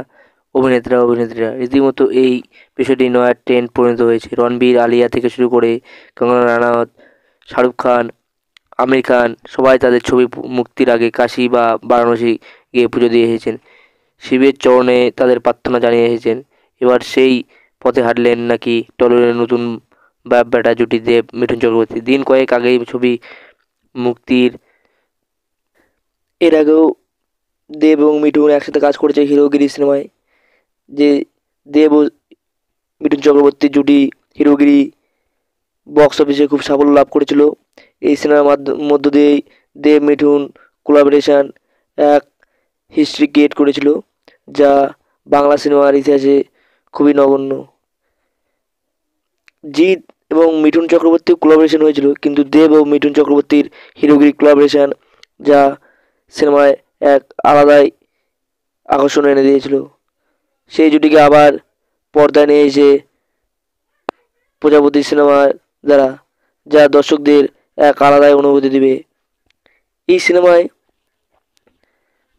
অভিনেত্রীরা। রীতিমতো এই বিষয়টি নয়া ট্রেন্ড পরিণত হয়েছে। রণবীর, আলিয়া থেকে শুরু করে কঙ্গনা রানাওয়াত, শাহরুখ খান, আমির খান সবাই তাদের ছবি মুক্তির আগে কাশী বা বারাণসী গিয়ে পুজো দিয়ে এসেছেন, শিবের চরণে তাদের প্রার্থনা জানিয়ে এসেছেন। এবার সেই পথে হাঁটলেন নাকি টলিউডের নতুন বাপ বেটা জুটি দেব মিঠুন চক্রবর্তী। দিন কয়েক আগেই ছবি মুক্তির এর আগেও দেব এবং মিঠুন একসাথে কাজ করেছে হিরোগিরি সিনেমায়। যে দেব ও মিঠুন চক্রবর্তী জুটি হিরোগিরি বক্স অফিসে খুব সাফল্য লাভ করেছিল। এই সিনেমার মধ্য দিয়েই দেব মিঠুন কোলাবোরেশন এক হিস্ট্রি ক্রিয়েট করেছিল, যা বাংলা সিনেমার ইতিহাসে খুবই নগণ্য। জিৎ এবং মিঠুন চক্রবর্তীর কোলাবোরেশন হয়েছিল, কিন্তু দেব ও মিঠুন চক্রবর্তীর হিরোগিরি কোলাবোরেশন যা সিনেমায় এক আলাদাই আকর্ষণ এনে দিয়েছিল। সেই জুটিকে আবার পর্দায় নিয়ে এসে প্রজাপতি সিনেমার দ্বারা, যা দর্শকদের এক আলাদাই অনুভূতি দিবে। এই সিনেমায়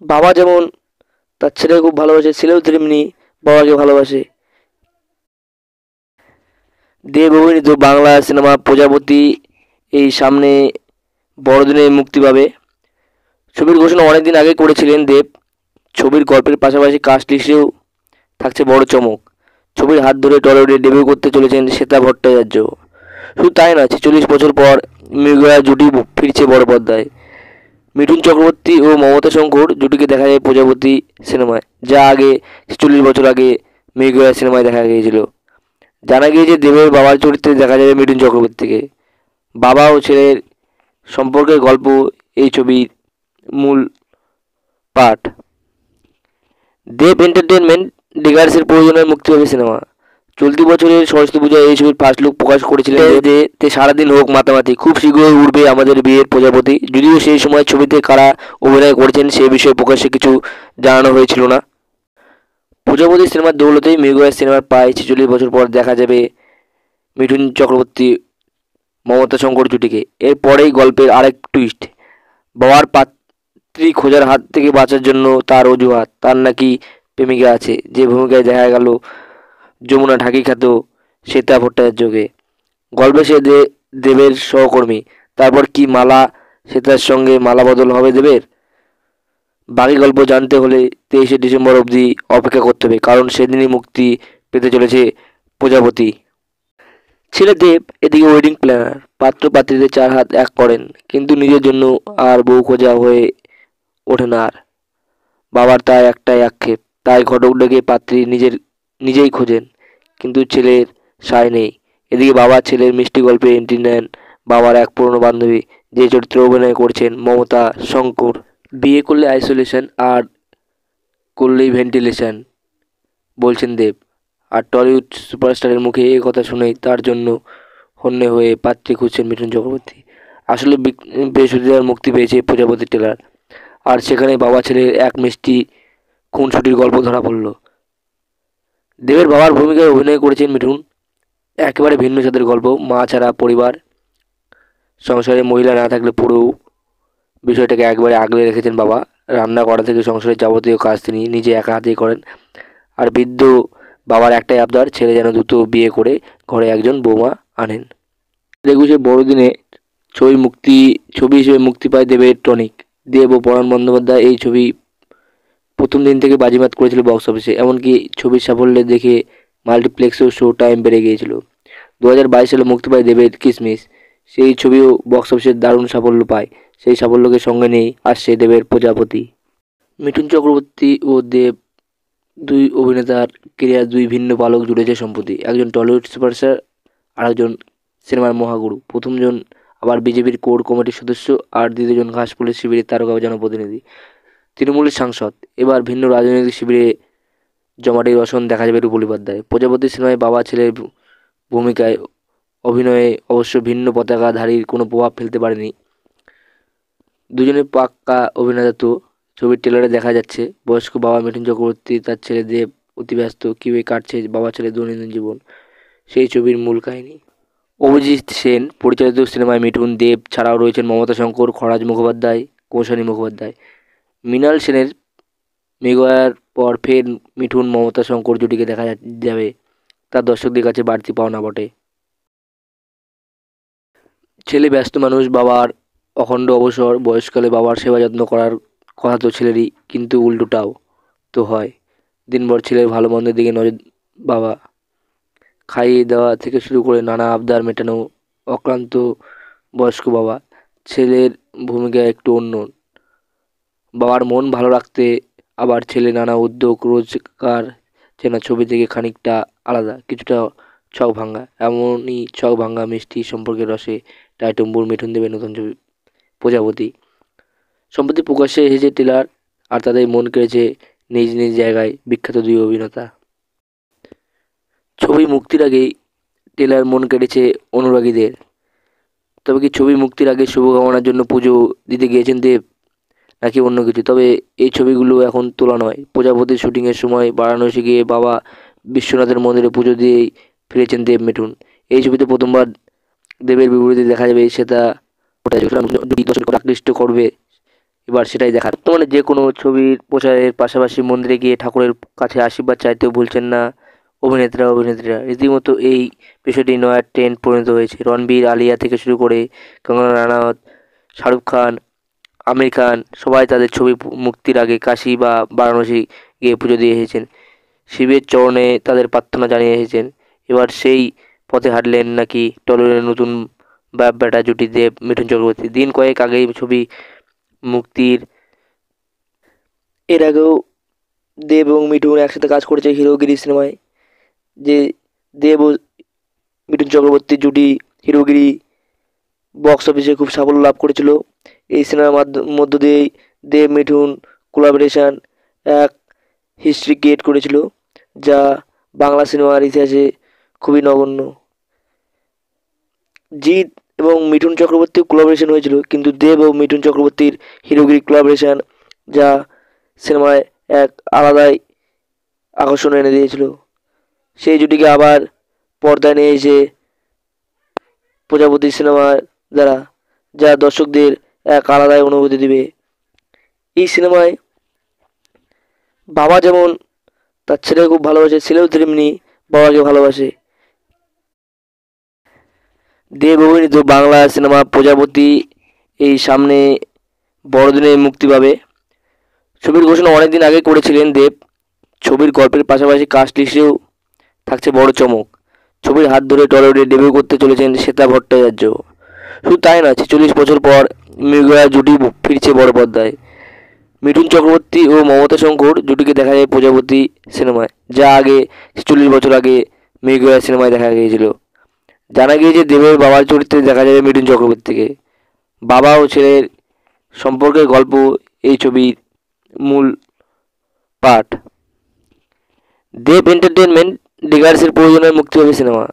বাবা যেমন তার ছেলেকে খুব ভালোবাসে, ছেলেও তেমনি বাবাকে ভালোবাসে। দেব অভিনীত বাংলা সিনেমা প্রজাপতি এই সামনে বড়দিনে মুক্তি পাবে। ছবির ঘোষণা অনেকদিন আগে করেছিলেন দেব। ছবির গল্পের পাশাপাশি কাস্ট লিস্টেও থাকছে বড় চমক। ছবির হাত ধরে টলিউডে ডেবিউ করতে চলেছেন শ্বেতা ভট্টাচার্য। শুধু তাই না, 46 বছর পর মৃগয়া জুটি ফিরছে বড় পর্দায়। মিঠুন চক্রবর্তী ও মমতা শঙ্কর জুটিকে দেখা যায় প্রজাপতি সিনেমায়, যা আগে 46 বছর আগে মৃগয়া সিনেমায় দেখা গিয়েছিল। জানা গিয়েছে দেবের বাবার চরিত্রে দেখা যাবে মিঠুন চক্রবর্তীকে। বাবা ও ছেলের সম্পর্কের গল্প এই ছবির মূল পার্ট। দেব এন্টারটেনমেন্ট ডিগার্সের প্রয়োজনে মুক্তি পাবে সিনেমা। চলতি বছরের সরস্বতী পূজায় এই ছবির ফার্স্ট লুক প্রকাশ করেছিলেন যে তে সারাদিন হোক মাতামাতি, খুব শীঘ্রই উঠবে আমাদের বিয়ের প্রজাপতি। যদিও সেই সময় ছবিতে কারা অভিনয় করেছেন সে বিষয়ে প্রকাশ্যে কিছু জানানো হয়েছিল না। প্রজাপতি সিনেমার দৌলতেই মৃগয়া সিনেমার প্রায় 46 বছর পর দেখা যাবে মিঠুন চক্রবর্তী মমতা শঙ্কর জুটিকে। এরপরেই গল্পের আরেক টুইস্ট, বাবার পাত্রী খোঁজার হাত থেকে বাঁচার জন্য তার অজুহাত, তার নাকি প্রেমিকা আছে, যে ভূমিকায় দেখা গেল যমুনা ঢাকি খ্যাত শ্বেতা ভট্টাচার্যকে। গল্পে সে দেবের সহকর্মী। তারপর কি মালা শ্বেতার সঙ্গে মালা বদল হবে দেবের? বাকি গল্প জানতে হলে 23শে ডিসেম্বর অবধি অপেক্ষা করতে হবে, কারণ সেদিনই মুক্তি পেতে চলেছে প্রজাপতি। ছেলে দেব এদিকে ওয়েডিং প্ল্যানার, পাত্র পাত্রীদের 4 হাত এক করেন, কিন্তু নিজের জন্য আর বউ খোঁজা হয়ে ওঠে না আর। বাবার তাই একটাই আক্ষেপ, তাই ঘটক ডেকে পাত্রী নিজেই খোঁজেন, কিন্তু ছেলের সায় নেই। এদিকে বাবা ছেলের মিষ্টি গল্পে এন্ট্রি নেন বাবার এক পুরনো বান্ধবী, যে চরিত্রে অভিনয় করছেন মমতা শঙ্কর। বিয়ে করলে আইসোলেশন, আর করলেই ভেন্টিলেশন বলছেন দেব। আর টলিউড সুপারস্টারের মুখে এ কথা শুনেই তার জন্য হন্যে হয়ে পাত্রী খুঁজছেন মিঠুন চক্রবর্তী। আসলে বৃহস্পতিবার মুক্তি পেয়েছে প্রজাপতি ট্রেলার, আর সেখানে বাবা ছেলের এক মিষ্টি খুনসুটির গল্প ধরা পড়ল। দেবের বাবার ভূমিকায় অভিনয় করেছেন মিঠুন। একেবারে ভিন্ন স্বাদের গল্প, মা ছাড়া পরিবার, সংসারে মহিলা না থাকলে পুরো বিষয়টাকে একবারে আগলে রেখেছেন বাবা। রান্না করা থেকে সংসারের যাবতীয় কাজ তিনি নিজে একা হাতেই করেন। আর বৃদ্ধ বাবার একটাই আবদার, ছেলে যেন দ্রুত বিয়ে করে ঘরে একজন বৌমা আনেন। 21শে বড়দিনে ছবি হিসেবে মুক্তি পায় দেবের টনিক। দেব ও পরাণ বন্দ্যোপাধ্যায় এই ছবি প্রথম দিন থেকে বাজিমাত করেছিল বক্স অফিসে, এমনকি ছবির সাফল্যে দেখে মাল্টিপ্লেক্সেও শো টাইম বেড়ে গিয়েছিল। 2022 সালে মুক্তি পায় দেবের কিসমিস। সেই ছবিও বক্স অফিসে দারুণ সাফল্য পায়। সেই সাফল্যকে সঙ্গে নিয়ে আসছে দেবের প্রজাপতি। মিঠুন চক্রবর্তী ও দেব দুই অভিনেতার কেরিয়ার দুই ভিন্ন পালক জুড়েছে সম্প্রতি। একজন টলিউড সুপারস্টার, আরেকজন সিনেমার মহাগুরু। প্রথমজন আবার বিজেপির কোর কমিটির সদস্য, আর দ্বিতীয়জন ঘাসফুলের শিবিরের তারকা জনপ্রতিনিধি, তৃণমূলের সাংসদ। এবার ভিন্ন রাজনৈতিক শিবিরে জমাটি রসন দেখা যাবে রূপলী পর্দায়। প্রজাপতি সিনেমায় বাবা ছেলের ভূমিকায় অভিনয়ে অবশ্য ভিন্ন পতাকাধারীর কোনো প্রভাব ফেলতে পারেনি। দুজনে পাক্কা অভিনেতা তো। ছবির ট্রেলারে দেখা যাচ্ছে বয়স্ক বাবা মিঠুন চক্রবর্তী তার ছেলে দেব অতি ব্যস্ত, কীভাবে কাটছে বাবা ছেলের দৈনন্দিন জীবন, সেই ছবির মূল কাহিনী। অভিজিৎ সেন পরিচালিত সিনেমায় মিঠুন, দেব ছাড়াও রয়েছেন মমতা শঙ্কর, খরাজ মুখোপাধ্যায়, কৌশানী মুখোপাধ্যায়। মৃণাল সেনের মৃগয়ার পর ফের মিঠুন মমতা শঙ্কর জুটিকে দেখা যাবে, তার দর্শকদের কাছে বাড়তি পাওনা বটে। ছেলে ব্যস্ত মানুষ, বাবার অখণ্ড অবসর, বয়সকালে বাবার সেবা যত্ন করার কথা তো ছেলেরই, কিন্তু উল্টোটাও তো হয়। দিনভর ছেলের ভালো মন্দের দিকে নজর বাবা, খাইয়ে দেওয়া থেকে শুরু করে নানা আবদার মেটানো, অক্লান্ত বয়স্ক বাবা। ছেলের ভূমিকা একটু অন্য, বাবার মন ভালো রাখতে আবার ছেলে নানা উদ্যোগ, রোজগার যেন ছবি থেকে খানিকটা আলাদা, কিছুটা ছক ভাঙ্গা। এমনই ছক ভাঙ্গা মিষ্টি সম্পর্কের রসে টাইটুম্বুর মিঠুন দেবের নতুন ছবি প্রজাপতি। সম্প্রতি প্রকাশ্যে এসেছে ট্রেলার, আর তাদের মন কেড়েছে নিজ নিজ জায়গায় বিখ্যাত দুই অভিনেতা। ছবি মুক্তির আগেই ট্রেলার মন কেড়েছে অনুরাগীদের। তবে কি ছবি মুক্তির আগে শুভকামনার জন্য পুজো দিতে গিয়েছেন দেব, নাকি অন্য কিছু? তবে এই ছবিগুলো এখন তোলা নয়। প্রজাপতির শুটিংয়ের সময় বারাণসী গিয়ে বাবা বিশ্বনাথের মন্দিরে পুজো দিয়েই ফিরেছেন দেব মিঠুন। এই ছবিতে প্রথমবার দেবের বিপরীতে দেখা যাবে সেটা আকৃষ্ট করবে, এবার সেটাই দেখার। বর্তমানে যে কোনো ছবির প্রচারের পাশাপাশি মন্দিরে গিয়ে ঠাকুরের কাছে আশীর্বাদ চাইতেও ভুলছেন না অভিনেত্রীরা। রীতিমতো এই বিষয়টি নয়া ট্রেন্ড পরিণত হয়েছে। রণবীর, আলিয়া থেকে শুরু করে কঙ্গনা রানাওয়াত, শাহরুখ খান, আমির খান সবাই তাদের ছবি মুক্তির আগে কাশী বা বারাণসী গিয়ে পুজো দিয়ে এসেছেন, শিবের চরণে তাদের প্রার্থনা জানিয়ে এসেছেন। এবার সেই পথে হাঁটলেন নাকি টলিউডের নতুন বাপ বেটা জুটি দেব মিঠুন চক্রবর্তী। দিন কয়েক আগেই ছবি মুক্তির এর আগেও দেব এবং মিঠুন একসাথে কাজ করেছে হিরোগিরি সিনেমায়। যে দেব ও মিঠুন চক্রবর্তীর জুটি হিরোগিরি বক্স অফিসে খুব সাফল্য লাভ করেছিল। এই সিনেমার মধ্য দিয়েই দেব মিঠুন কোলাবোরেশন এক হিস্ট্রি ক্রিয়েট করেছিল, যা বাংলা সিনেমার ইতিহাসে খুবই নগণ্য। জিৎ এবং মিঠুন চক্রবর্তীর কোলাবোরেশন হয়েছিল, কিন্তু দেব ও মিঠুন চক্রবর্তীর হিরোগিরি কোলাবোরেশন যা সিনেমায় এক আলাদাই আকর্ষণ এনে দিয়েছিল। সেই জুটিকে আবার পর্দায় নিয়ে এসে প্রজাপতি সিনেমার দ্বারা যা দর্শকদের এক আলাদাই অনুভূতি দিবে। এই সিনেমায় বাবা যেমন তার ছেলেকে খুব ভালোবাসে, ছেলেও তেমনি বাবাকে ভালোবাসে। দেব অভিনীত বাংলা সিনেমা প্রজাপতি এই সামনে বড়দিনে মুক্তি পাবে। ছবির ঘোষণা অনেকদিন আগে করেছিলেন দেব। ছবির গল্পের পাশাপাশি কাস্ট লিস্টেও থাকছে বড় চমক। ছবির হাত ধরে টলিউডে ডেবিউ করতে চলেছেন শ্বেতা ভট্টাচার্য। শুধু তাই নয়, 46 বছর পর মৃগয়া জুটি ফিরছে বড় পর্দায়। মিঠুন চক্রবর্তী ও মমতা শঙ্কর জুটিকে দেখা যায় প্রজাপতি সিনেমায়, যা আগে 46 বছর আগে মৃগয়া সিনেমায় দেখা গিয়েছিল। জানা গিয়েছে দেবের বাবার চরিত্রে দেখা যাবে মিঠুন চক্রবর্তীকে। বাবা ও ছেলের সম্পর্কের গল্প এই ছবির মূল পাঠ। দেব এন্টারটেনমেন্ট ডিগার্সের প্রয়োজনে মুক্তি হবে সিনেমা।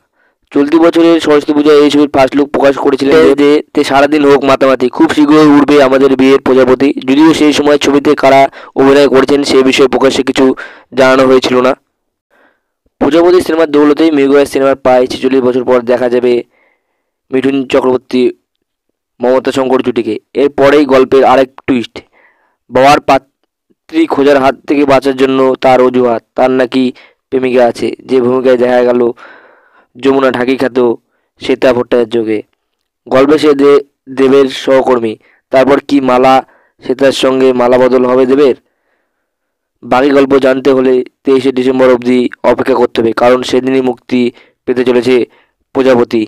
চলতি বছরের সরস্বতী পূজায় এই ছবির ফার্স্ট লুক প্রকাশ করেছিলেন যে তে সারাদিন হোক মাতামাতি, খুব শীঘ্রই উঠবে আমাদের বিয়ের প্রজাপতি। যদিও সেই সময় ছবিতে কারা অভিনয় করেছেন সে বিষয়ে প্রকাশ্যে কিছু জানানো হয়েছিল না। প্রজাপতি সিনেমার দৌলতেই মৃগয়া সিনেমার প্রায় 46 বছর পর দেখা যাবে মিঠুন চক্রবর্তী মমতা শঙ্কর জুটিকে। এরপরেই গল্পের আরেক টুইস্ট, বাবার পাত্রী খোঁজার হাত থেকে বাঁচার জন্য তার অজুহাত, তার নাকি প্রেমিকা আছে, যে ভূমিকায় দেখা গেল যমুনা ঢাকি খ্যাত শ্বেতা ভট্টাচার্যকে। গল্পে সে দেবের সহকর্মী। তারপর কি মালা শ্বেতার সঙ্গে মালা বদল হবে দেবের? বাকি গল্প জানতে হলে 23শে ডিসেম্বর অবধি অপেক্ষা করতে হবে, কারণ সেদিনই মুক্তি পেতে চলেছে প্রজাপতি।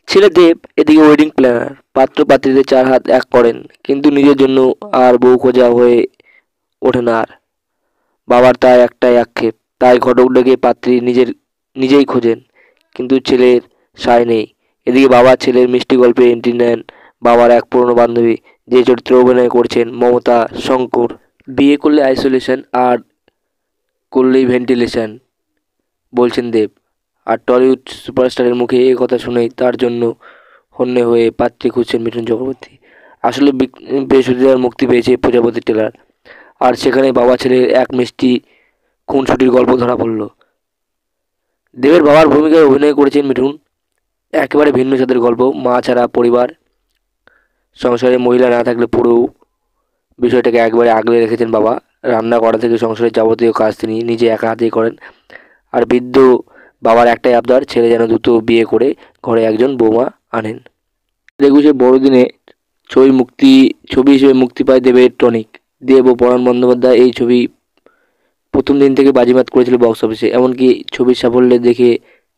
ছেলে দেব এদিকে ওয়েডিং প্ল্যানার, পাত্র পাত্রীদের 4 হাত এক করেন, কিন্তু নিজের জন্য আর বউ খোঁজা হয়ে ওঠে না আর। বাবার তাই একটাই আক্ষেপ, তাই ঘটক ডেকে পাত্রী নিজেই খোঁজেন, কিন্তু ছেলের সায় নেই। এদিকে বাবা ছেলের মিষ্টি গল্পে এন্ট্রি নেন বাবার এক পুরনো বান্ধবী, যে চরিত্রে অভিনয় করছেন মমতা শঙ্কর। বিয়ে করলে আইসোলেশন, আর করলেই ভেন্টিলেশন বলছেন দেব। আর টলিউড সুপারস্টারের মুখে এই কথা শুনেই তার জন্য হন্যে হয়ে পাত্রী খুঁজছেন মিঠুন চক্রবর্তী। আসলে বৃহস্পতিবার মুক্তি পেয়েছে প্রজাপতি ট্রেলার, আর সেখানে বাবা ছেলের এক মিষ্টি খুনসুটির গল্প ধরা পড়ল। দেবের বাবার ভূমিকায় অভিনয় করেছেন মিঠুন। একেবারে ভিন্ন স্বাদের গল্প, মা ছাড়া পরিবার, সংসারে মহিলা না থাকলে পুরো বিষয়টাকে একবারে আগলে রেখেছেন বাবা। রান্না করা থেকে সংসারের যাবতীয় কাজ তিনি নিজে একা হাতেই করেন। আর বৃদ্ধ বাবার একটাই আবদার, ছেলে যেন দ্রুত বিয়ে করে ঘরে একজন বৌমা আনেন। 21শে বড়দিনে ছবি হিসেবে মুক্তি পায় দেবের টনিক। দেব ও পরাণ বন্দ্যোপাধ্যায় এই ছবি প্রথম দিন থেকে বাজিমাত করেছিল বক্স অফিসে। এমনকি ছবির সাফল্যে দেখে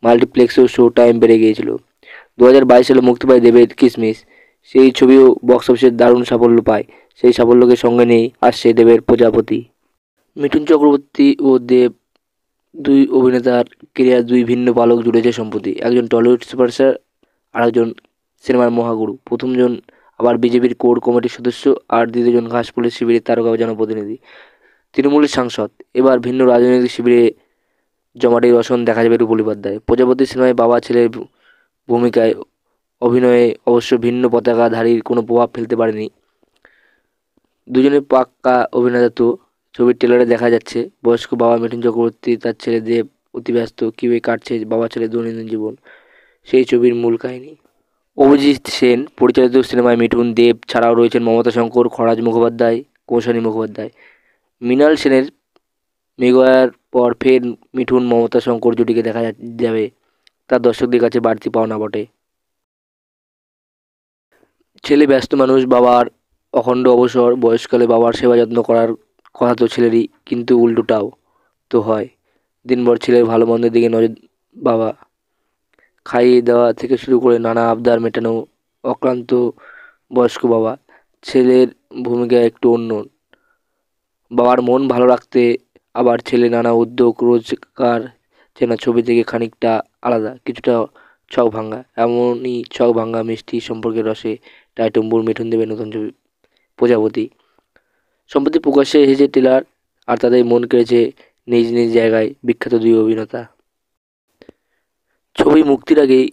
মাল্টিপ্লেক্সেও শো টাইম বেড়ে গিয়েছিল। 2022 সালে মুক্তি পায় দেবের কিসমিস। সেই ছবিও বক্স অফিসে দারুণ সাফল্য পায়। সেই সাফল্যকে সঙ্গে নিয়েই আসছে দেবের প্রজাপতি। মিঠুন চক্রবর্তী ও দেব দুই অভিনেতার কেরিয়ার দুই ভিন্ন পালক জুড়েছে সম্প্রতি। একজন টলিউড সুপারস্টার, আর একজন সিনেমার মহাগুরু। প্রথমজন আবার বিজেপির কোর কমিটির সদস্য, আর দ্বিতীয়জন ঘাসফুলের শিবিরের তারকা জনপ্রতিনিধি, তৃণমূলের সাংসদ। এবার ভিন্ন রাজনৈতিক শিবিরে জমাটির রসন দেখা যাবে রূপলী পর্দায়। প্রজাপতি সিনেমায় বাবা ছেলের ভূমিকায় অভিনয়ে অবশ্য ভিন্ন পতাকাধারীর কোনো প্রভাব ফেলতে পারেনি। দুজনে পাক্কা অভিনেতা। তো ছবির ট্রেলারে দেখা যাচ্ছে বয়স্ক বাবা মিঠুন চক্রবর্তী তার ছেলে দেব অতি ব্যস্ত, কীভাবে কাটছে বাবা ছেলের দৈনন্দিন জীবন, সেই ছবির মূল কাহিনী। অভিজিৎ সেন পরিচালিত সিনেমায় মিঠুন, দেব ছাড়াও রয়েছেন মমতা শঙ্কর, খরাজ মুখোপাধ্যায়, কৌশানী মুখোপাধ্যায়। মৃণাল সেনের মৃগয়ার পর ফের মিঠুন মমতা শঙ্কর জুটিকে দেখা যাবে, তার দর্শকদের কাছে বাড়তি পাওনা বটে। ছেলে ব্যস্ত মানুষ, বাবার অখণ্ড অবসর, বয়সকালে বাবার সেবা যত্ন করার কথা তো ছেলেরই, কিন্তু উল্টোটাও তো হয়। দিনভর ছেলের ভালো মন্দের দিকে নজর বাবা, খাইয়ে দেওয়া থেকে শুরু করে নানা আবদার মেটানো অক্লান্ত বয়স্ক বাবা। ছেলের ভূমিকা একটু অন্য, বাবার মন ভালো রাখতে আবার ছেলে নানা উদ্যোগ, রোজকার চেনা ছবি থেকে খানিকটা আলাদা, কিছুটা ছক ভাঙা। এমনই ছক ভাঙা মিষ্টি সম্পর্কের রসে টাইটম্বুর মিঠুন দেবের নতুন ছবি প্রজাপতি। সম্প্রতি প্রকাশ্যে এসেছে ট্রেলার, আর তাদের মন কেড়েছে নিজ নিজ জায়গায় বিখ্যাত দুই অভিনেতা। ছবি মুক্তির আগেই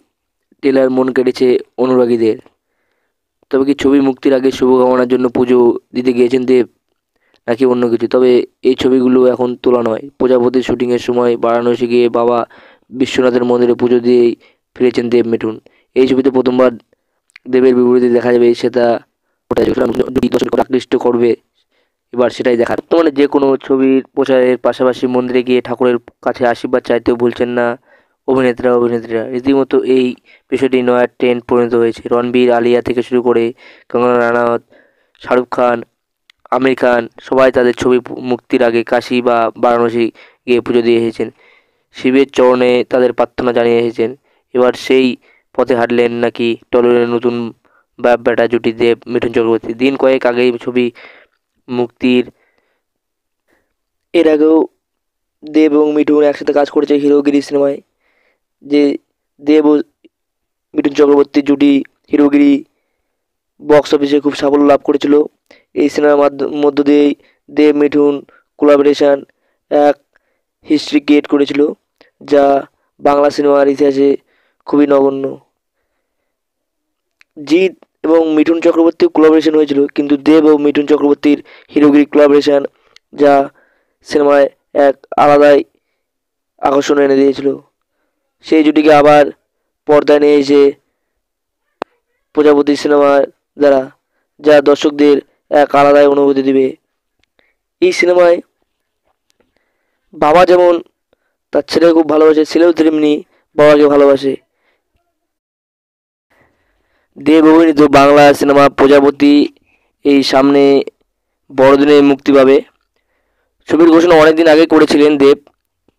ট্রেলার মন কেড়েছে অনুরাগীদের। তবে কি ছবি মুক্তির আগে শুভকামনার জন্য পুজো দিতে গিয়েছেন দেব, নাকি অন্য কিছু? তবে এই ছবিগুলো এখন তোলা নয়। প্রজাপতির শুটিংয়ের সময় বারাণসী গিয়ে বাবা বিশ্বনাথের মন্দিরে পুজো দিয়েই ফিরেছেন দেব মিঠুন। এই ছবিতে প্রথমবার দেবের বিপরীতে দেখা যাবে সেটা দর্শককে আকৃষ্ট করবে, এবার সেটাই দেখার। বর্তমানে যে কোনো ছবির প্রচারের পাশাপাশি মন্দিরে গিয়ে ঠাকুরের কাছে আশীর্বাদ চাইতেও ভুলছেন না অভিনেত্রীরা। রীতিমতো এই বিষয়টি নয়া ট্রেন্ড পরিণত হয়েছে। রণবীর, আলিয়া থেকে শুরু করে কঙ্গনা রানাওয়াত, শাহরুখ খান, আমির খান সবাই তাদের ছবি মুক্তির আগে কাশী বা বারাণসী গিয়ে পুজো দিয়ে এসেছেন। শিবের চরণে তাদের প্রার্থনা জানিয়ে এসেছেন। এবার সেই পথে হাঁটলেন নাকি টলিউডের নতুন বাপ বেটা জুটি দেব মিঠুন চক্রবর্তী। দিন কয়েক আগেই ছবি মুক্তির এর আগেও দেব এবং মিঠুন একসাথে কাজ করেছে হিরোগিরি সিনেমায়। যে দেব ও মিঠুন চক্রবর্তীর জুটি হিরোগিরি বক্স অফিসে খুব সাফল্য লাভ করেছিল। এই সিনেমার মধ্য দিয়েই দেব মিঠুন কোলাবোরেশন এক হিস্ট্রি ক্রিয়েট করেছিল, যা বাংলা সিনেমার ইতিহাসে খুবই নগণ্য। জিৎ এবং মিঠুন চক্রবর্তীর কোলাবোরেশন হয়েছিল, কিন্তু দেব ও মিঠুন চক্রবর্তীর হিরোগিরি কোলাবোরেশন যা সিনেমায় এক আলাদাই আকর্ষণ এনে দিয়েছিল। সেই জুটিকে আবার পর্দায় নিয়ে এসে প্রজাপতি সিনেমার দ্বারা, যা দর্শকদের এক আলাদাই অনুভূতি দিবে। এই সিনেমায় বাবা যেমন তার ছেলেকে খুব ভালোবাসে, ছেলেও তেমনি বাবাকে ভালোবাসে। দেব অভিনীত বাংলা সিনেমা প্রজাপতি এই সামনে বড়দিনে মুক্তি পাবে। ছবির ঘোষণা অনেকদিন আগে করেছিলেন দেব।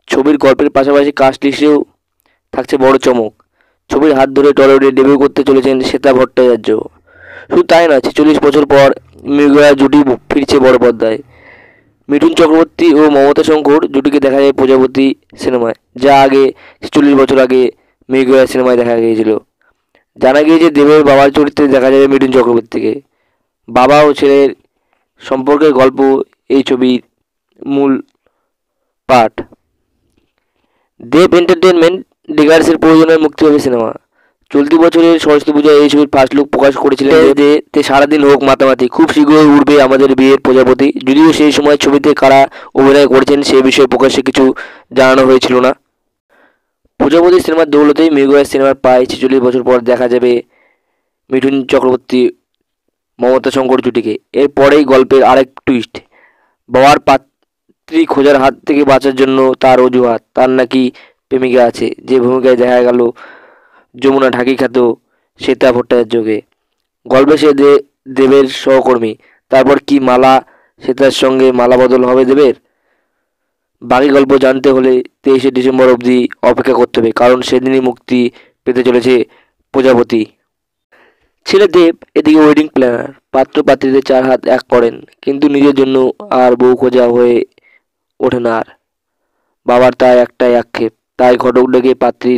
ছবির গল্পের পাশাপাশি কাস্ট লিস্টেও থাকছে বড় চমক। ছবির হাত ধরে টলিউডে ডেবিউ করতে চলেছেন শ্বেতা ভট্টাচার্য। শুধু তাই নয়, 46 বছর পর মৃগয়া জুটি ফিরছে বড় পর্দায়। মিঠুন চক্রবর্তী ও মমতা শঙ্কর জুটিকে দেখা যায় প্রজাপতি সিনেমায়, যা আগে 46 বছর আগে মৃগয়া সিনেমায় দেখা গিয়েছিল। জানা গিয়েছে দেবের বাবার চরিত্রে দেখা যাবে মিঠুন চক্রবর্তীকে। বাবা ও ছেলের সম্পর্কের গল্প এই ছবির মূল পাঠ। দেব এন্টারটেনমেন্ট ডিগার্সের প্রযোজনায় মুক্তি হবে সিনেমা। চলতি বছরের সরস্বতী পূজায় এই ছবির ফার্স্ট লুক প্রকাশ করেছিলেন যে তে সারাদিন হোক মাতামাতি, খুব শীঘ্রই উঠবে আমাদের বিয়ের প্রজাপতি। যদিও সেই সময় ছবিতে কারা অভিনয় করেছেন সে বিষয়ে প্রকাশ্যে কিছু জানানো হয়েছিল না। প্রজাপতি সিনেমার দৌলতেই মৃগয়া সিনেমার প্রায় 46 বছর পর দেখা যাবে মিঠুন চক্রবর্তী মমতা শঙ্কর জুটিকে। এরপরেই গল্পের আরেক টুইস্ট, বাবার পাত্রী খোঁজার হাত থেকে বাঁচার জন্য তার অজুহাত, তার নাকি প্রেমিকা আছে, যে ভূমিকায় দেখা গেল যমুনা ঢাকি খ্যাত শ্বেতা ভট্টাচার্যকে। গল্পে সে দেবের সহকর্মী। তারপর কি মালা শ্বেতার সঙ্গে মালা বদল হবে দেবের? বাকি গল্প জানতে হলে 23শে ডিসেম্বর অবধি অপেক্ষা করতে হবে, কারণ সেদিনই মুক্তি পেতে চলেছে প্রজাপতি। ছেলে দেব এদিকে ওয়েডিং প্ল্যানার, পাত্র পাত্রীদের 4 হাত এক করেন, কিন্তু নিজের জন্য আর বউ খোঁজা হয়ে ওঠে না আর। বাবার তাই একটাই আক্ষেপ, তাই ঘটক ডেকে পাত্রী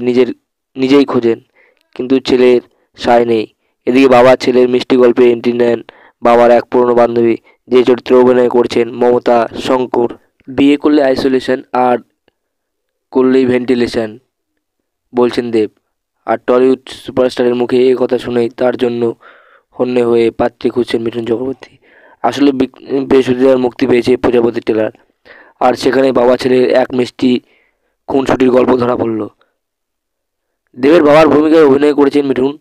নিজেই খোঁজেন, কিন্তু ছেলের সায় নেই। এদিকে বাবা ছেলের মিষ্টি গল্পে এন্ট্রি নেন বাবার এক পুরনো বান্ধবী, যে চরিত্রে অভিনয় করছেন মমতা শঙ্কর। বিয়ে করলে আইসোলেশন, আর করলেই ভেন্টিলেশন বলছেন দেব। আর টলিউড সুপারস্টারের মুখে এ কথা শুনেই তার জন্য হন্যে হয়ে পাত্রী খুঁজছেন মিঠুন চক্রবর্তী। আসলে বৃহস্পতিবার মুক্তি পেয়েছে প্রজাপতি ট্রেলার, আর সেখানে বাবা ছেলের এক মিষ্টি খুনসুটির গল্প ধরা পড়ল। দেবের বাবার ভূমিকায় অভিনয় করেছেন মিঠুন।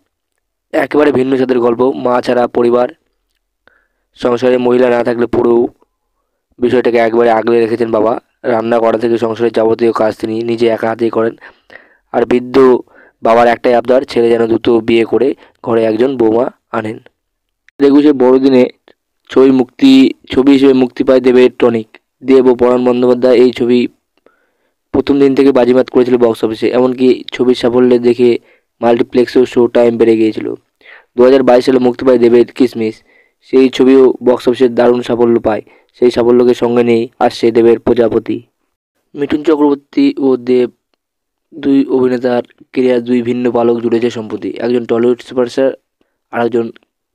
একেবারে ভিন্ন স্বাদের গল্প, মা ছাড়া পরিবার, সংসারে মহিলা না থাকলে পুরো বিষয়টাকে একবারে আগলে রেখেছেন বাবা। রান্না করা থেকে সংসারের যাবতীয় কাজ তিনি নিজে একা হাতেই করেন। আর বৃদ্ধ বাবার একটাই আবদার, ছেলে যেন দ্রুত বিয়ে করে ঘরে একজন বৌমা আনেন। 21শে বড়দিনে ছবি হিসেবে মুক্তি পায় দেবের টনিক। দেব ও পরাণ বন্দ্যোপাধ্যায় এই ছবি প্রথম দিন থেকে বাজিমাত করেছিল বক্স অফিসে। এমনকি ছবির সাফল্যে দেখে মাল্টিপ্লেক্সেও শো টাইম বেড়ে গিয়েছিল। 2022 সালে মুক্তি পায় দেবের কিসমিস। সেই ছবিও বক্স অফিসে দারুণ সাফল্য পায়। সেই সাফল্যকে সঙ্গে নিয়েই আসছে দেবের প্রজাপতি। মিঠুন চক্রবর্তী ও দেব দুই অভিনেতার কেরিয়ার দুই ভিন্ন পালক জুড়েছে সম্প্রতি। একজন টলিউড সুপারস্টার, আর একজন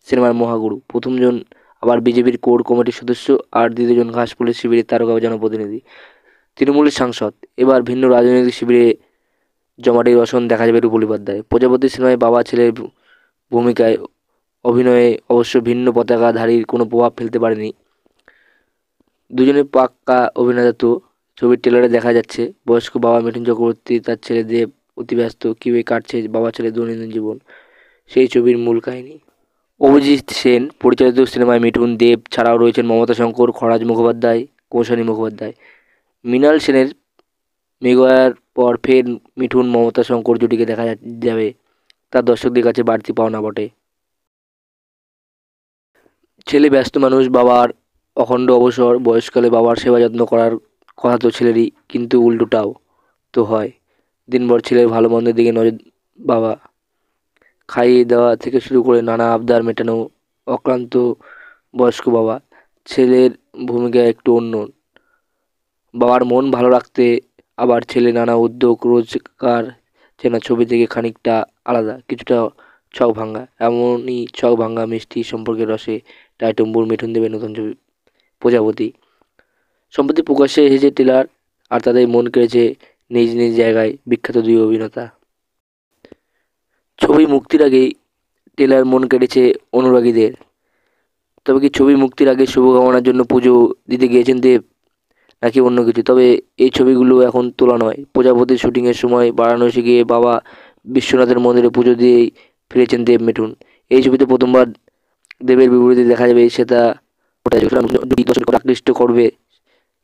সিনেমার মহাগুরু। প্রথমজন আবার বিজেপির কোর কমিটির সদস্য আর দ্বিতীয়জন ঘাসফুলের শিবিরের তারকা জনপ্রতিনিধি। তৃণমূলের সাংসদ। এবার ভিন্ন রাজনৈতিক শিবিরে জমাটির রসন দেখা যাবে রূপলী পর্দায়। প্রজাপতি সিনেমায় বাবা ছেলের ভূমিকায় অভিনয়ে অবশ্য ভিন্ন পতাকাধারীর কোনো প্রভাব ফেলতে পারেনি। দুজনে পাক্কা অভিনেতা তো। ছবির ট্রেলারে দেখা যাচ্ছে বয়স্ক বাবা মিঠুন চক্রবর্তী তার ছেলে দেব অতি ব্যস্ত, কীভাবে কাটছে বাবা ছেলের দৈনন্দিন জীবন, সেই ছবির মূল কাহিনী। অভিজিৎ সেন পরিচালিত সিনেমায় মিঠুন, দেব ছাড়াও রয়েছেন মমতা শঙ্কর, খরাজ মুখোপাধ্যায়, কৌশানী মুখোপাধ্যায়। মৃণাল সেনের মেঘার পর ফের মিঠুন মমতা শঙ্কর জুটিকে দেখা যাবে, তার দর্শকদের কাছে বাড়তি পাওনা বটে। ছেলে ব্যস্ত মানুষ, বাবার অখণ্ড অবসর, বয়সকালে বাবার সেবা যত্ন করার কথা তো ছেলেরই, কিন্তু উল্টোটাও তো হয়। দিনভর ছেলের ভালো মন্দের দিকে নজর, বাবা খাইয়ে দেওয়া থেকে শুরু করে নানা আবদার মেটানো, অক্লান্ত বয়স্ক বাবা। ছেলের ভূমিকা একটু অন্য, বাবার মন ভালো রাখতে আবার ছেলে নানা উদ্যোগ, রোজগার চেনা ছবি থেকে খানিকটা আলাদা, কিছুটা ছক ভাঙা। এমনই ছক ভাঙা মিষ্টি সম্পর্কের রসে টাইটুম্বুর মিঠুন দেবের নতুন ছবি প্রজাপতি। সম্প্রতি প্রকাশ্যে এসেছে ট্রেলার, আর তাদের মন কেড়েছে নিজ নিজ জায়গায় বিখ্যাত দুই অভিনেতা। ছবি মুক্তির আগেই ট্রেলার মন কেড়েছে অনুরাগীদের। তবে কি ছবি মুক্তির আগে শুভকামনার জন্য পুজো দিতে গিয়েছেন দেব, নাকি অন্য কিছু? তবে এই ছবিগুলো এখন তোলা নয়। প্রজাপতির শুটিংয়ের সময় বারাণসী গিয়ে বাবা বিশ্বনাথের মন্দিরে পুজো দিয়েই ফিরেছেন দেব মিঠুন। এই ছবিতে প্রথমবার দেবের বিপরীতে দেখা যাবে সেটা ওটা জুটি দর্শককে আকৃষ্ট করবে,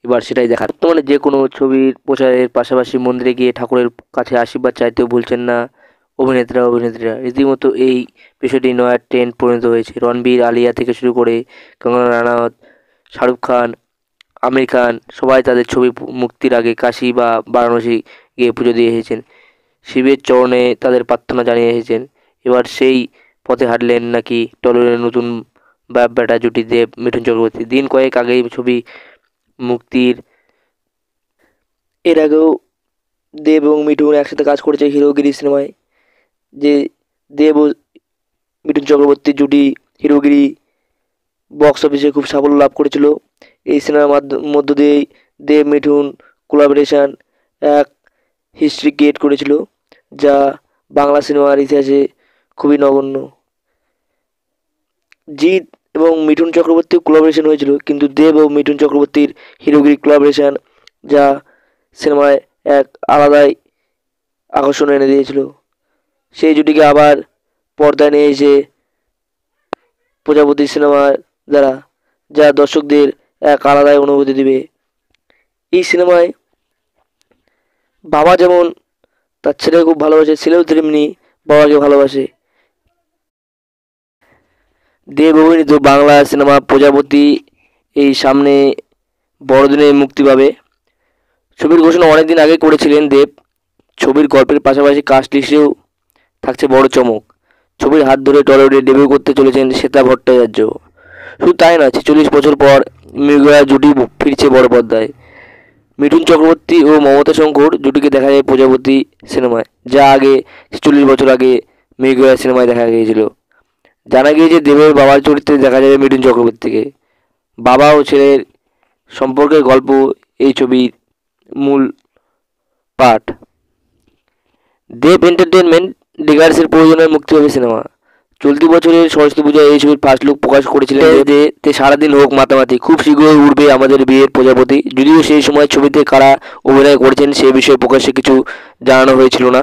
এবার সেটাই দেখার। বর্তমানে যে কোনো ছবির প্রচারের পাশাপাশি মন্দিরে গিয়ে ঠাকুরের কাছে আশীর্বাদ চাইতেও ভুলছেন না অভিনেত্রীরা। রীতিমতো এই বিষয়টি নয়া ট্রেন্ড পরিণত হয়েছে। রণবীর, আলিয়া থেকে শুরু করে কঙ্গনা রানাওয়াত, শাহরুখ খান, আমির খান সবাই তাদের ছবি মুক্তির আগে কাশী বা বারাণসী গিয়ে পুজো দিয়ে এসেছেন, শিবের চরণে তাদের প্রার্থনা জানিয়ে এসেছেন। এবার সেই পথে হাঁটলেন নাকি টলিউডের নতুন বাপ বেটা জুটি দেব মিঠুন চক্রবর্তী। দিন কয়েক আগেই ছবি মুক্তির এর আগেও দেব এবং মিঠুন একসাথে কাজ করেছে হিরোগিরি সিনেমায়। যে দেব ও মিঠুন চক্রবর্তী জুটি হিরোগিরি বক্স অফিসে খুব সাফল্য লাভ করেছিল। এই সিনেমার মধ্য দিয়েই দেব মিঠুন কোলাবোরেশন এক হিস্ট্রি ক্রিয়েট করেছিল, যা বাংলা সিনেমার ইতিহাসে খুবই নগণ্য। জিৎ এবং মিঠুন চক্রবর্তীর কোলাবোরেশন হয়েছিল, কিন্তু দেব ও মিঠুন চক্রবর্তীর হিরোগিরি কোলাবোরেশন যা সিনেমায় এক আলাদাই আকর্ষণ এনে দিয়েছিল। সেই জুটিকে আবার পর্দায় নিয়ে এসে প্রজাপতি সিনেমার দ্বারা, যা দর্শকদের এক আলাদাই অনুভূতি দিবে। এই সিনেমায় বাবা যেমন তার ছেলেকে খুব ভালোবাসে, ছেলেও তেমনি বাবাকে ভালোবাসে। দেব অভিনীত বাংলা সিনেমা প্রজাপতি এই সামনে বড়দিনে মুক্তি পাবে। ছবির ঘোষণা অনেকদিন আগে করেছিলেন দেব। ছবির গল্পের পাশাপাশি কাস্ট লিস্টেও থাকছে বড় চমক। ছবির হাত ধরে টলিউডে ডেবিউ করতে চলেছেন শ্বেতা ভট্টাচার্য। শুধু তাই নয়, 46 বছর পর মৃগয়া জুটি ফিরছে বড় পর্দায়। মিঠুন চক্রবর্তী ও মমতা শঙ্কর জুটিকে দেখা যায় প্রজাপতি সিনেমায়, যা আগে 46 বছর আগে মৃগয়া সিনেমায় দেখা গিয়েছিল। জানা গিয়েছে দেবের বাবার চরিত্রে দেখা যাবে মিঠুন চক্রবর্তীকে। বাবা ও ছেলের সম্পর্কের গল্প এই ছবির মূল পাঠ। দেব এন্টারটেনমেন্ট ডিগার্সের প্রযোজনায় মুক্তি পাবে সিনেমা। চলতি বছরের সরস্বতী পূজায় এই ছবির ফার্স্ট লুক প্রকাশ করেছিলেন যে তে সারাদিন হোক মাতামাতি, খুব শীঘ্রই উঠবে আমাদের বিয়ের প্রজাপতি। যদিও সেই সময় ছবিতে কারা অভিনয় করেছেন সে বিষয়ে প্রকাশ্যে কিছু জানানো হয়েছিল না।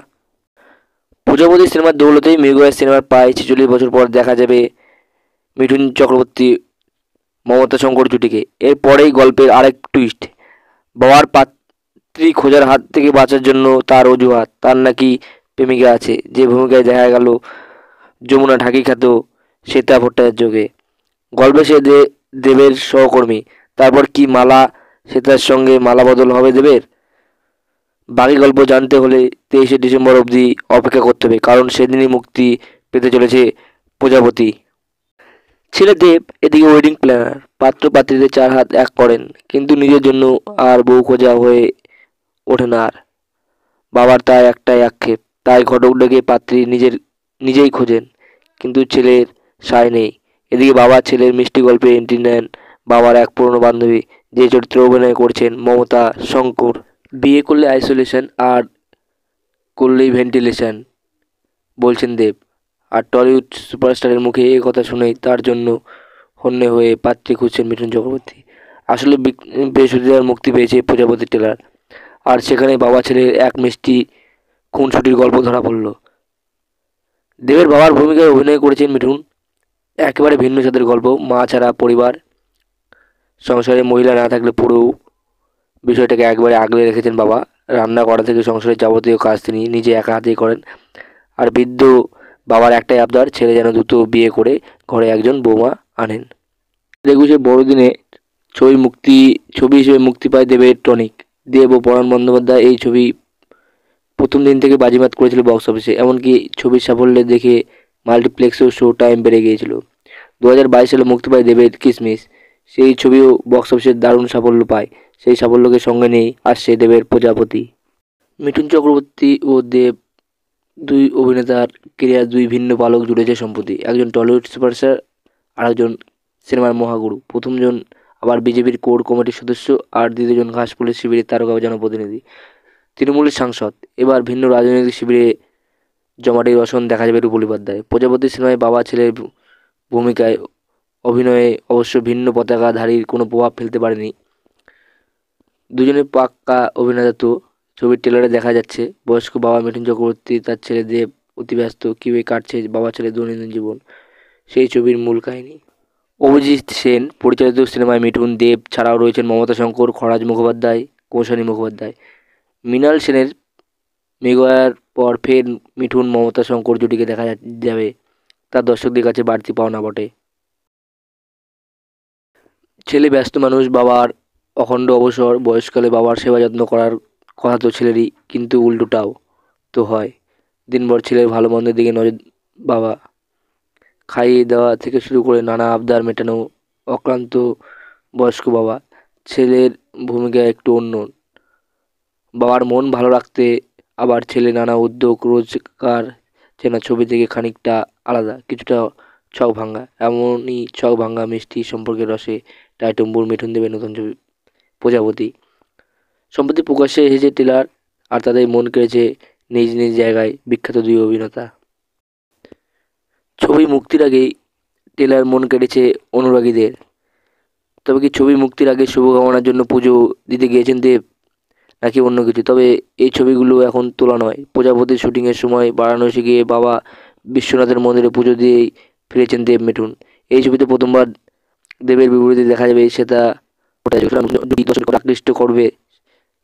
প্রজাপতি সিনেমার দৌলতেই মৃগয়া সিনেমার প্রায় 46 বছর পর দেখা যাবে মিঠুন চক্রবর্তী মমতা শঙ্কর জুটিকে। এরপরেই গল্পের আরেক টুইস্ট, বাবার পাত্রী খোঁজার হাত থেকে বাঁচার জন্য তার অজুহাত, তার নাকি প্রেমিকা আছে, যে ভূমিকায় দেখা গেল যমুনা ঢাকি খ্যাত শ্বেতা ভট্টাচার্যকে। গল্পে সে দেবের সহকর্মী। তারপর কি মালা শ্বেতার সঙ্গে মালা বদল হবে দেবের? বাকি গল্প জানতে হলে 23শে ডিসেম্বর অবধি অপেক্ষা করতে হবে, কারণ সেদিনই মুক্তি পেতে চলেছে প্রজাপতি। ছেলে দেব এদিকে ওয়েডিং প্ল্যানার, পাত্র পাত্রীদের 4 হাত এক করেন, কিন্তু নিজের জন্য আর বউ খোঁজা হয়ে ওঠে না আর। বাবার তাই একটাই আক্ষেপ, তাই ঘটক ডেকে পাত্রী নিজেই খোঁজেন, কিন্তু ছেলের সায় নেই। এদিকে বাবা ছেলের মিষ্টি গল্পে এন্ট্রি নেন বাবার এক পুরনো বান্ধবী, যে চরিত্রে অভিনয় করছেন মমতা শঙ্কর। বিয়ে করলে আইসোলেশন আর করলেই ভেন্টিলেশন বলছেন দেব। আর টলিউড সুপারস্টারের মুখে এই কথা শুনেই তার জন্য হন্যে হয়ে পাত্রী খুঁজছেন মিঠুন চক্রবর্তী। আসলে বৃহস্পতিবার মুক্তি পেয়েছে প্রজাপতি ট্রেলার, আর সেখানে বাবা ছেলের এক মিষ্টি খুনসুটির গল্প ধরা পড়ল। দেবের বাবার ভূমিকায় অভিনয় করেছেন মিঠুন। একেবারে ভিন্ন স্বাদের গল্প, মা ছাড়া পরিবার, সংসারে মহিলা না থাকলে পুরো বিষয়টাকে একবারে আগলে রেখেছেন বাবা। রান্না করা থেকে সংসারের যাবতীয় কাজ তিনি নিজে একা হাতেই করেন। আর বৃদ্ধ বাবার একটাই আবদার, ছেলে যেন দ্রুত বিয়ে করে ঘরে একজন বৌমা আনেন। 21শে বড়দিনে ছবি হিসেবে মুক্তি পায় দেবের টনিক। দেব ও পরাণ বন্দ্যোপাধ্যায় এই ছবি প্রথম দিন থেকে বাজিমাত করেছিল বক্স অফিসে, এমনকি ছবির সাফল্যে দেখে মাল্টিপ্লেক্সেও শো টাইম বেড়ে গিয়েছিল। 2022 সালে মুক্তি পায় দেবের কিসমিস। সেই ছবিও বক্স অফিসে দারুণ সাফল্য পায়। সেই সাফল্যকে সঙ্গে নিয়েই আসছে দেবের প্রজাপতি। মিঠুন চক্রবর্তী ও দেব দুই অভিনেতার কেরিয়ার দুই ভিন্ন পালক জুড়েছে সম্প্রতি। একজন টলিউড সুপারস্টার, আরেকজন সিনেমার মহাগুরু। প্রথমজন আবার বিজেপির কোর কমিটির সদস্য, আর দ্বিতীয়জন ঘাসফুলের শিবিরের তারকা জনপ্রতিনিধি, তৃণমূলের সাংসদ। এবার ভিন্ন রাজনৈতিক শিবিরে জমাটির রসন দেখা যাবে রূপলী পর্দায়। প্রজাপতি সিনেমায় বাবা ছেলের ভূমিকায় অভিনয়ে অবশ্য ভিন্ন পতাকাধারীর কোনো প্রভাব ফেলতে পারেনি। দুজনে পাক্কা অভিনেতা তো। ছবির ট্রেলারে দেখা যাচ্ছে বয়স্ক বাবা মিঠুন চক্রবর্তী তার ছেলে দেব অতি ব্যস্ত, কীভাবে কাটছে বাবা ছেলের দৈনন্দিন জীবন, সেই ছবির মূল কাহিনী। অভিজিৎ সেন পরিচালিত সিনেমায় মিঠুন, দেব ছাড়াও রয়েছেন মমতা শঙ্কর, খরাজ মুখোপাধ্যায়, কৌশানী মুখোপাধ্যায়। মৃণাল সেনের মেঘার পর ফের মিঠুন মমতা শঙ্কর জুটিকে দেখা যাবে, তার দর্শকদের কাছে বাড়তি পাওনা বটে। ছেলে ব্যস্ত মানুষ, বাবার অখণ্ড অবসর, বয়সকালে বাবার সেবা যত্ন করার কথা তো ছেলেরই, কিন্তু উল্টোটাও তো হয়। দিনভর ছেলের ভালো মন্দের দিকে নজর, বাবা খাইয়ে দেওয়া থেকে শুরু করে নানা আবদার মেটানো, অক্লান্ত বয়স্ক বাবা। ছেলের ভূমিকা একটু অন্য, বাবার মন ভালো রাখতে আবার ছেলে নানা উদ্যোগ, রোজগার যেন ছবি থেকে খানিকটা আলাদা, কিছুটা ছক ভাঙা। এমনই ছক ভাঙা মিষ্টি সম্পর্কের রসে টাইটম্বুর মিঠুন দেবের নতুন ছবি প্রজাপতি। সম্প্রতি প্রকাশ্যে এসেছে ট্রেলার, আর তাদের মন কেড়েছে নিজ নিজ জায়গায় বিখ্যাত দুই অভিনেতা। ছবি মুক্তির আগেই ট্রেলার মন কেড়েছে অনুরাগীদের। তবে কি ছবি মুক্তির আগে শুভকামনার জন্য পুজো দিতে গিয়েছেন দেব, নাকি অন্য কিছু? তবে এই ছবিগুলো এখন তোলা নয়। প্রজাপতির শুটিংয়ের সময় বারাণসী গিয়ে বাবা বিশ্বনাথের মন্দিরে পুজো দিয়েই ফিরেছেন দেব মিঠুন। এই ছবিতে প্রথমবার দেবের বিপরীতে দেখা যাবে, সেটা দর্শকদের আকৃষ্ট করবে,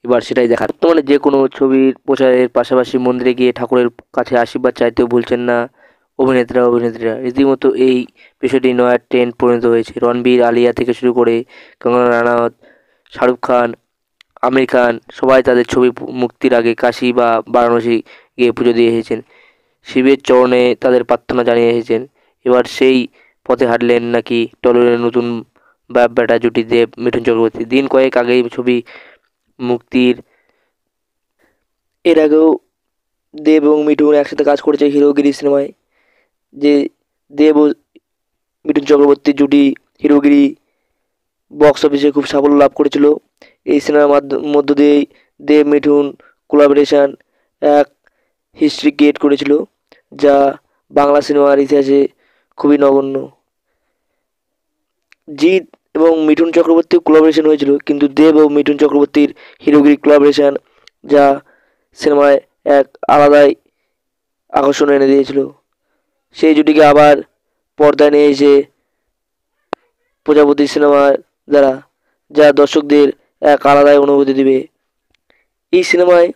এবার সেটাই দেখার। বর্তমানে যে কোনো ছবির প্রচারের পাশাপাশি মন্দিরে গিয়ে ঠাকুরের কাছে আশীর্বাদ চাইতেও ভুলছেন না অভিনেত্রীরা। রীতিমতো এই বিষয়টি নয়া ট্রেন্ড পরিণত হয়েছে। রণবীর, আলিয়া থেকে শুরু করে কঙ্গনা রানাওয়াত, শাহরুখ খান, আমির খান সবাই তাদের ছবি মুক্তির আগে কাশী বা বারাণসী গিয়ে পুজো দিয়ে এসেছেন, শিবের চরণে তাদের প্রার্থনা জানিয়ে এসেছেন। এবার সেই পথে হাঁটলেন নাকি টলিউডের নতুন বাপ বেটা জুটি দেব মিঠুন চক্রবর্তী। দিন কয়েক আগেই ছবি মুক্তির এর আগেও দেব এবং মিঠুন একসাথে কাজ করেছে হিরোগিরি সিনেমায়। যে দেব ও মিঠুন চক্রবর্তীর জুটি হিরোগিরি বক্স অফিসে খুব সাফল্য লাভ করেছিল। এই সিনেমার মধ্য দিয়েই দেব মিঠুন কোলাবোরেশন এক হিস্ট্রি ক্রিয়েট করেছিল, যা বাংলা সিনেমার ইতিহাসে খুবই নগণ্য। জিৎ এবং মিঠুন চক্রবর্তীর কোলাবোরেশন হয়েছিল, কিন্তু দেব ও মিঠুন চক্রবর্তীর হিরোগিরি কোলাবোরেশন যা সিনেমায় এক আলাদাই আকর্ষণ এনে দিয়েছিল। সেই জুটিকে আবার পর্দায় নিয়ে এসে প্রজাপতি সিনেমার দ্বারা, যা দর্শকদের এক আলাদাই অনুভূতি দিবে। এই সিনেমায়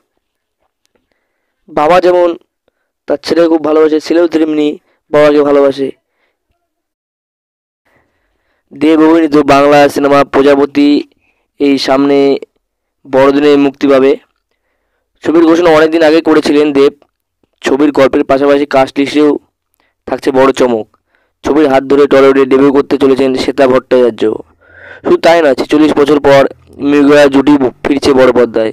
বাবা যেমন তার ছেলেকে খুব ভালোবাসে, ছেলেও তেমনি বাবাকে ভালোবাসে। দেব অভিনীত বাংলা সিনেমা প্রজাপতি এই সামনে বড়দিনে মুক্তি পাবে। ছবির ঘোষণা অনেকদিন আগে করেছিলেন দেব। ছবির গল্পের পাশাপাশি কাস্ট লিস্টেও থাকছে বড় চমক। ছবির হাত ধরে টলিউডে ডেবিউ করতে চলেছেন শ্বেতা ভট্টাচার্য। শুধু তাই না, 46 বছর পর মৃগয়া জুটি ফিরছে বড় পর্দায়।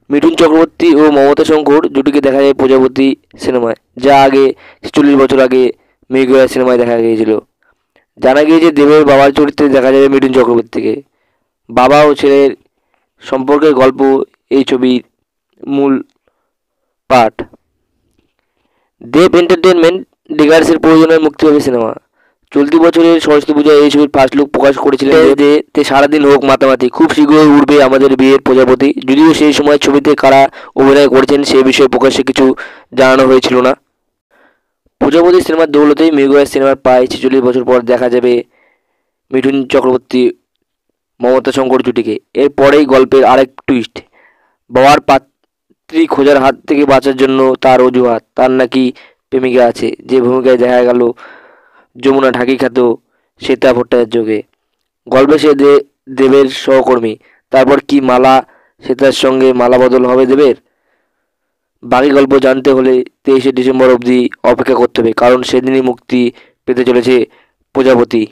মিঠুন চক্রবর্তী ও মমতা শঙ্কর জুটিকে দেখা যায় প্রজাপতি সিনেমায়, যা আগে 46 বছর আগে মৃগয়া সিনেমায় দেখা গিয়েছিল। জানা গিয়েছে দেবের বাবার চরিত্রে দেখা যাবে মিঠুন চক্রবর্তীকে। বাবা ও ছেলের সম্পর্কের গল্প এই ছবির মূল পাঠ। দেব এন্টারটেনমেন্ট ডিগার্সের প্রযোজনায় মুক্তি পাবে সিনেমা। চলতি বছরের সরস্বতী পূজায় এই ছবির ফার্স্ট লুক প্রকাশ করেছিলেন যে তে সারাদিন হোক মাতামাতি, খুব শীঘ্রই উঠবে আমাদের বিয়ের প্রজাপতি। যদিও সেই সময় ছবিতে কারা অভিনয় করেছেন সে বিষয়ে প্রকাশ্যে কিছু জানানো হয়েছিল না। প্রজাপতি সিনেমার দৌলতেই মৃগয়া সিনেমার প্রায় 46 বছর পর দেখা যাবে মিঠুন চক্রবর্তী মমতা শঙ্কর জুটিকে। এরপরেই গল্পের আরেক টুইস্ট, বাবার পাত্রী খোঁজার হাত থেকে বাঁচার জন্য তার অজুহাত, তার নাকি প্রেমিকা আছে, যে ভূমিকায় দেখা গেল যমুনা ঢাকি খ্যাত শ্বেতা ভট্টাচার্যকে। গল্পে সে দেবের সহকর্মী। তারপর কি মালা শ্বেতার সঙ্গে মালা বদল হবে দেবের? বাকি গল্প জানতে হলে 23শে ডিসেম্বর অবধি অপেক্ষা করতে হবে, কারণ সেদিনই মুক্তি পেতে চলেছে প্রজাপতি।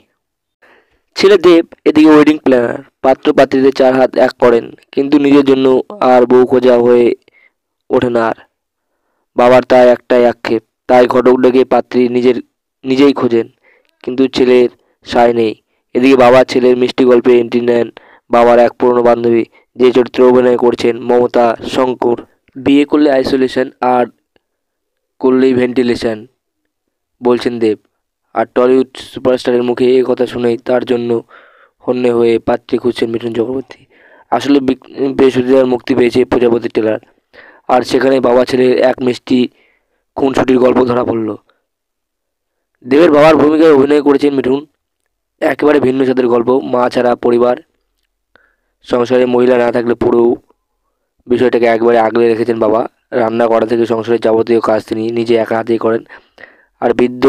ছেলে দেব এদিকে ওয়েডিং প্ল্যানার, পাত্র পাত্রীদের 4 হাত এক করেন, কিন্তু নিজের জন্য আর বউ খোঁজা হয়ে ওঠে না আর। বাবার তাই একটাই আক্ষেপ, তাই ঘটক ডেকে পাত্রী নিজেই খোঁজেন, কিন্তু ছেলের সায় নেই। এদিকে বাবা ছেলের মিষ্টি গল্পে এন্ট্রি নেন বাবার এক পুরনো বান্ধবী, যে চরিত্রে অভিনয় করছেন মমতা শঙ্কর। বিয়ে করলে আইসোলেশন, আর করলেই ভেন্টিলেশন বলছেন দেব। আর টলিউড সুপারস্টারের মুখে এই কথা শুনেই তার জন্য হন্যে হয়ে পাত্রী খুঁজছেন মিঠুন চক্রবর্তী। আসলে বৃহস্পতিবার মুক্তি পেয়েছে প্রজাপতি ট্রেলার, আর সেখানে বাবা ছেলের এক মিষ্টি খুনসুটির গল্প ধরা পড়ল। দেবের বাবার ভূমিকায় অভিনয় করেছেন মিঠুন। একেবারে ভিন্ন স্বাদের গল্প, মা ছাড়া পরিবার, সংসারে মহিলা না থাকলে পুরো বিষয়টাকে একবারে আগলে রেখেছেন বাবা। রান্না করা থেকে সংসারের যাবতীয় কাজ তিনি নিজে একা হাতেই করেন। আর বৃদ্ধ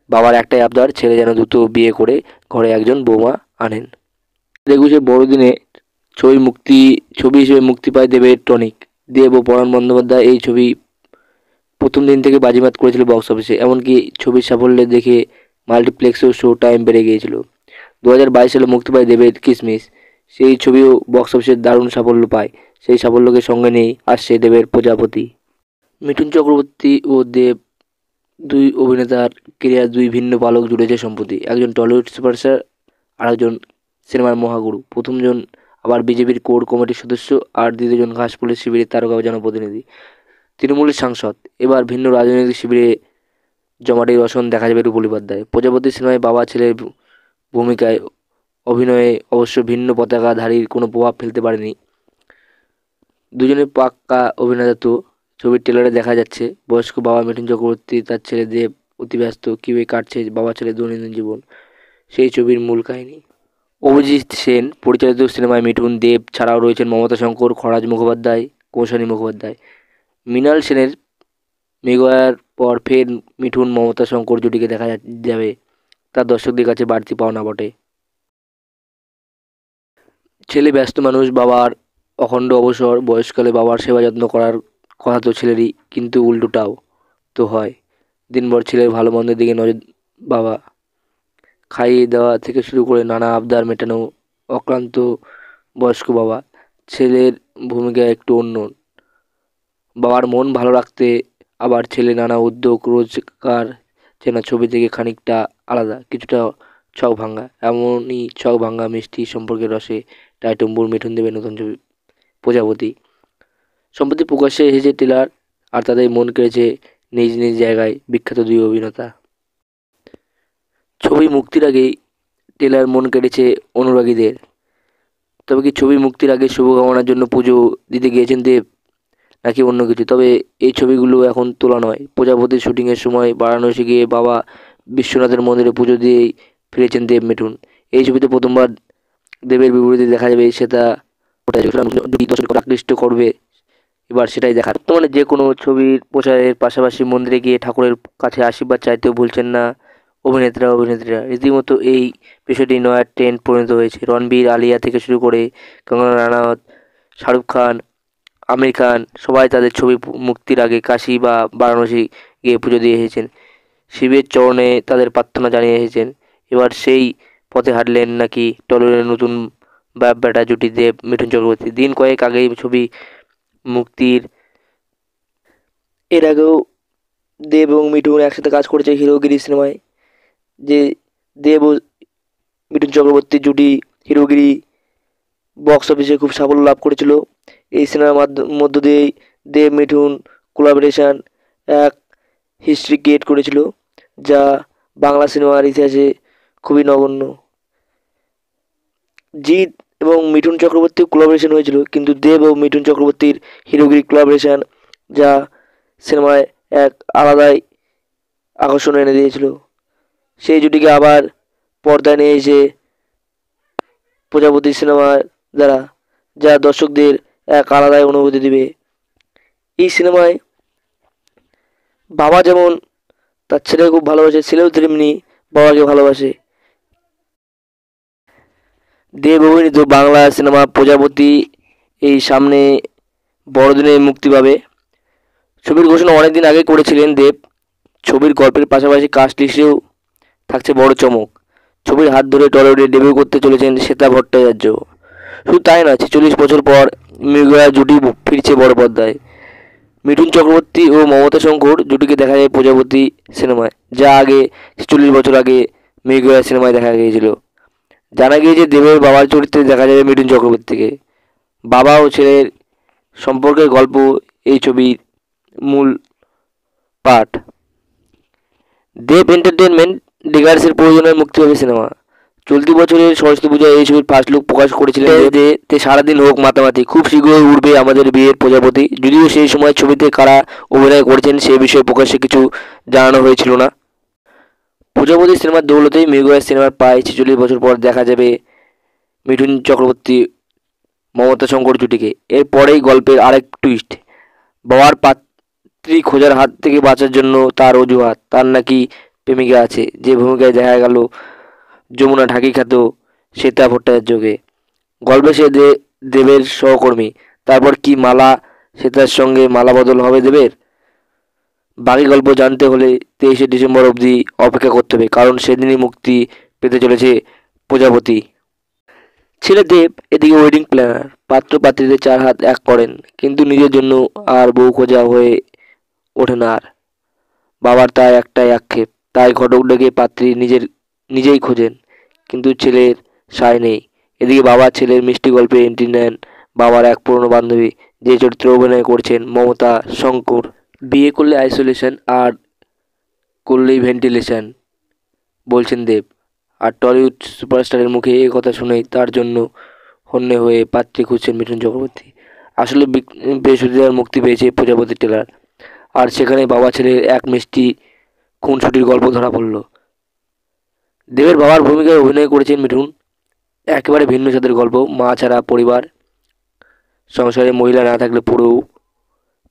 বাবার একটাই আবদার, ছেলে যেন দ্রুত বিয়ে করে ঘরে একজন বৌমা আনেন। 21শে বড়দিনে ছবি হিসেবে মুক্তি পায় দেবের টনিক। দেব ও পরাণ বন্দ্যোপাধ্যায় এই ছবি প্রথম দিন থেকে বাজিমাত করেছিল বক্স অফিসে, এমনকি ছবির সাফল্যে দেখে মাল্টিপ্লেক্সেও শো টাইম বেড়ে গিয়েছিল। 2022 সালে মুক্তি পায় দেবের কিসমিস। সেই ছবিও বক্স অফিসে দারুণ সাফল্য পায়। সেই সাফল্যকে সঙ্গে নিয়ে আসছে দেবের প্রজাপতি। মিঠুন চক্রবর্তী ও দেব দুই অভিনেতার কেরিয়ার দুই ভিন্ন পালক জুড়েছে সম্প্রতি। একজন টলিউড সুপারস্টার, আরেকজন সিনেমার মহাগুরু। প্রথমজন আবার বিজেপির কোর কমিটির সদস্য, আর দ্বিতীয়জন ঘাসফুলের শিবিরের তারকা জনপ্রতিনিধি, তৃণমূলের সাংসদ। এবার ভিন্ন রাজনৈতিক শিবিরে জমাটির রসন দেখা যাবে রূপলী পর্দায়। প্রজাপতি সিনেমায় বাবা ছেলের ভূমিকায় অভিনয়ে অবশ্য ভিন্ন পতাকাধারীর কোনো প্রভাব ফেলতে পারেনি। দুজনে পাক্কা অভিনেতা তো। ছবির ট্রেলারে দেখা যাচ্ছে বয়স্ক বাবা মিঠুন চক্রবর্তী তার ছেলে দেব অতি ব্যস্ত, কীভাবে কাটছে বাবা ছেলের দৈনন্দিন জীবন, সেই ছবির মূল কাহিনী। অভিজিৎ সেন পরিচালিত সিনেমায় মিঠুন, দেব ছাড়াও রয়েছেন মমতা শঙ্কর, খরাজ মুখোপাধ্যায়, কৌশানী মুখোপাধ্যায়। মৃণাল সেনের মৃগয়ার পর ফের মিঠুন মমতা শঙ্কর জুটিকে দেখা যাবে, তার দর্শকদের কাছে বাড়তি পাওনা বটে। ছেলে ব্যস্ত মানুষ, বাবার অখণ্ড অবসর, বয়সকালে বাবার সেবা যত্ন করার কথা তো ছেলেরই, কিন্তু উল্টোটাও তো হয়। দিনভর ছেলের ভালো মন্দের দিকে নজর বাবা, খাইয়ে দেওয়া থেকে শুরু করে নানা আবদার মেটানো অক্লান্ত বয়স্ক বাবা। ছেলের ভূমিকা একটু অন্য, বাবার মন ভালো রাখতে আবার ছেলে নানা উদ্যোগ, রোজকার চেনা ছবি থেকে খানিকটা আলাদা, কিছুটা ছক ভাঙা। এমনই ছক ভাঙা মিষ্টি সম্পর্কের রসে টাইটুম্বুর মিঠুন দেবের নতুন ছবি প্রজাপতি। সম্প্রতি প্রকাশ্যে এসেছে ট্রেলার, আর তাদের মন কেড়েছে নিজ নিজ জায়গায় বিখ্যাত দুই অভিনেতা। ছবি মুক্তির আগেই ট্রেলার মন কেড়েছে অনুরাগীদের। তবে কি ছবি মুক্তির আগে শুভকামনার জন্য পুজো দিতে গিয়েছেন দেব, নাকি অন্য কিছু? তবে এই ছবিগুলো এখন তোলা নয়। প্রজাপতির শুটিংয়ের সময় বারাণসী গিয়ে বাবা বিশ্বনাথের মন্দিরে পুজো দিয়েই ফিরেছেন দেব মিঠুন। এই ছবিতে প্রথমবার দেবের বিপরীতে দেখা যাবে সেটা আকৃষ্ট করবে, এবার সেটাই দেখার। বর্তমানে যে কোনো ছবির প্রচারের পাশাপাশি মন্দিরে গিয়ে ঠাকুরের কাছে আশীর্বাদ চাইতেও ভুলছেন না অভিনেত্রীরা। রীতিমতো এই বিষয়টি নয়া ট্রেন্ড পরিণত হয়েছে। রণবীর, আলিয়া থেকে শুরু করে কঙ্গনা রানাওয়াত, শাহরুখ খান, আমির খান সবাই তাদের ছবি মুক্তির আগে কাশী বা বারাণসী গিয়ে পুজো দিয়ে এসেছেন, শিবের চরণে তাদের প্রার্থনা জানিয়ে এসেছেন। এবার সেই পথে হাঁটলেন নাকি টলিউডের নতুন বাপ বেটা জুটি দেব মিঠুন চক্রবর্তী। দিন কয়েক আগেই ছবি মুক্তির এর আগেও দেব এবং মিঠুন একসাথে কাজ করেছে হিরোগিরি সিনেমায়, যে দেব মিঠুন চক্রবর্তীর জুটি হিরোগিরি বক্স অফিসে খুব সাফল্য লাভ করেছিল। এই সিনেমার মধ্য দিয়েই দেব মিঠুন কোলাবোরেশন এক হিস্ট্রি ক্রিয়েট করেছিল, যা বাংলা সিনেমার ইতিহাসে খুবই নগণ্য। জিৎ এবং মিঠুন চক্রবর্তীর কোলাবোরেশন হয়েছিল, কিন্তু দেব ও মিঠুন চক্রবর্তীর হিরোগিরি কোলাবোরেশন যা সিনেমায় এক আলাদাই আকর্ষণ এনে দিয়েছিল। সেই জুটিকে আবার পর্দায় নিয়ে এসে প্রজাপতি সিনেমার দ্বারা, যা দর্শকদের এক আলাদাই অনুভূতি দিবে। এই সিনেমায় বাবা যেমন তার ছেলেকে খুব ভালোবাসে, ছেলেও তেমনি বাবাকে ভালোবাসে। দেব অভিনীত বাংলা সিনেমা প্রজাপতি এই সামনে বড়দিনে মুক্তি পাবে। ছবির ঘোষণা অনেকদিন আগে করেছিলেন দেব। ছবির গল্পের পাশাপাশি কাস্ট লিস্টেও থাকছে বড় চমক। ছবির হাত ধরে টলিউডে ডেবিউ করতে চলেছেন শ্বেতা ভট্টাচার্য। শুধু তাই নয়, 46 বছর পর মৃগয়া জুটি ফিরছে বড় পর্দায়। মিঠুন চক্রবর্তী ও মমতা শঙ্কর জুটিকে দেখা যায় প্রজাপতি সিনেমায়, যা আগে 46 বছর আগে মৃগয়া সিনেমায় দেখা গিয়েছিল। জানা গিয়েছে দেবের বাবার চরিত্রে দেখা যাবে মিঠুন চক্রবর্তীকে। বাবা ও ছেলের সম্পর্কের গল্প এই ছবির মূল পাঠ। দেব এন্টারটেনমেন্ট ডিগার্সের প্রয়োজনে মুক্তি হবে সিনেমা। চলতি বছরের সরস্বতী পূজায় এই ছবির ফার্স্ট লুক প্রকাশ করেছিলেন যে তে সারাদিন হোক মাতামাতি, খুব শীঘ্রই উঠবে আমাদের বিয়ের প্রজাপতি। যদিও সেই সময় ছবিতে কারা অভিনয় করেছেন সে বিষয়ে প্রকাশ্যে কিছু জানানো হয়েছিল না। প্রজাপতি সিনেমার দৌলতেই মৃগয়া সিনেমার প্রায় 46 বছর পর দেখা যাবে মিঠুন চক্রবর্তী মমতা শঙ্কর জুটিকে। এরপরেই গল্পের আরেক টুইস্ট, বাবার পাত্রী খোঁজার হাত থেকে বাঁচার জন্য তার অজুহাত, তার নাকি প্রেমিকা আছে, যে ভূমিকায় দেখা গেল যমুনা ঢাকি খ্যাত শ্বেতা ভট্টাচার্যকে। গল্পে সে দেবের সহকর্মী। তারপর কি মালা শ্বেতার সঙ্গে মালা বদল হবে দেবের? বাকি গল্প জানতে হলে 23শে ডিসেম্বর অবধি অপেক্ষা করতে হবে, কারণ সেদিনই মুক্তি পেতে চলেছে প্রজাপতি। ছেলে দেব এদিকে ওয়েডিং প্ল্যানার, পাত্র পাত্রীদের 4 হাত এক করেন, কিন্তু নিজের জন্য আর বউ খোঁজা হয়ে ওঠে না আর। বাবার তাই একটাই আক্ষেপ, তাই ঘটক ডেকে পাত্রী নিজেই খোঁজেন, কিন্তু ছেলের সায় নেই। এদিকে বাবা ছেলের মিষ্টি গল্পে এন্ট্রি নেন বাবার এক পুরনো বান্ধবী, যে চরিত্রে অভিনয় করছেন মমতা শঙ্কর। বিয়ে করলে আইসোলেশন, আর করলেই ভেন্টিলেশন বলছেন দেব। আর টলিউড সুপারস্টারের মুখে এ কথা শুনেই তার জন্য হন্যে হয়ে পাত্রী খুঁজছেন মিঠুন চক্রবর্তী। আসলে বৃহস্পতিবার মুক্তি পেয়েছে প্রজাপতি ট্রেলার, আর সেখানে বাবা ছেলের এক মিষ্টি খুনসুটির গল্প ধরা পড়ল। দেবের বাবার ভূমিকায় অভিনয় করেছেন মিঠুন। একেবারে ভিন্ন স্বাদের গল্প, মা ছাড়া পরিবার, সংসারে মহিলা না থাকলে পুরো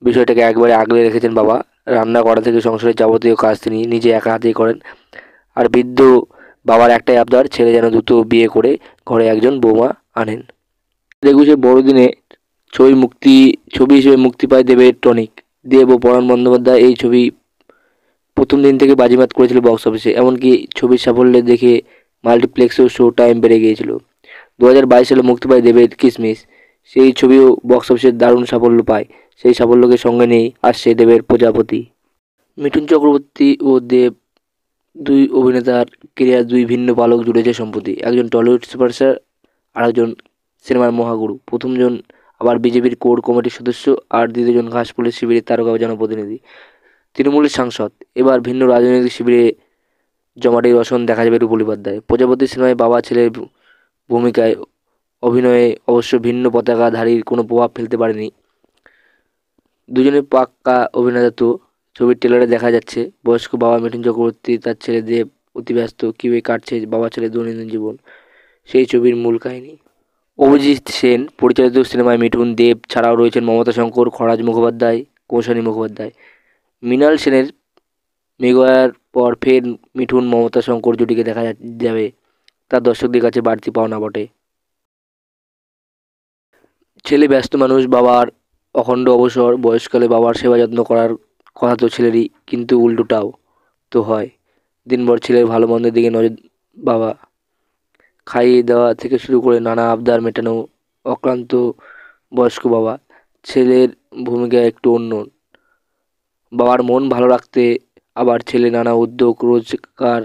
বিষয়টাকে একবারে আগলে রেখেছেন বাবা। রান্না করা থেকে সংসারের যাবতীয় কাজ তিনি নিজে একা হাতেই করেন। আর বৃদ্ধ বাবার একটাই আবদার, ছেলে যেন দ্রুত বিয়ে করে ঘরে একজন বৌমা আনেন। 21শে বড়দিনে ছবি হিসেবে মুক্তি পায় দেবের টনিক। দেব ও পরাণ বন্দ্যোপাধ্যায় এই ছবি প্রথম দিন থেকে বাজিমাত করেছিল বক্স অফিসে। এমনকি ছবির সাফল্যে দেখে মাল্টিপ্লেক্সেও শো টাইম বেড়ে গিয়েছিল। 2022 সালে মুক্তি পায় দেবের কিসমিস। সেই ছবিও বক্স অফিসে দারুণ সাফল্য পায়। সেই সাফল্যকে সঙ্গে নিয়েই আসছে দেবের প্রজাপতি। মিঠুন চক্রবর্তী ও দেব দুই অভিনেতার কেরিয়ার দুই ভিন্ন পালক জুড়েছে সম্প্রতি। একজন টলিউড সুপারস্টার, আর একজন সিনেমার মহাগুরু। প্রথমজন আবার বিজেপির কোর কমিটির সদস্য, আর দ্বিতীয়জন ঘাসফুলের শিবিরের তারকা জনপ্রতিনিধি, তৃণমূলের সাংসদ। এবার ভিন্ন রাজনৈতিক শিবিরে জমাটির রসন দেখা যাবে রূপলী পর্দায়। প্রজাপতি সিনেমায় বাবা ছেলের ভূমিকায় অভিনয়ে অবশ্য ভিন্ন পতাকাধারীর কোনো প্রভাব ফেলতে পারেনি। দুজনের পাক্কা অভিনেতা তো। ছবির ট্রেলারে দেখা যাচ্ছে বয়স্ক বাবা মিঠুন চক্রবর্তী তার ছেলে দেব অতি ব্যস্ত, কীভাবে কাটছে বাবা ছেলের দৈনন্দিন জীবন, সেই ছবির মূল কাহিনী। অভিজিৎ সেন পরিচালিত সিনেমায় মিঠুন, দেব ছাড়াও রয়েছেন মমতা শঙ্কর, খরাজ মুখোপাধ্যায়, কৌশানী মুখোপাধ্যায়। মৃণাল সেনের মৃগয়ার পর ফের মিঠুন মমতা শঙ্কর জুটিকে দেখা যাবে, তার দর্শকদের কাছে বাড়তি পাওনা বটে। ছেলে ব্যস্ত মানুষ, বাবার অখণ্ড অবসর, বয়সকালে বাবার সেবা যত্ন করার কথা তো ছেলেরই, কিন্তু উল্টোটাও তো হয়। দিনভর ছেলের ভালো মন্দের দিকে নজর বাবা, খাইয়ে দেওয়া থেকে শুরু করে নানা আবদার মেটানো অক্লান্ত বয়স্ক বাবা। ছেলের ভূমিকা একটু অন্য, বাবার মন ভালো রাখতে আবার ছেলে নানা উদ্যোগ রোজগার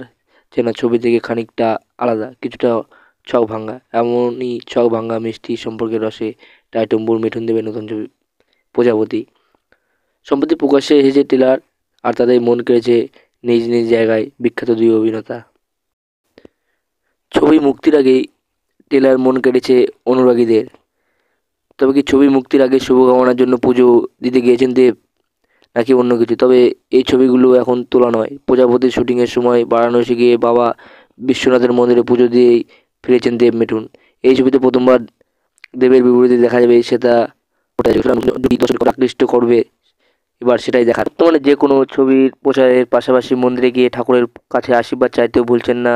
চেনা ছবি থেকে খানিকটা আলাদা, কিছুটা ছক ভাঙা। এমনই ছক ভাঙা মিষ্টি সম্পর্কের রসে টাইটম্বুর মিঠুন দেবের নতুন ছবি প্রজাপতি সম্প্রতি প্রকাশ্যে এসেছে টেলার, আর তাদের মন কেড়েছে নিজ নিজ জায়গায় বিখ্যাত দুই অভিনেতা। ছবি মুক্তির আগেই টেলার মন কেড়েছে অনুরাগীদের। তবে কি ছবি মুক্তির আগে শুভকামনার জন্য পুজো দিতে গিয়েছেন দেব, নাকি অন্য কিছু? তবে এই ছবিগুলো এখন তোলা নয়। প্রজাপতির শুটিংয়ের সময় বারাণসী গিয়ে বাবা বিশ্বনাথের মন্দিরে পুজো দিয়েই ফিরেছেন দেব মিঠুন। এই ছবিতে প্রথমবার দেবের বিপরীতে দেখা যাবে সেটা দুটি দর্শককে আকৃষ্ট করবে, এবার সেটাই দেখার। বর্তমানে যে কোনো ছবির প্রচারের পাশাপাশি মন্দিরে গিয়ে ঠাকুরের কাছে আশীর্বাদ চাইতেও ভুলছেন না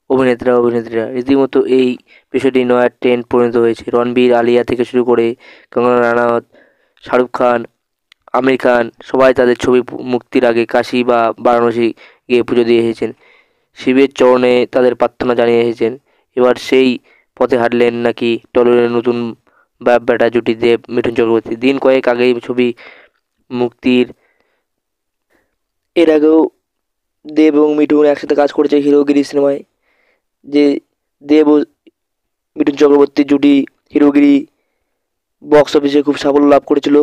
অভিনেত্রীরা। রীতিমতো এই বিষয়টি নয়া ট্রেন্ড পরিণত হয়েছে। রণবীর, আলিয়া থেকে শুরু করে কঙ্গনা রানাওয়াত, শাহরুখ খান, আমির খান সবাই তাদের ছবি মুক্তির আগে কাশী বা বারাণসী গিয়ে পুজো দিয়ে এসেছেন। শিবের চরণে তাদের প্রার্থনা জানিয়ে এসেছেন। এবার সেই পথে হাঁটলেন নাকি টলিউডের নতুন বাপ বেটা জুটি দেব মিঠুন চক্রবর্তী। দিন কয়েক আগেই ছবি মুক্তির এর আগেও দেব এবং মিঠুন একসাথে কাজ করেছে হিরোগিরি সিনেমায়। যে দেব ও মিঠুন চক্রবর্তী জুটি হিরোগিরি বক্স অফিসে খুব সাফল্য লাভ করেছিল।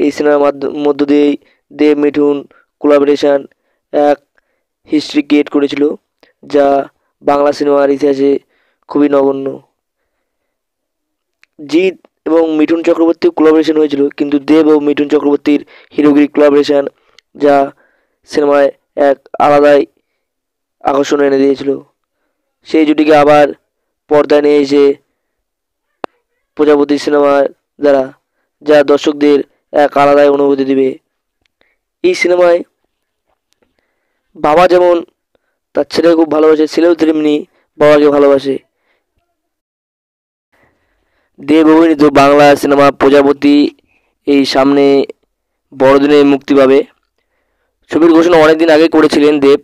এই সিনেমার মধ্য দিয়েই দেব মিঠুন কোলাবোরেশন এক হিস্ট্রি ক্রিয়েট করেছিল, যা বাংলা সিনেমার ইতিহাসে খুবই নগণ্য। জিৎ এবং মিঠুন চক্রবর্তীর কোলাবোরেশন হয়েছিল, কিন্তু দেব ও মিঠুন চক্রবর্তীর হিরোগিরি কোলাবোরেশন যা সিনেমায় এক আলাদাই আকর্ষণ এনে দিয়েছিল। সেই জুটিকে আবার পর্দায় নিয়ে এসে প্রজাপতি সিনেমার দ্বারা, যা দর্শকদের এক আলাদাই অনুভূতি দিবে। এই সিনেমায় বাবা যেমন তার ছেলেকে খুব ভালোবাসে, ছেলেও তেমনি বাবাকে ভালোবাসে। দেব অভিনীত বাংলা সিনেমা প্রজাপতি এই সামনে বড়দিনে মুক্তি পাবে। ছবির ঘোষণা অনেকদিন আগে করেছিলেন দেব।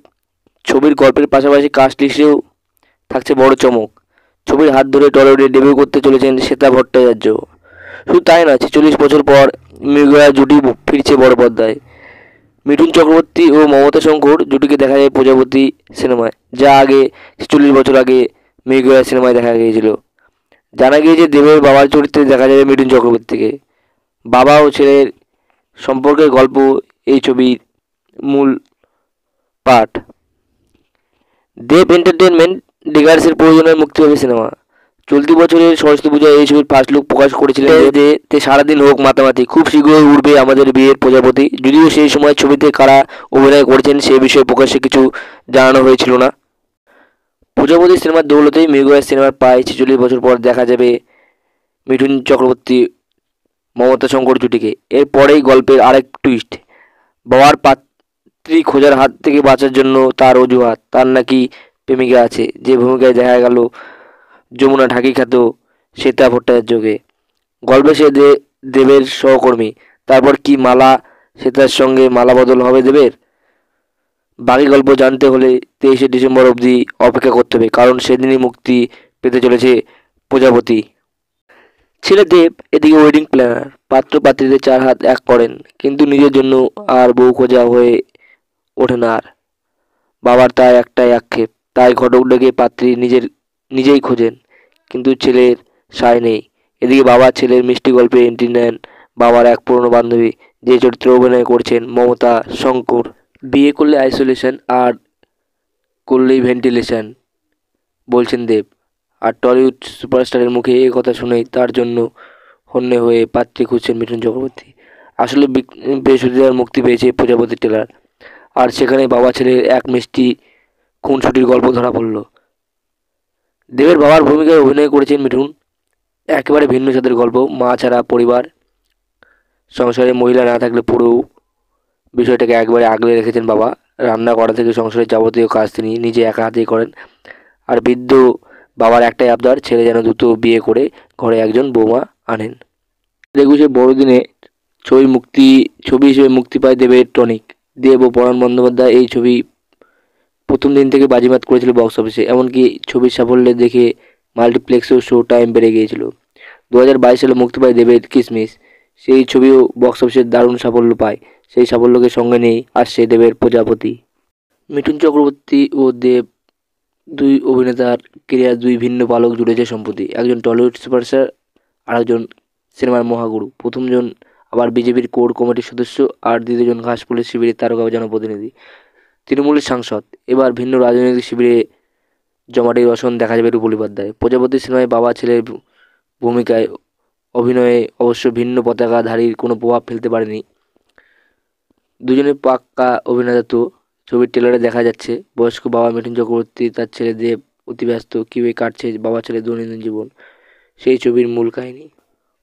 ছবির গল্পের পাশাপাশি কাস্ট লিস্টেও থাকছে বড় চমক। ছবির হাত ধরে টলিউডে ডেবিউ করতে চলেছেন শ্বেতা ভট্টাচার্য। শুধু তাই না, 46 বছর পর মৃগয়া জুটি ফিরছে বড় পর্দায়। মিঠুন চক্রবর্তী ও মমতা শঙ্কর জুটিকে দেখা যায় প্রজাপতি সিনেমায়, যা আগে 46 বছর আগে মৃগয়া সিনেমায় দেখা গিয়েছিল। জানা গিয়েছে দেবের বাবার চরিত্রে দেখা যাবে মিঠুন চক্রবর্তীকে। বাবা ও ছেলের সম্পর্কের গল্প এই ছবির মূল পাঠ। দেব এন্টারটেনমেন্ট ডিগার্সের প্রয়োজনে মুক্তি পাবে সিনেমা। চলতি বছরের সরস্বতী পূজায় এই ছবির ফার্স্ট লুক প্রকাশ করেছিলেন যে তে সারাদিন হোক মাতামাতি, খুব শীঘ্রই উঠবে আমাদের বিয়ের প্রজাপতি। যদিও সেই সময় ছবিতে কারা অভিনয় করেছেন সে বিষয়ে প্রকাশ্যে কিছু জানানো হয়েছিল না। প্রজাপতি সিনেমার দৌলতেই মৃগয়া সিনেমার প্রায় 46 বছর পর দেখা যাবে মিঠুন চক্রবর্তী মমতা শঙ্কর জুটিকে। এরপরেই গল্পের আরেক টুইস্ট, বাবার পাত্রী খোঁজার হাত থেকে বাঁচার জন্য তার অজুহাত, তার নাকি প্রেমিকা আছে, যে ভূমিকায় দেখা গেল যমুনা ঢাকি খ্যাত শ্বেতা ভট্টাচার্যকে। গল্পে সে দেবের সহকর্মী। তারপর কি মালা শ্বেতার সঙ্গে মালা বদল হবে দেবের? বাকি গল্প জানতে হলে 23শে ডিসেম্বর অবধি অপেক্ষা করতে হবে, কারণ সেদিনই মুক্তি পেতে চলেছে প্রজাপতি। ছেলে দেব এদিকে ওয়েডিং প্ল্যানার, পাত্র পাত্রীদের 4 হাত এক করেন, কিন্তু নিজের জন্য আর বউ খোঁজা হয়ে ওঠে না। আর বাবার তাই একটাই আক্ষেপ, তাই ঘটক ডেকে পাত্রী নিজেই খোঁজেন, কিন্তু ছেলের সায় নেই। এদিকে বাবা ছেলের মিষ্টি গল্পে এন্ট্রি নেন বাবার এক পুরনো বান্ধবী, যে চরিত্রে অভিনয় করছেন মমতা শঙ্কর। বিয়ে করলে আইসোলেশন, আর করলেই ভেন্টিলেশন বলছেন দেব। আর টলিউড সুপারস্টারের মুখে এ কথা শুনেই তার জন্য হন্যে হয়ে পাত্রী খুঁজছেন মিঠুন চক্রবর্তী। আসলে বৃহস্পতিবার মুক্তি পেয়েছে প্রজাপতি ট্রেলার, আর সেখানে বাবা ছেলের এক মিষ্টি খুনসুটির গল্প ধরা পড়ল। দেবের বাবার ভূমিকায় অভিনয় করেছেন মিঠুন। একেবারে ভিন্ন স্বাদের গল্প, মা ছাড়া পরিবার, সংসারে মহিলা না থাকলে পুরো বিষয়টাকে একবারে আগলে রেখেছেন বাবা। রান্না করা থেকে সংসারের যাবতীয় কাজ তিনি নিজে একা হাতেই করেন। আর বৃদ্ধ বাবার একটাই আবদার, ছেলে যেন দ্রুত বিয়ে করে ঘরে একজন বৌমা আনেন। 21শে বড়দিনে ছবি হিসেবে মুক্তি পায় দেবের টনিক। দেব ও পরাণ বন্দ্যোপাধ্যায় এই ছবি প্রথম দিন থেকে বাজিমাত করেছিল বক্স অফিসে। এমনকি ছবির সাফল্যে দেখে মাল্টিপ্লেক্সেও শো টাইম বেড়ে গিয়েছিল। 2022 সালে মুক্তি পায় দেবের কিসমিস। সেই ছবিও বক্স অফিসে দারুণ সাফল্য পায়। সেই সাফল্যকে সঙ্গে নিয়ে আসছে দেবের প্রজাপতি। মিঠুন চক্রবর্তী ও দেব দুই অভিনেতার কেরিয়ার দুই ভিন্ন পালক জুড়েছে সম্প্রতি। একজন টলিউড সুপারস্টার, আর একজন সিনেমার মহাগুরু। প্রথমজন আবার বিজেপির কোর কমিটির সদস্য, আর দ্বিতীয়জন ঘাসফুলের শিবিরের তারকা জনপ্রতিনিধি, তৃণমূলের সাংসদ। এবার ভিন্ন রাজনৈতিক শিবিরে জমাটির রসন দেখা যাবে রূপলী পর্দায়। প্রজাপতি সিনেমায় বাবা ছেলের ভূমিকায় অভিনয়ে অবশ্য ভিন্ন পতাকাধারীর কোনো প্রভাব ফেলতে পারেনি। দুজনে পাক্কা অভিনেতা তো। ছবির ট্রেলারে দেখা যাচ্ছে বয়স্ক বাবা মিঠুন চক্রবর্তী, তার ছেলে দেব অতি ব্যস্ত, কীভাবে কাটছে বাবা ছেলের দৈনন্দিন জীবন, সেই ছবির মূল কাহিনী।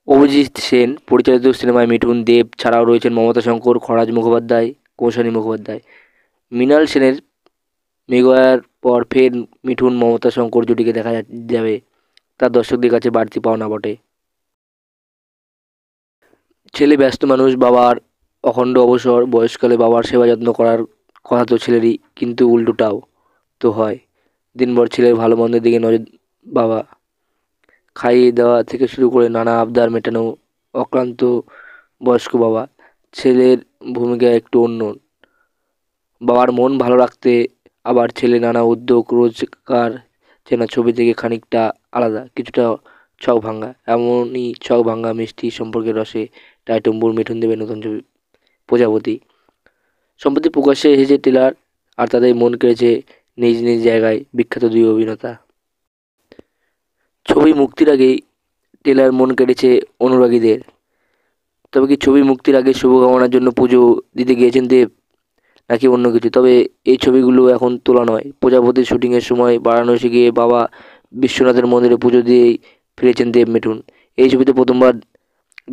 অভিজিৎ সেন পরিচালিত সিনেমায় মিঠুন, দেব ছাড়াও রয়েছেন মমতা শঙ্কর, খরাজ মুখোপাধ্যায়, কৌশানী মুখোপাধ্যায়। মৃণাল সেনের মেঘার পর ফের মিঠুন মমতা শঙ্কর জুটিকে দেখা যাবে, তার দর্শকদের কাছে বাড়তি পাওনা বটে। ছেলে ব্যস্ত মানুষ, বাবার অখণ্ড অবসর, বয়সকালে বাবার সেবা যত্ন করার কথা তো ছেলেরই, কিন্তু উল্টোটাও তো হয়। দিনভর ছেলের ভালো মন্দের দিকে নজর, বাবা খাইয়ে দেওয়া থেকে শুরু করে নানা আবদার মেটানো, অক্লান্ত বয়স্ক বাবা। ছেলের ভূমিকা একটু অন্য, বাবার মন ভালো রাখতে আবার ছেলে নানা উদ্যোগ, রোজগার যেন ছবি থেকে খানিকটা আলাদা, কিছুটা ছক ভাঙা। এমনই ছক ভাঙা মিষ্টি সম্পর্কের রসে টাইটম্বুর মিঠুন দেবের নতুন ছবি প্রজাপতি। সম্প্রতি প্রকাশ্যে এসেছে ট্রেলার, আর তাদের মন কেড়েছে নিজ নিজ জায়গায় বিখ্যাত দুই অভিনেতা। ছবি মুক্তির আগেই ট্রেলার মন কেড়েছে অনুরাগীদের। তবে কি ছবি মুক্তির আগে শুভকামনার জন্য পুজো দিতে গিয়েছেন দেব, নাকি অন্য কিছু? তবে এই ছবিগুলো এখন তোলা নয়। প্রজাপতির শুটিংয়ের সময় বারাণসী গিয়ে বাবা বিশ্বনাথের মন্দিরে পুজো দিয়েই ফিরেছেন দেব মিঠুন। এই ছবিতে প্রথমবার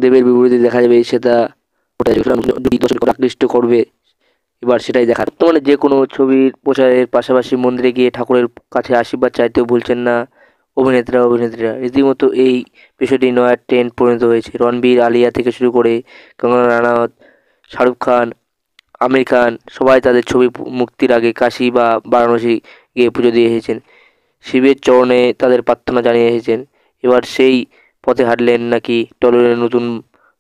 দেবের বিপরীতে দেখা যাবে সেটা দর্শকদের আকৃষ্ট করবে, এবার সেটাই দেখার। বর্তমানে যে কোনো ছবির প্রচারের পাশাপাশি মন্দিরে গিয়ে ঠাকুরের কাছে আশীর্বাদ চাইতেও ভুলছেন না অভিনেত্রীরা। রীতিমতো এই বিষয়টি নয়া ট্রেন্ড পরিণত হয়েছে। রণবীর, আলিয়া থেকে শুরু করে কঙ্গনা রানাওয়াত, শাহরুখ খান, আমির খান সবাই তাদের ছবি মুক্তির আগে কাশী বা বারাণসী গিয়ে পুজো দিয়ে এসেছেন, শিবের চরণে তাদের প্রার্থনা জানিয়ে এসেছেন। এবার সেই পথে হাঁটলেন নাকি টলিউডের নতুন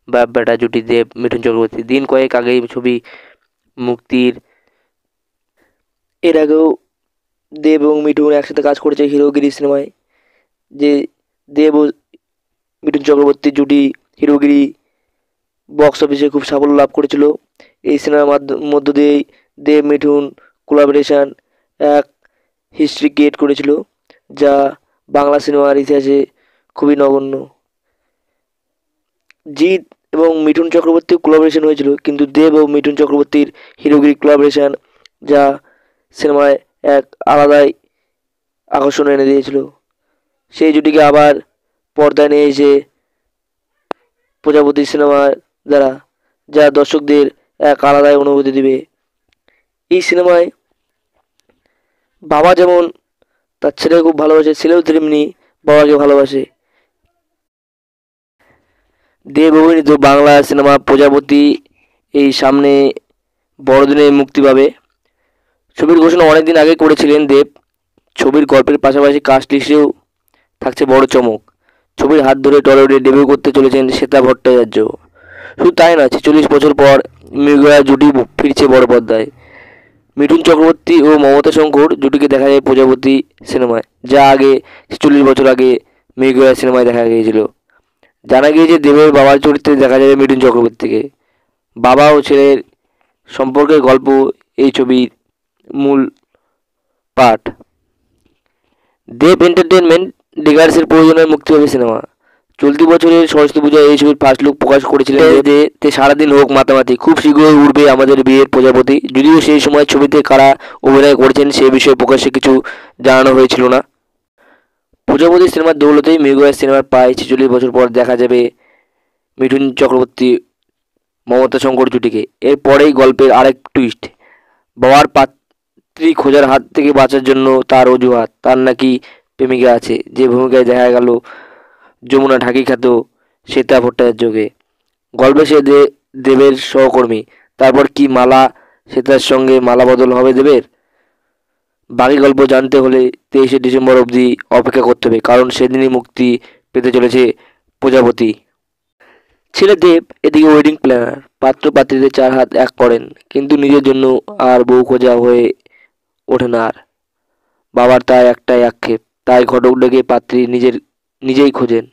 বাপ বেটা জুটি দেব মিঠুন চক্রবর্তী। দিন কয়েক আগেই ছবি মুক্তির এর আগেও দেব এবং মিঠুন একসাথে কাজ করেছে হিরোগিরি সিনেমায়। যে দেব ও মিঠুন চক্রবর্তীর জুটি হিরোগিরি বক্স অফিসে খুব সাফল্য লাভ করেছিল। এই সিনেমার মধ্য দিয়েই দেব মিঠুন কোলাবোরেশন এক হিস্ট্রি ক্রিয়েট করেছিল, যা বাংলা সিনেমার ইতিহাসে খুবই নগণ্য। জিৎ এবং মিঠুন চক্রবর্তীর কোলাবোরেশন হয়েছিল, কিন্তু দেব ও মিঠুন চক্রবর্তীর হিরোগিরি কোলাবোরেশন যা সিনেমায় এক আলাদাই আকর্ষণ এনে দিয়েছিল। সেই জুটিকে আবার পর্দায় নিয়ে এসে প্রজাপতি সিনেমার দ্বারা, যা দর্শকদের এক আলাদাই অনুভূতি দিবে। এই সিনেমায় বাবা যেমন তার ছেলেকে খুব ভালোবাসে, ছেলেও তেমনি বাবাকে ভালোবাসে। দেব অভিনীত বাংলা সিনেমা প্রজাপতি এই সামনে বড়দিনে মুক্তি পাবে। ছবির ঘোষণা অনেকদিন আগে করেছিলেন দেব। ছবির গল্পের পাশাপাশি কাস্ট লিস্টেও থাকছে বড় চমক। ছবির হাত ধরে টলিউডে ডেবিউ করতে চলেছেন শ্বেতা ভট্টাচার্য। শুধু তাই নয়, 46 বছর পর মৃগয়া জুটি ফিরছে বড় পর্দায়। মিঠুন চক্রবর্তী ও মমতা শঙ্কর জুটিকে দেখা যায় প্রজাপতি সিনেমায়, যা আগে 46 বছর আগে মৃগয়া সিনেমায় দেখা গিয়েছিল। জানা গিয়েছে দেবের বাবার চরিত্রে দেখা যাবে মিঠুন চক্রবর্তীকে। বাবা ও ছেলের সম্পর্কের গল্প এই ছবির মূল পাঠ। দেব এন্টারটেনমেন্ট ডিগার্সের প্রযোজনায় মুক্তি পাবে সিনেমা। চলতি বছরের সরস্বতী পূজায় এই ছবির ফার্স্ট লুক প্রকাশ করেছিলেন যে তে সারাদিন হোক মাতামাতি, খুব শীঘ্রই উঠবে আমাদের বিয়ের প্রজাপতি। যদিও সেই সময় ছবিতে কারা অভিনয় করেছেন সে বিষয়ে প্রকাশ্যে কিছু জানানো হয়েছিল না। প্রজাপতি সিনেমার দৌলতেই মৃগয়া সিনেমার প্রায় 46 বছর পর দেখা যাবে মিঠুন চক্রবর্তী মমতা শঙ্কর জুটিকে। এরপরেই গল্পের আরেক টুইস্ট, বাবার পাত্রী খোঁজার হাত থেকে বাঁচার জন্য তার অজুহাত, তার নাকি প্রেমিকা আছে, যে ভূমিকায় দেখা গেল যমুনা ঢাকি খ্যাত শ্বেতা ভট্টাচার্যকে। গল্পে সে দেবের সহকর্মী। তারপর কি মালা শ্বেতার সঙ্গে মালা বদল হবে দেবের? বাকি গল্প জানতে হলে 23শে ডিসেম্বর অবধি অপেক্ষা করতে হবে, কারণ সেদিনই মুক্তি পেতে চলেছে প্রজাপতি। ছেলে দেব এদিকে ওয়েডিং প্ল্যানার, পাত্র পাত্রীদের 4 হাত এক করেন, কিন্তু নিজের জন্য আর বউ খোঁজা হয়ে ওঠে না আর। বাবার তাই একটাই আক্ষেপ, তাই ঘটক ডেকে পাত্রী নিজেই খোঁজেন।